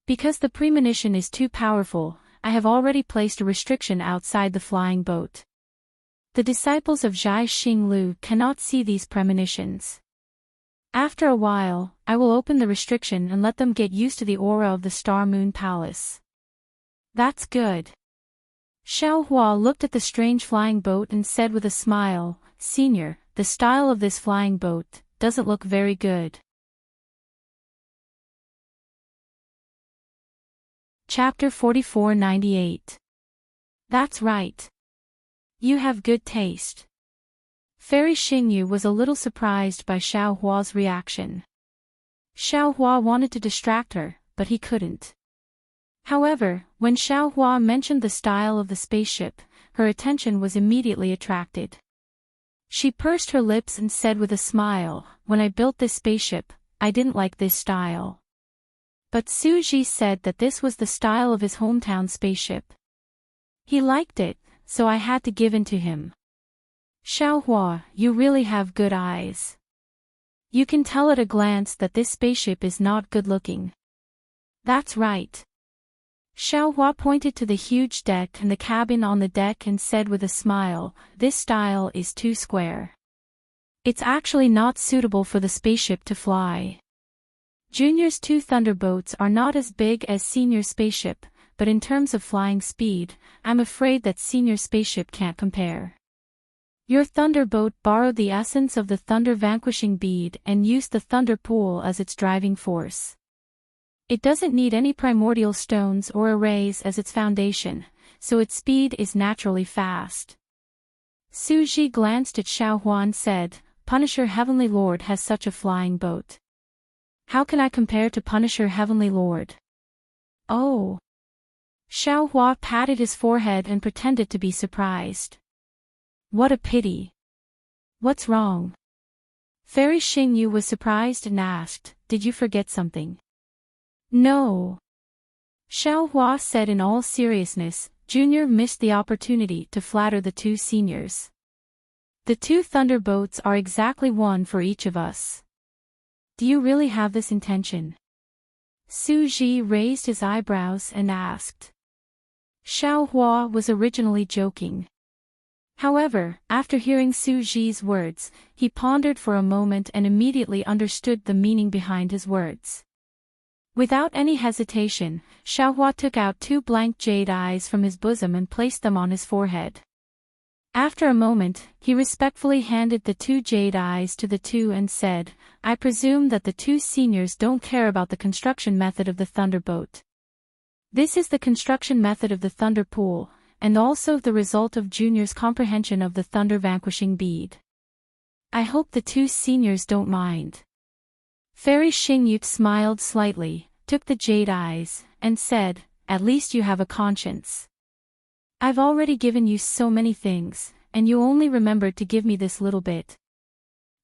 "Because the premonition is too powerful, I have already placed a restriction outside the flying boat. The disciples of Jai Xinglu cannot see these premonitions. After a while, I will open the restriction and let them get used to the aura of the Star Moon Palace." "That's good." Xiaohua looked at the strange flying boat and said with a smile, "Senior, the style of this flying boat doesn't look very good." Chapter 4498. That's right. You have good taste. Fairy Xingyu was a little surprised by Xiaohua's reaction. Xiaohua wanted to distract her, but he couldn't. However, when Xiaohua mentioned the style of the spaceship, her attention was immediately attracted. She pursed her lips and said with a smile, "When I built this spaceship, I didn't like this style. But Su Ji said that this was the style of his hometown spaceship. He liked it, so I had to give in to him." Xiaohua, you really have good eyes. You can tell at a glance that this spaceship is not good-looking. That's right. Xiaohua pointed to the huge deck and the cabin on the deck and said with a smile, "This style is too square. It's actually not suitable for the spaceship to fly. Junior's 2 thunderboats are not as big as Senior's spaceship, but in terms of flying speed, I'm afraid that Senior's spaceship can't compare. Your thunderboat borrowed the essence of the thunder vanquishing bead and used the thunder pool as its driving force. It doesn't need any primordial stones or arrays as its foundation, so its speed is naturally fast." Su Ji glanced at Xiaohua and said, "Punisher Heavenly Lord has such a flying boat. How can I compare to Punisher Heavenly Lord?" "Oh." Xiaohua patted his forehead and pretended to be surprised. "What a pity. What's wrong?" Fairy Xingyu was surprised and asked, "Did you forget something?" "No." Xiaohua said in all seriousness, "Junior missed the opportunity to flatter the 2 seniors. The 2 thunderboats are exactly one for each of us." "Do you really have this intention?" Su Ji raised his eyebrows and asked. Xiaohua was originally joking. However, after hearing Su Ji's words, he pondered for a moment and immediately understood the meaning behind his words. Without any hesitation, Xiaohua took out 2 blank jade eyes from his bosom and placed them on his forehead. After a moment, he respectfully handed the 2 jade eyes to the 2 and said, "I presume that the 2 seniors don't care about the construction method of the thunderboat. This is the construction method of the thunder pool, and also the result of Junior's comprehension of the thunder vanquishing bead. I hope the 2 seniors don't mind." Fairy Xingyu smiled slightly, took the jade eyes, and said, at least you have a conscience. I've already given you so many things, and you only remembered to give me this little bit.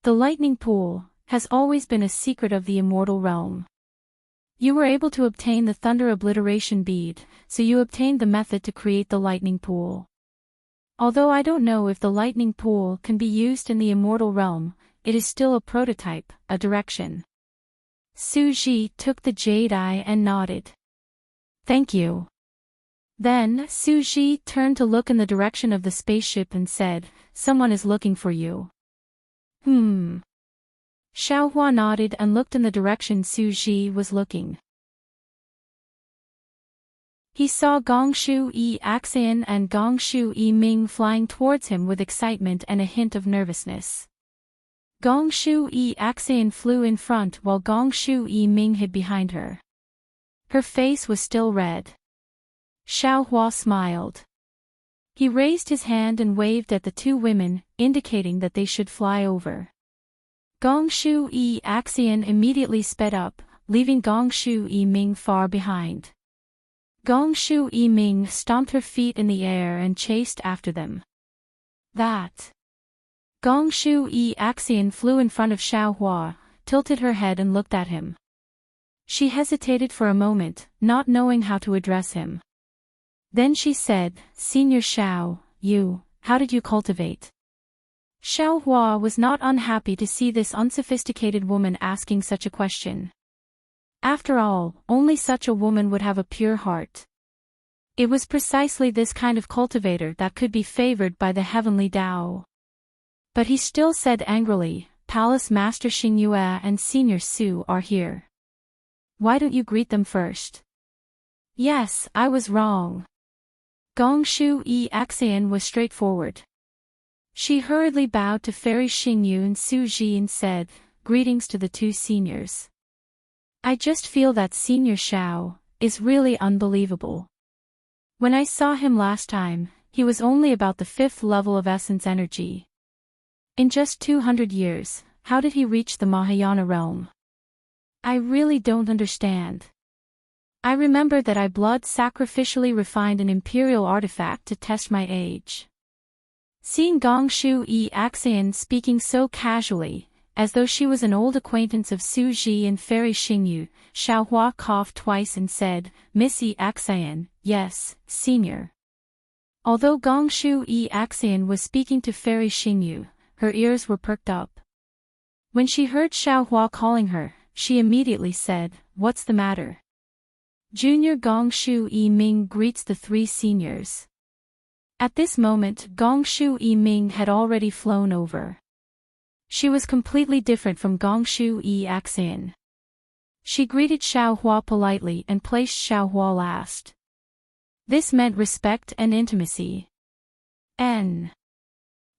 The lightning pool has always been a secret of the immortal realm. You were able to obtain the thunder obliteration bead, so you obtained the method to create the lightning pool. Although I don't know if the lightning pool can be used in the immortal realm, it is still a prototype, a direction. Suji took the jade eye and nodded. Thank you. Then, Suji turned to look in the direction of the spaceship and said, someone is looking for you. Xiaohua nodded and looked in the direction Suji was looking. He saw Gongshu Yi Axian and Gongshu Yi Ming flying towards him with excitement and a hint of nervousness. Gongshu Yi Axian flew in front while Gongshu Yi Ming hid behind her. Her face was still red. Xiaohua smiled. He raised his hand and waved at the two women, indicating that they should fly over. Gongshu Yi Axian immediately sped up, leaving Gongshu Yi Ming far behind. Gongshu Yi Ming stomped her feet in the air and chased after them. Gongshu Yi Axian flew in front of Xiaohua, tilted her head and looked at him. She hesitated for a moment, not knowing how to address him. Then she said, Senior Xiao, how did you cultivate? Xiaohua was not unhappy to see this unsophisticated woman asking such a question. After all, only such a woman would have a pure heart. It was precisely this kind of cultivator that could be favored by the heavenly Tao. But he still said angrily, Palace Master Xingyue and Senior Su are here. Why don't you greet them first? Yes, I was wrong. Gongshu Yi Axian was straightforward. She hurriedly bowed to Fairy Xingyu and Su Ji and said, Greetings to the two seniors. I just feel that Senior Xiao is really unbelievable. When I saw him last time, he was only about the 5th level of essence energy. In just 200 years, how did he reach the Mahayana realm? I really don't understand. I remember that I blood sacrificially refined an imperial artifact to test my age. Seeing Gongshu Yi Axian speaking so casually, as though she was an old acquaintance of Su Ji and Fairy Xingyu, Xiaohua coughed twice and said, Miss Yi Axian, yes, Senior. Although Gongshu Yi Axian was speaking to Fairy Xingyu, her ears were perked up. When she heard Xiaohua calling her, she immediately said, What's the matter? Junior Gongshu Yi Ming greets the three seniors. At this moment, Gongshu Yi Ming had already flown over. She was completely different from Gongshu Yi Axian. She greeted Xiaohua politely and placed Xiaohua last. This meant respect and intimacy.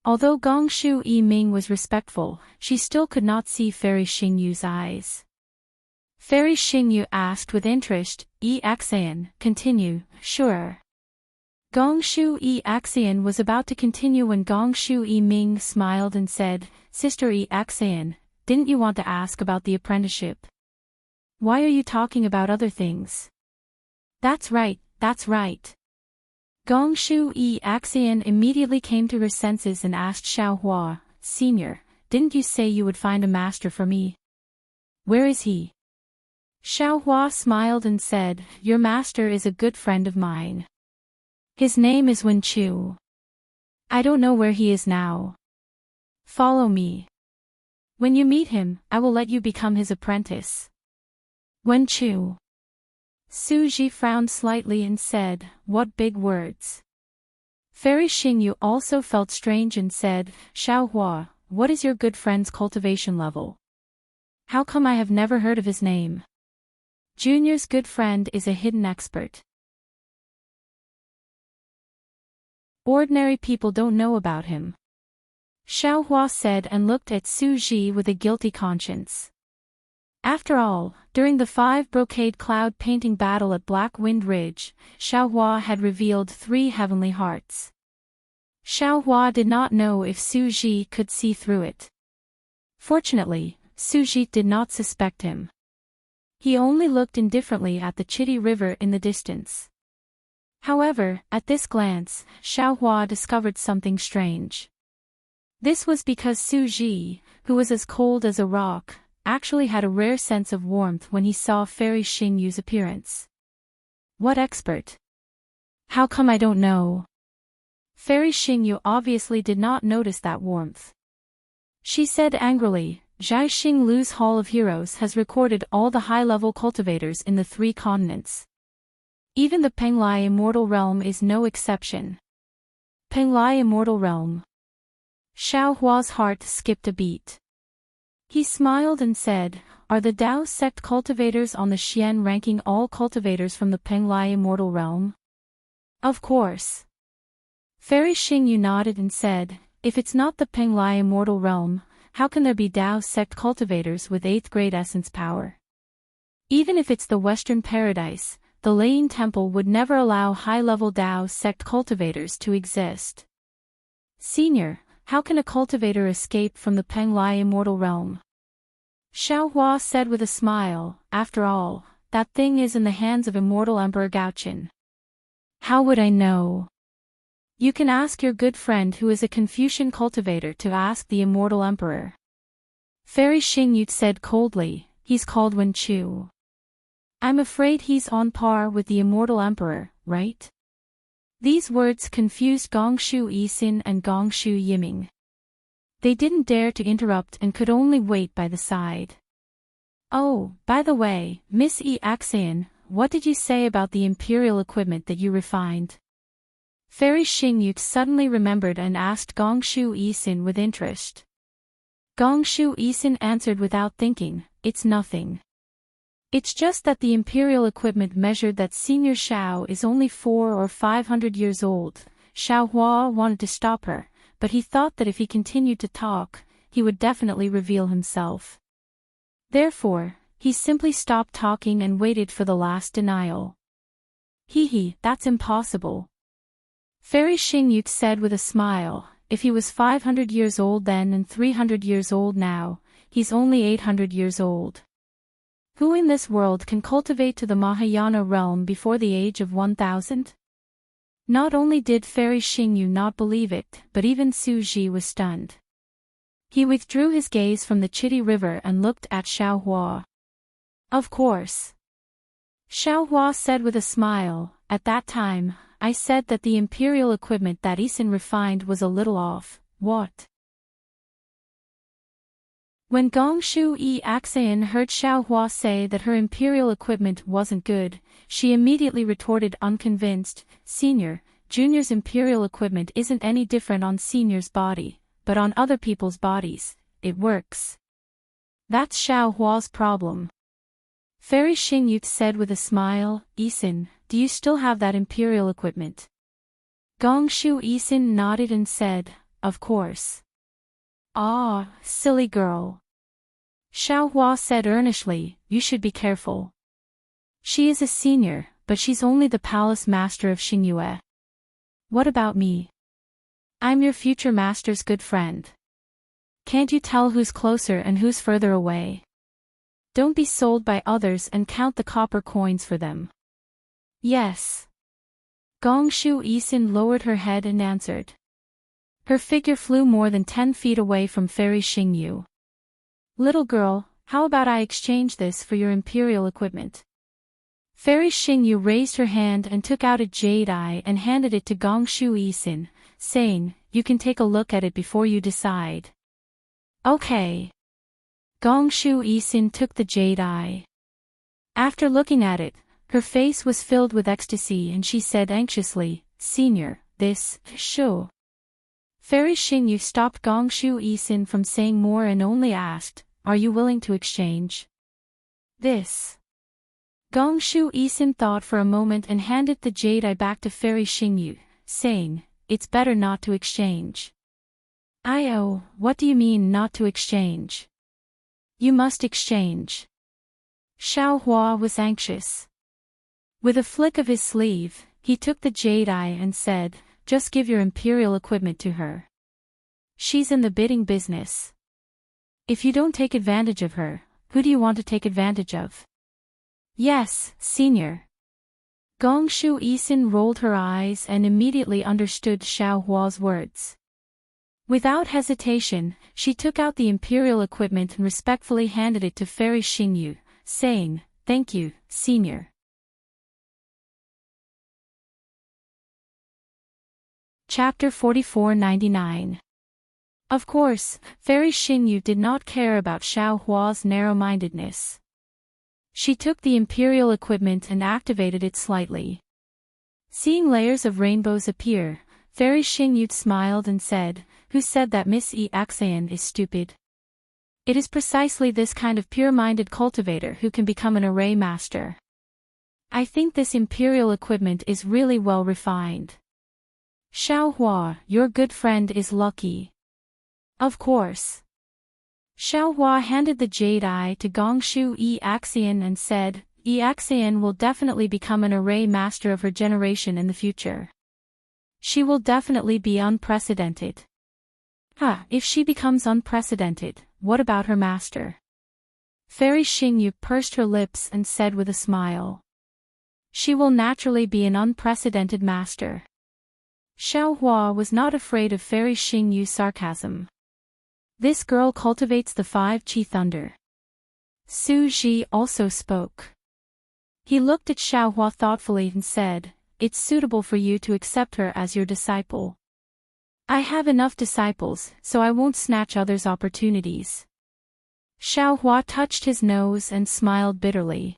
Although Gongshu Yi Ming was respectful, she still could not see Fairy Xingyu's eyes. Fairy Xingyu asked with interest, Yi Axian, continue, sure. Gongshu Yi Axian was about to continue when Gongshu Yi Ming smiled and said, Sister Yi Axian, didn't you want to ask about the apprenticeship? Why are you talking about other things? That's right, that's right. Gongshu Yi Axian immediately came to her senses and asked Xiaohua, Senior, didn't you say you would find a master for me? Where is he? Xiaohua smiled and said, Your master is a good friend of mine. His name is Wen Chu. I don't know where he is now. Follow me. When you meet him, I will let you become his apprentice. Wen Chu. Su Ji frowned slightly and said, What big words. Fairy Xingyu also felt strange and said, Xiaohua, what is your good friend's cultivation level? How come I have never heard of his name? Junior's good friend is a hidden expert. Ordinary people don't know about him. Xiaohua said and looked at Su Ji with a guilty conscience. After all, during the 5 brocade cloud painting battle at Black Wind Ridge, Xiaohua had revealed 3 heavenly hearts. Xiaohua did not know if Su Ji could see through it. Fortunately, Su Ji did not suspect him. He only looked indifferently at the Chitty River in the distance. However, at this glance, Xiaohua discovered something strange. This was because Su Ji, who was as cold as a rock, actually had a rare sense of warmth when he saw Fairy Xingyu's appearance. What expert? How come I don't know? Fairy Xingyu obviously did not notice that warmth. She said angrily, Zhai Xinglu's Hall of Heroes has recorded all the high-level cultivators in the 3 continents. Even the Penglai Immortal Realm is no exception. Penglai Immortal Realm. Xiaohua's heart skipped a beat. He smiled and said, are the Dao sect cultivators on the Xian ranking all cultivators from the Penglai Immortal Realm? Of course. Fairy Xingyu nodded and said, if it's not the Penglai Immortal Realm, how can there be Dao sect cultivators with 8th grade essence power? Even if it's the Western Paradise, the Lane Temple would never allow high-level Dao sect cultivators to exist. Senior, how can a cultivator escape from the Penglai Immortal Realm? Xiaohua said with a smile, after all, that thing is in the hands of Immortal Emperor Gaochen. How would I know? You can ask your good friend who is a Confucian cultivator to ask the Immortal Emperor. Fairy Xingyu said coldly, he's called Wen Chu. I'm afraid he's on par with the Immortal Emperor, right? These words confused Gongshu Yixin and Gongshu Yiming. They didn't dare to interrupt and could only wait by the side. Oh, by the way, Miss E. Axian, what did you say about the imperial equipment that you refined? Fairy Xingyu suddenly remembered and asked Gongshu Yixin with interest. Gongshu Yixin answered without thinking, it's nothing. It's just that the imperial equipment measured that Senior Xiao is only 400 or 500 years old. Xiaohua wanted to stop her, but he thought that if he continued to talk, he would definitely reveal himself. Therefore, he simply stopped talking and waited for the last denial. That's impossible. Fairy Xingyu said with a smile, if he was 500 years old then and 300 years old now, he's only 800 years old. Who in this world can cultivate to the Mahayana realm before the age of 1000? Not only did Fairy Xingyu not believe it, but even Su Ji was stunned. He withdrew his gaze from the Chitty River and looked at Xiaohua. Of course. Xiaohua said with a smile, at that time, I said that the imperial equipment that Yixin refined was a little off. What? When Gongshu E. Axian heard Xiaohua say that her imperial equipment wasn't good, she immediately retorted unconvinced, Senior, Junior's imperial equipment isn't any different on Senior's body, but on other people's bodies, it works. That's Xiaohua's problem. Fairy Xingyu said with a smile, Yixin, do you still have that imperial equipment? Gongshu Yixin nodded and said, of course. Ah, silly girl. Xiaohua said earnestly, you should be careful. She is a senior, but she's only the palace master of Xingyue. What about me? I'm your future master's good friend. Can't you tell who's closer and who's further away? Don't be sold by others and count the copper coins for them. Yes. Gongshu Yixin lowered her head and answered. Her figure flew more than 10 feet away from Fairy Xingyu. Little girl, how about I exchange this for your imperial equipment? Fairy Xingyu raised her hand and took out a jade eye and handed it to Gongshu Yixin, saying, you can take a look at it before you decide. Okay. Gongshu Yixin took the jade eye. After looking at it, her face was filled with ecstasy and she said anxiously, Senior, this, sure. Fairy Xingyu stopped Gongshu Yixin from saying more and only asked, are you willing to exchange this? Gongshu Yixin thought for a moment and handed the jade eye back to Fairy Xingyu, saying, it's better not to exchange. What do you mean not to exchange? You must exchange. Xiaohua was anxious. With a flick of his sleeve, he took the jade eye and said, just give your imperial equipment to her. She's in the bidding business. If you don't take advantage of her, who do you want to take advantage of? Yes, Senior. Gong Shu Yisin rolled her eyes and immediately understood Xiao Hua's words. Without hesitation, she took out the imperial equipment and respectfully handed it to Fairy Xingyu, saying, "Thank you, Senior." Chapter 4499. Of course, Fairy Xingyu did not care about Xiao Hua's narrow-mindedness. She took the imperial equipment and activated it slightly. Seeing layers of rainbows appear, Fairy Xingyu smiled and said, "Who said that Miss Eaxian is stupid? It is precisely this kind of pure-minded cultivator who can become an array master. I think this imperial equipment is really well refined. Xiao Hua, your good friend is lucky." Of course. Xiao Hua handed the jade eye to Gongshu Eaxian and said, "Eaxian will definitely become an array master of her generation in the future. She will definitely be unprecedented." If she becomes unprecedented, what about her master? Fairy Xingyu pursed her lips and said with a smile. She will naturally be an unprecedented master. Xiao Hua was not afraid of Fairy Xingyu's sarcasm. This girl cultivates the 5 Qi Thunder. Su Ji also spoke. He looked at Xiao Hua thoughtfully and said, "It's suitable for you to accept her as your disciple. I have enough disciples, so I won't snatch others' opportunities." Xiao Hua touched his nose and smiled bitterly.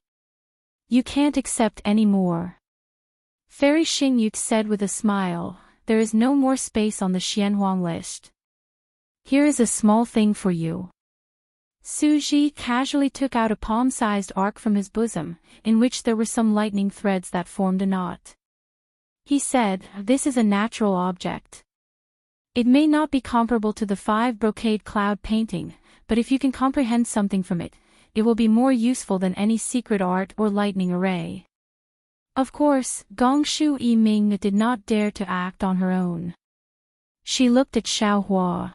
"You can't accept any more." Fairy Xingyu said with a smile, "There is no more space on the Xianhuang list. Here is a small thing for you." Su Ji casually took out a palm-sized arc from his bosom, in which there were some lightning threads that formed a knot. He said, "This is a natural object. It may not be comparable to the 5 brocade cloud painting, but if you can comprehend something from it, it will be more useful than any secret art or lightning array." Of course, Gongshu Yiming did not dare to act on her own. She looked at Xiao Hua.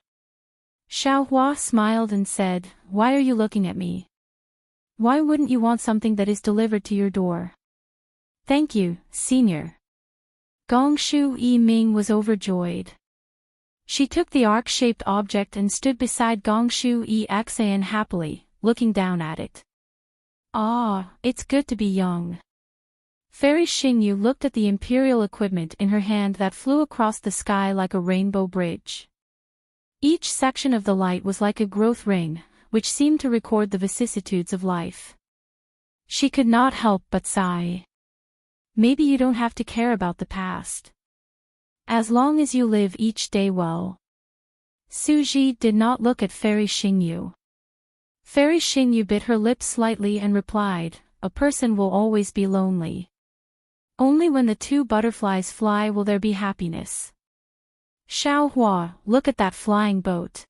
Xiao Hua smiled and said, "Why are you looking at me? Why wouldn't you want something that is delivered to your door?" "Thank you, Senior." Gongshu Yiming was overjoyed. She took the arc-shaped object and stood beside Gongshu Eaxian happily, looking down at it. "Ah, it's good to be young." Fairy Xingyu looked at the imperial equipment in her hand that flew across the sky like a rainbow bridge. Each section of the light was like a growth ring, which seemed to record the vicissitudes of life. She could not help but sigh. Maybe you don't have to care about the past. As long as you live each day well. Su Ji did not look at Fairy Xingyu. Fairy Xingyu bit her lips slightly and replied, "A person will always be lonely. Only when the 2 butterflies fly will there be happiness." "Xiao Hua, look at that flying boat."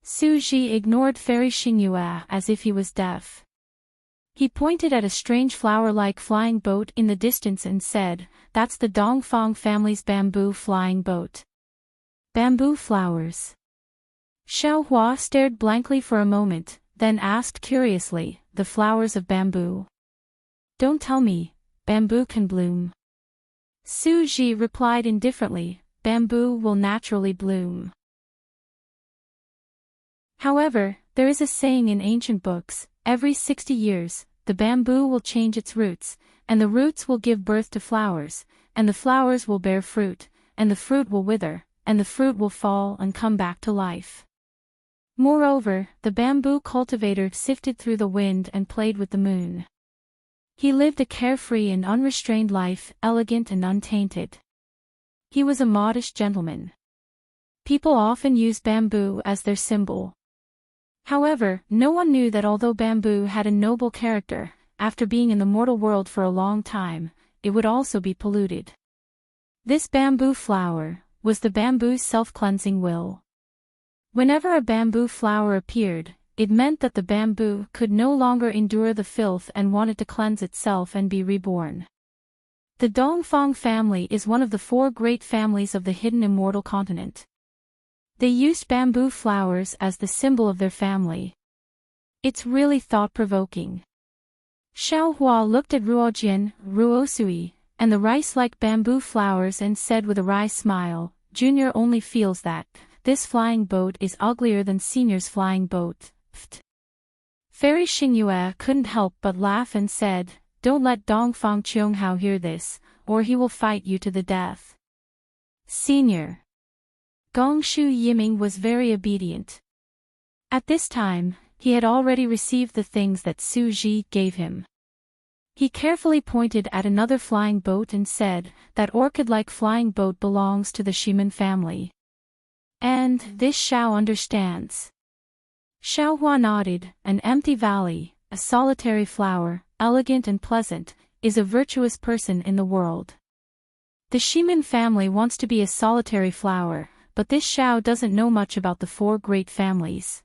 Su Ji ignored Fairy Xingyu as if he was deaf. He pointed at a strange flower-like flying boat in the distance and said, "That's the Dongfang family's bamboo flying boat." "Bamboo flowers?" Xiao Hua stared blankly for a moment, then asked curiously, "The flowers of bamboo? Don't tell me, bamboo can bloom." Su Ji replied indifferently, "Bamboo will naturally bloom." However, there is a saying in ancient books, every 60 years, the bamboo will change its roots, and the roots will give birth to flowers, and the flowers will bear fruit, and the fruit will wither, and the fruit will fall and come back to life. Moreover, the bamboo cultivator sifted through the wind and played with the moon. He lived a carefree and unrestrained life, elegant and untainted. He was a modest gentleman. People often use bamboo as their symbol. However, no one knew that although bamboo had a noble character, after being in the mortal world for a long time, it would also be polluted. This bamboo flower was the bamboo's self-cleansing will. Whenever a bamboo flower appeared, it meant that the bamboo could no longer endure the filth and wanted to cleanse itself and be reborn. The Dongfang family is one of the 4 great families of the hidden immortal continent. They used bamboo flowers as the symbol of their family. It's really thought-provoking. Xiao Hua looked at Ruojian, Ruosui, and the rice-like bamboo flowers and said with a wry smile, Junior only feels that this flying boat is uglier than Senior's flying boat. Pft. Fairy Xingyue couldn't help but laugh and said, don't let Dongfang Qianghao hear this, or he will fight you to the death. Senior. Gongshu Yiming was very obedient. At this time, he had already received the things that Su Ji gave him. He carefully pointed at another flying boat and said, that orchid-like flying boat belongs to the Shiman family. And this Xiao understands. Xiao Hua nodded. An empty valley, a solitary flower, elegant and pleasant, is a virtuous person in the world. The Shiman family wants to be a solitary flower, but this Xiao doesn't know much about the four great families.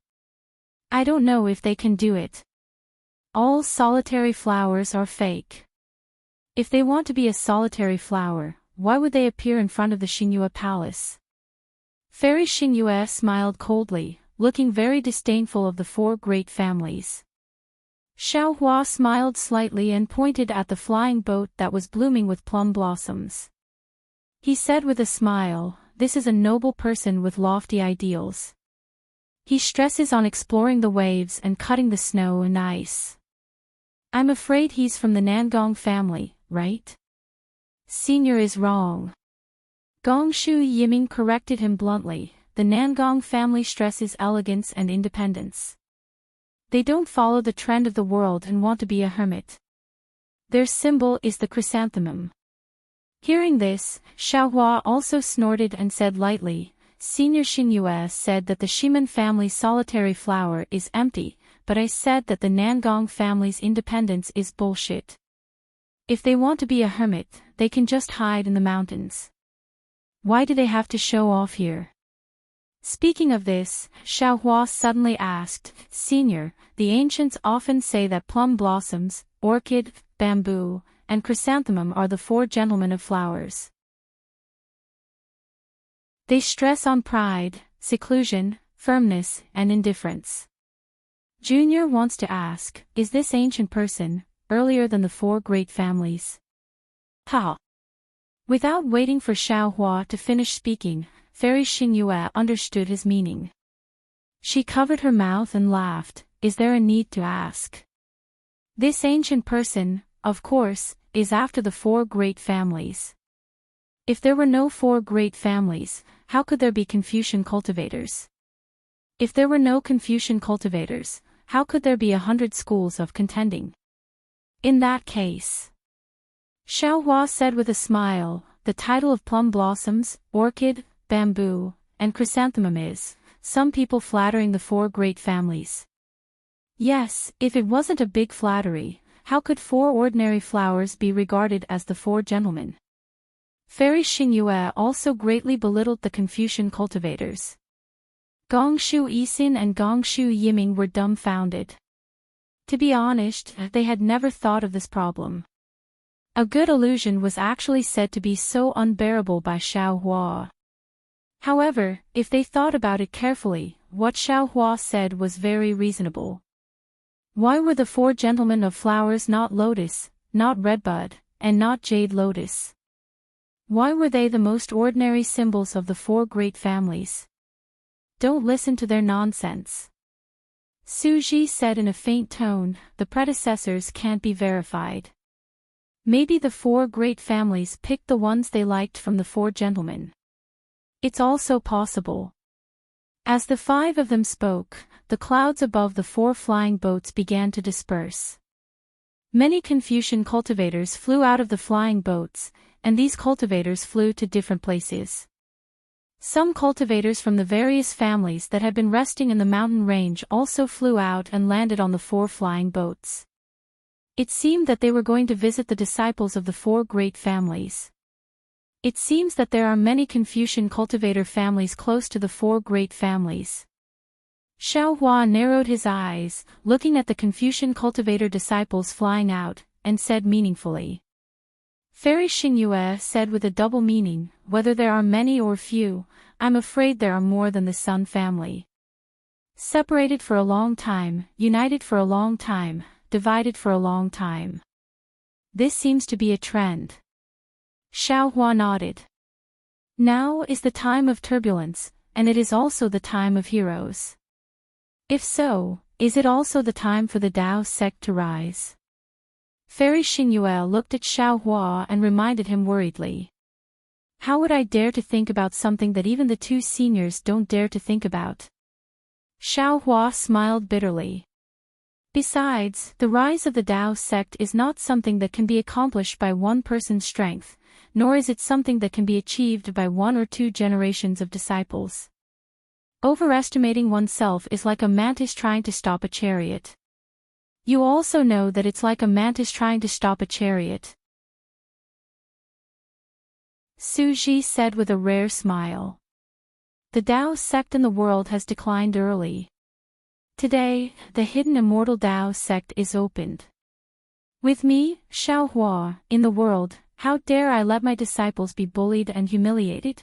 I don't know if they can do it. All solitary flowers are fake. If they want to be a solitary flower, why would they appear in front of the Xingyue palace? Fairy Xingyue smiled coldly, looking very disdainful of the four great families. Xiao Hua smiled slightly and pointed at the flying boat that was blooming with plum blossoms. He said with a smile, this is a noble person with lofty ideals. He stresses on exploring the waves and cutting the snow and ice. I'm afraid he's from the Nangong family, right? Senior is wrong. Gongshu Yiming corrected him bluntly, the Nangong family stresses elegance and independence. They don't follow the trend of the world and want to be a hermit. Their symbol is the chrysanthemum. Hearing this, Xiaohua also snorted and said lightly, Senior Xingyue said that the Shiman family's solitary flower is empty, but I said that the Nangong family's independence is bullshit. If they want to be a hermit, they can just hide in the mountains. Why do they have to show off here? Speaking of this, Xiaohua suddenly asked, Senior, the ancients often say that plum blossoms, orchid, bamboo, and chrysanthemum are the four gentlemen of flowers. They stress on pride, seclusion, firmness, and indifference. Junior wants to ask, is this ancient person earlier than the four great families? Ha! Without waiting for Xiaohua to finish speaking, Fairy Xingyue understood his meaning. She covered her mouth and laughed, is there a need to ask? This ancient person, of course, is after the four great families. If there were no four great families, how could there be Confucian cultivators? If there were no Confucian cultivators, how could there be 100 schools of contending? In that case, Xiaohua said with a smile, the title of plum blossoms, orchid, bamboo, and chrysanthemum is, some people flattering the four great families. Yes, if it wasn't a big flattery, how could four ordinary flowers be regarded as the four gentlemen? Fairy Xingyue also greatly belittled the Confucian cultivators. Gongshu Yixin and Gongshu Yiming were dumbfounded. To be honest, they had never thought of this problem. A good illusion was actually said to be so unbearable by Xiaohua. However, if they thought about it carefully, what Xiaohua said was very reasonable. Why were the four gentlemen of flowers not lotus, not redbud, and not jade lotus? Why were they the most ordinary symbols of the four great families? Don't listen to their nonsense. Su Ji said in a faint tone, the predecessors can't be verified. Maybe the four great families picked the ones they liked from the four gentlemen. It's also possible. As the five of them spoke, the clouds above the four flying boats began to disperse. Many Confucian cultivators flew out of the flying boats, and these cultivators flew to different places. Some cultivators from the various families that had been resting in the mountain range also flew out and landed on the four flying boats. It seemed that they were going to visit the disciples of the four great families. It seems that there are many Confucian cultivator families close to the four great families. Xiaohua narrowed his eyes, looking at the Confucian cultivator disciples flying out, and said meaningfully. Fairy Xingyue said with a double meaning, whether there are many or few, I'm afraid there are more than the Sun family. Separated for a long time, united for a long time, divided for a long time. This seems to be a trend. Xiaohua nodded. Now is the time of turbulence, and it is also the time of heroes. If so, is it also the time for the Dao sect to rise? Fairy Xingyue looked at Xiaohua and reminded him worriedly. How would I dare to think about something that even the two seniors don't dare to think about? Xiaohua smiled bitterly. Besides, the rise of the Dao sect is not something that can be accomplished by one person's strength, nor is it something that can be achieved by one or two generations of disciples. Overestimating oneself is like a mantis trying to stop a chariot. You also know that it's like a mantis trying to stop a chariot. Suji said with a rare smile. The Dao sect in the world has declined early. Today, the hidden immortal Dao sect is opened. With me, Xiaohua, in the world, how dare I let my disciples be bullied and humiliated?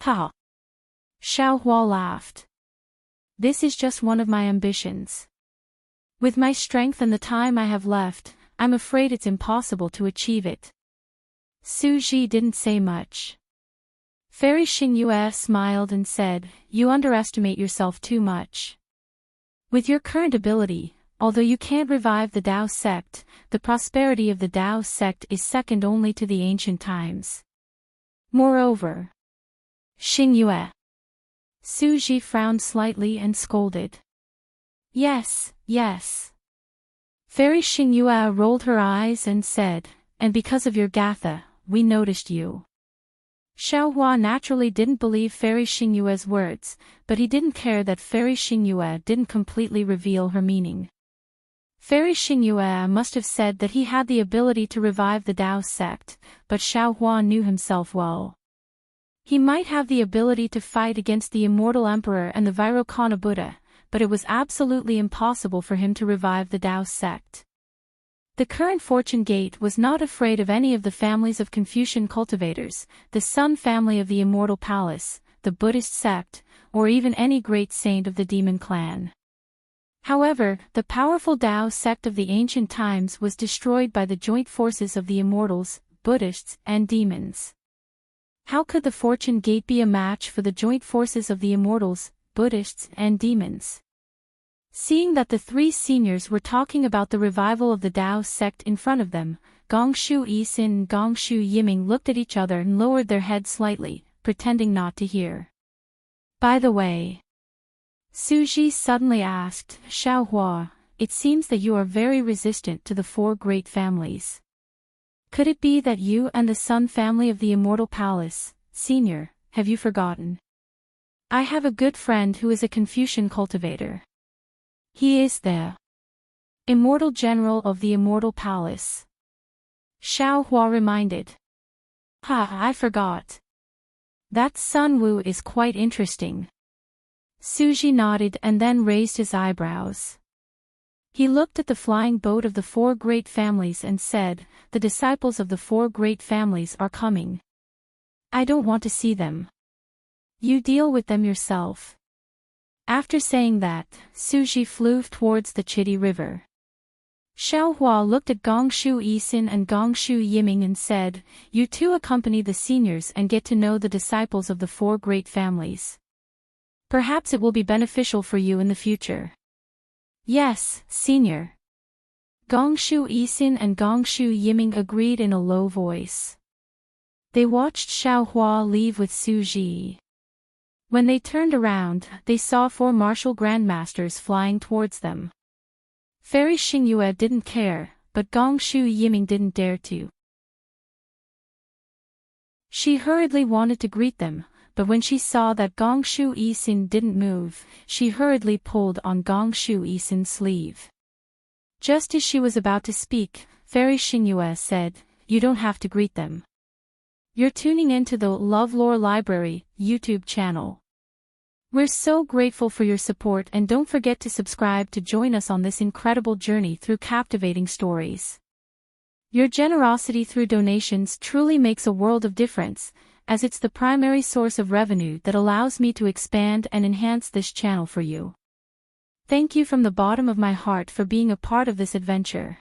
Ha! Xiaohua laughed. This is just one of my ambitions. With my strength and the time I have left, I'm afraid it's impossible to achieve it. Suji didn't say much. Fairy Xingyue smiled and said, You underestimate yourself too much. With your current ability, although you can't revive the Dao sect, the prosperity of the Dao sect is second only to the ancient times. Moreover, Xingyue. Suji frowned slightly and scolded. Yes, yes. Fairy Xingyue rolled her eyes and said, And because of your gatha, we noticed you. Xiaohua naturally didn't believe Fairy Xingyue's words, but he didn't care that Fairy Xingyue didn't completely reveal her meaning. Fairy Xingyue must have said that he had the ability to revive the Dao sect, but Xiaohua knew himself well. He might have the ability to fight against the Immortal Emperor and the Vairocana Buddha, but it was absolutely impossible for him to revive the Dao sect. The current Fortune Gate was not afraid of any of the families of Confucian cultivators, the Sun family of the Immortal Palace, the Buddhist sect, or even any great saint of the demon clan. However, the powerful Dao sect of the ancient times was destroyed by the joint forces of the Immortals, Buddhists, and demons. How could the Fortune Gate be a match for the joint forces of the Immortals, Buddhists, and demons? Seeing that the three seniors were talking about the revival of the Dao sect in front of them, Gongshu Yisin and Gongshu Yiming looked at each other and lowered their heads slightly, pretending not to hear. By the way, Suji suddenly asked, Xiaohua, it seems that you are very resistant to the four great families. Could it be that you and the Sun family of the Immortal Palace, Senior, have you forgotten? I have a good friend who is a Confucian cultivator. He is the Immortal General of the Immortal Palace. Xiaohua reminded. I forgot. That Sun Wu is quite interesting. Suji nodded and then raised his eyebrows. He looked at the flying boat of the four great families and said, The disciples of the four great families are coming. I don't want to see them. You deal with them yourself. After saying that, Suji flew towards the Chitty River. Xiaohua looked at Gongshu Yisin and Gongshu Yiming and said, You two accompany the seniors and get to know the disciples of the four great families. Perhaps it will be beneficial for you in the future. Yes, Senior. Gongshu Yisin and Gongshu Yiming agreed in a low voice. They watched Xiaohua leave with Suji. When they turned around, they saw four martial grandmasters flying towards them. Fairy Xingyue didn't care, but Gongshu Yiming didn't dare to. She hurriedly wanted to greet them, but when she saw that Gongshu Yisin didn't move, she hurriedly pulled on Gongshu Yisin's sleeve. Just as she was about to speak, Fairy Xingyue said, You don't have to greet them. You're tuning into the LoveLore Library YouTube channel. We're so grateful for your support and don't forget to subscribe to join us on this incredible journey through captivating stories. Your generosity through donations truly makes a world of difference, as it's the primary source of revenue that allows me to expand and enhance this channel for you. Thank you from the bottom of my heart for being a part of this adventure.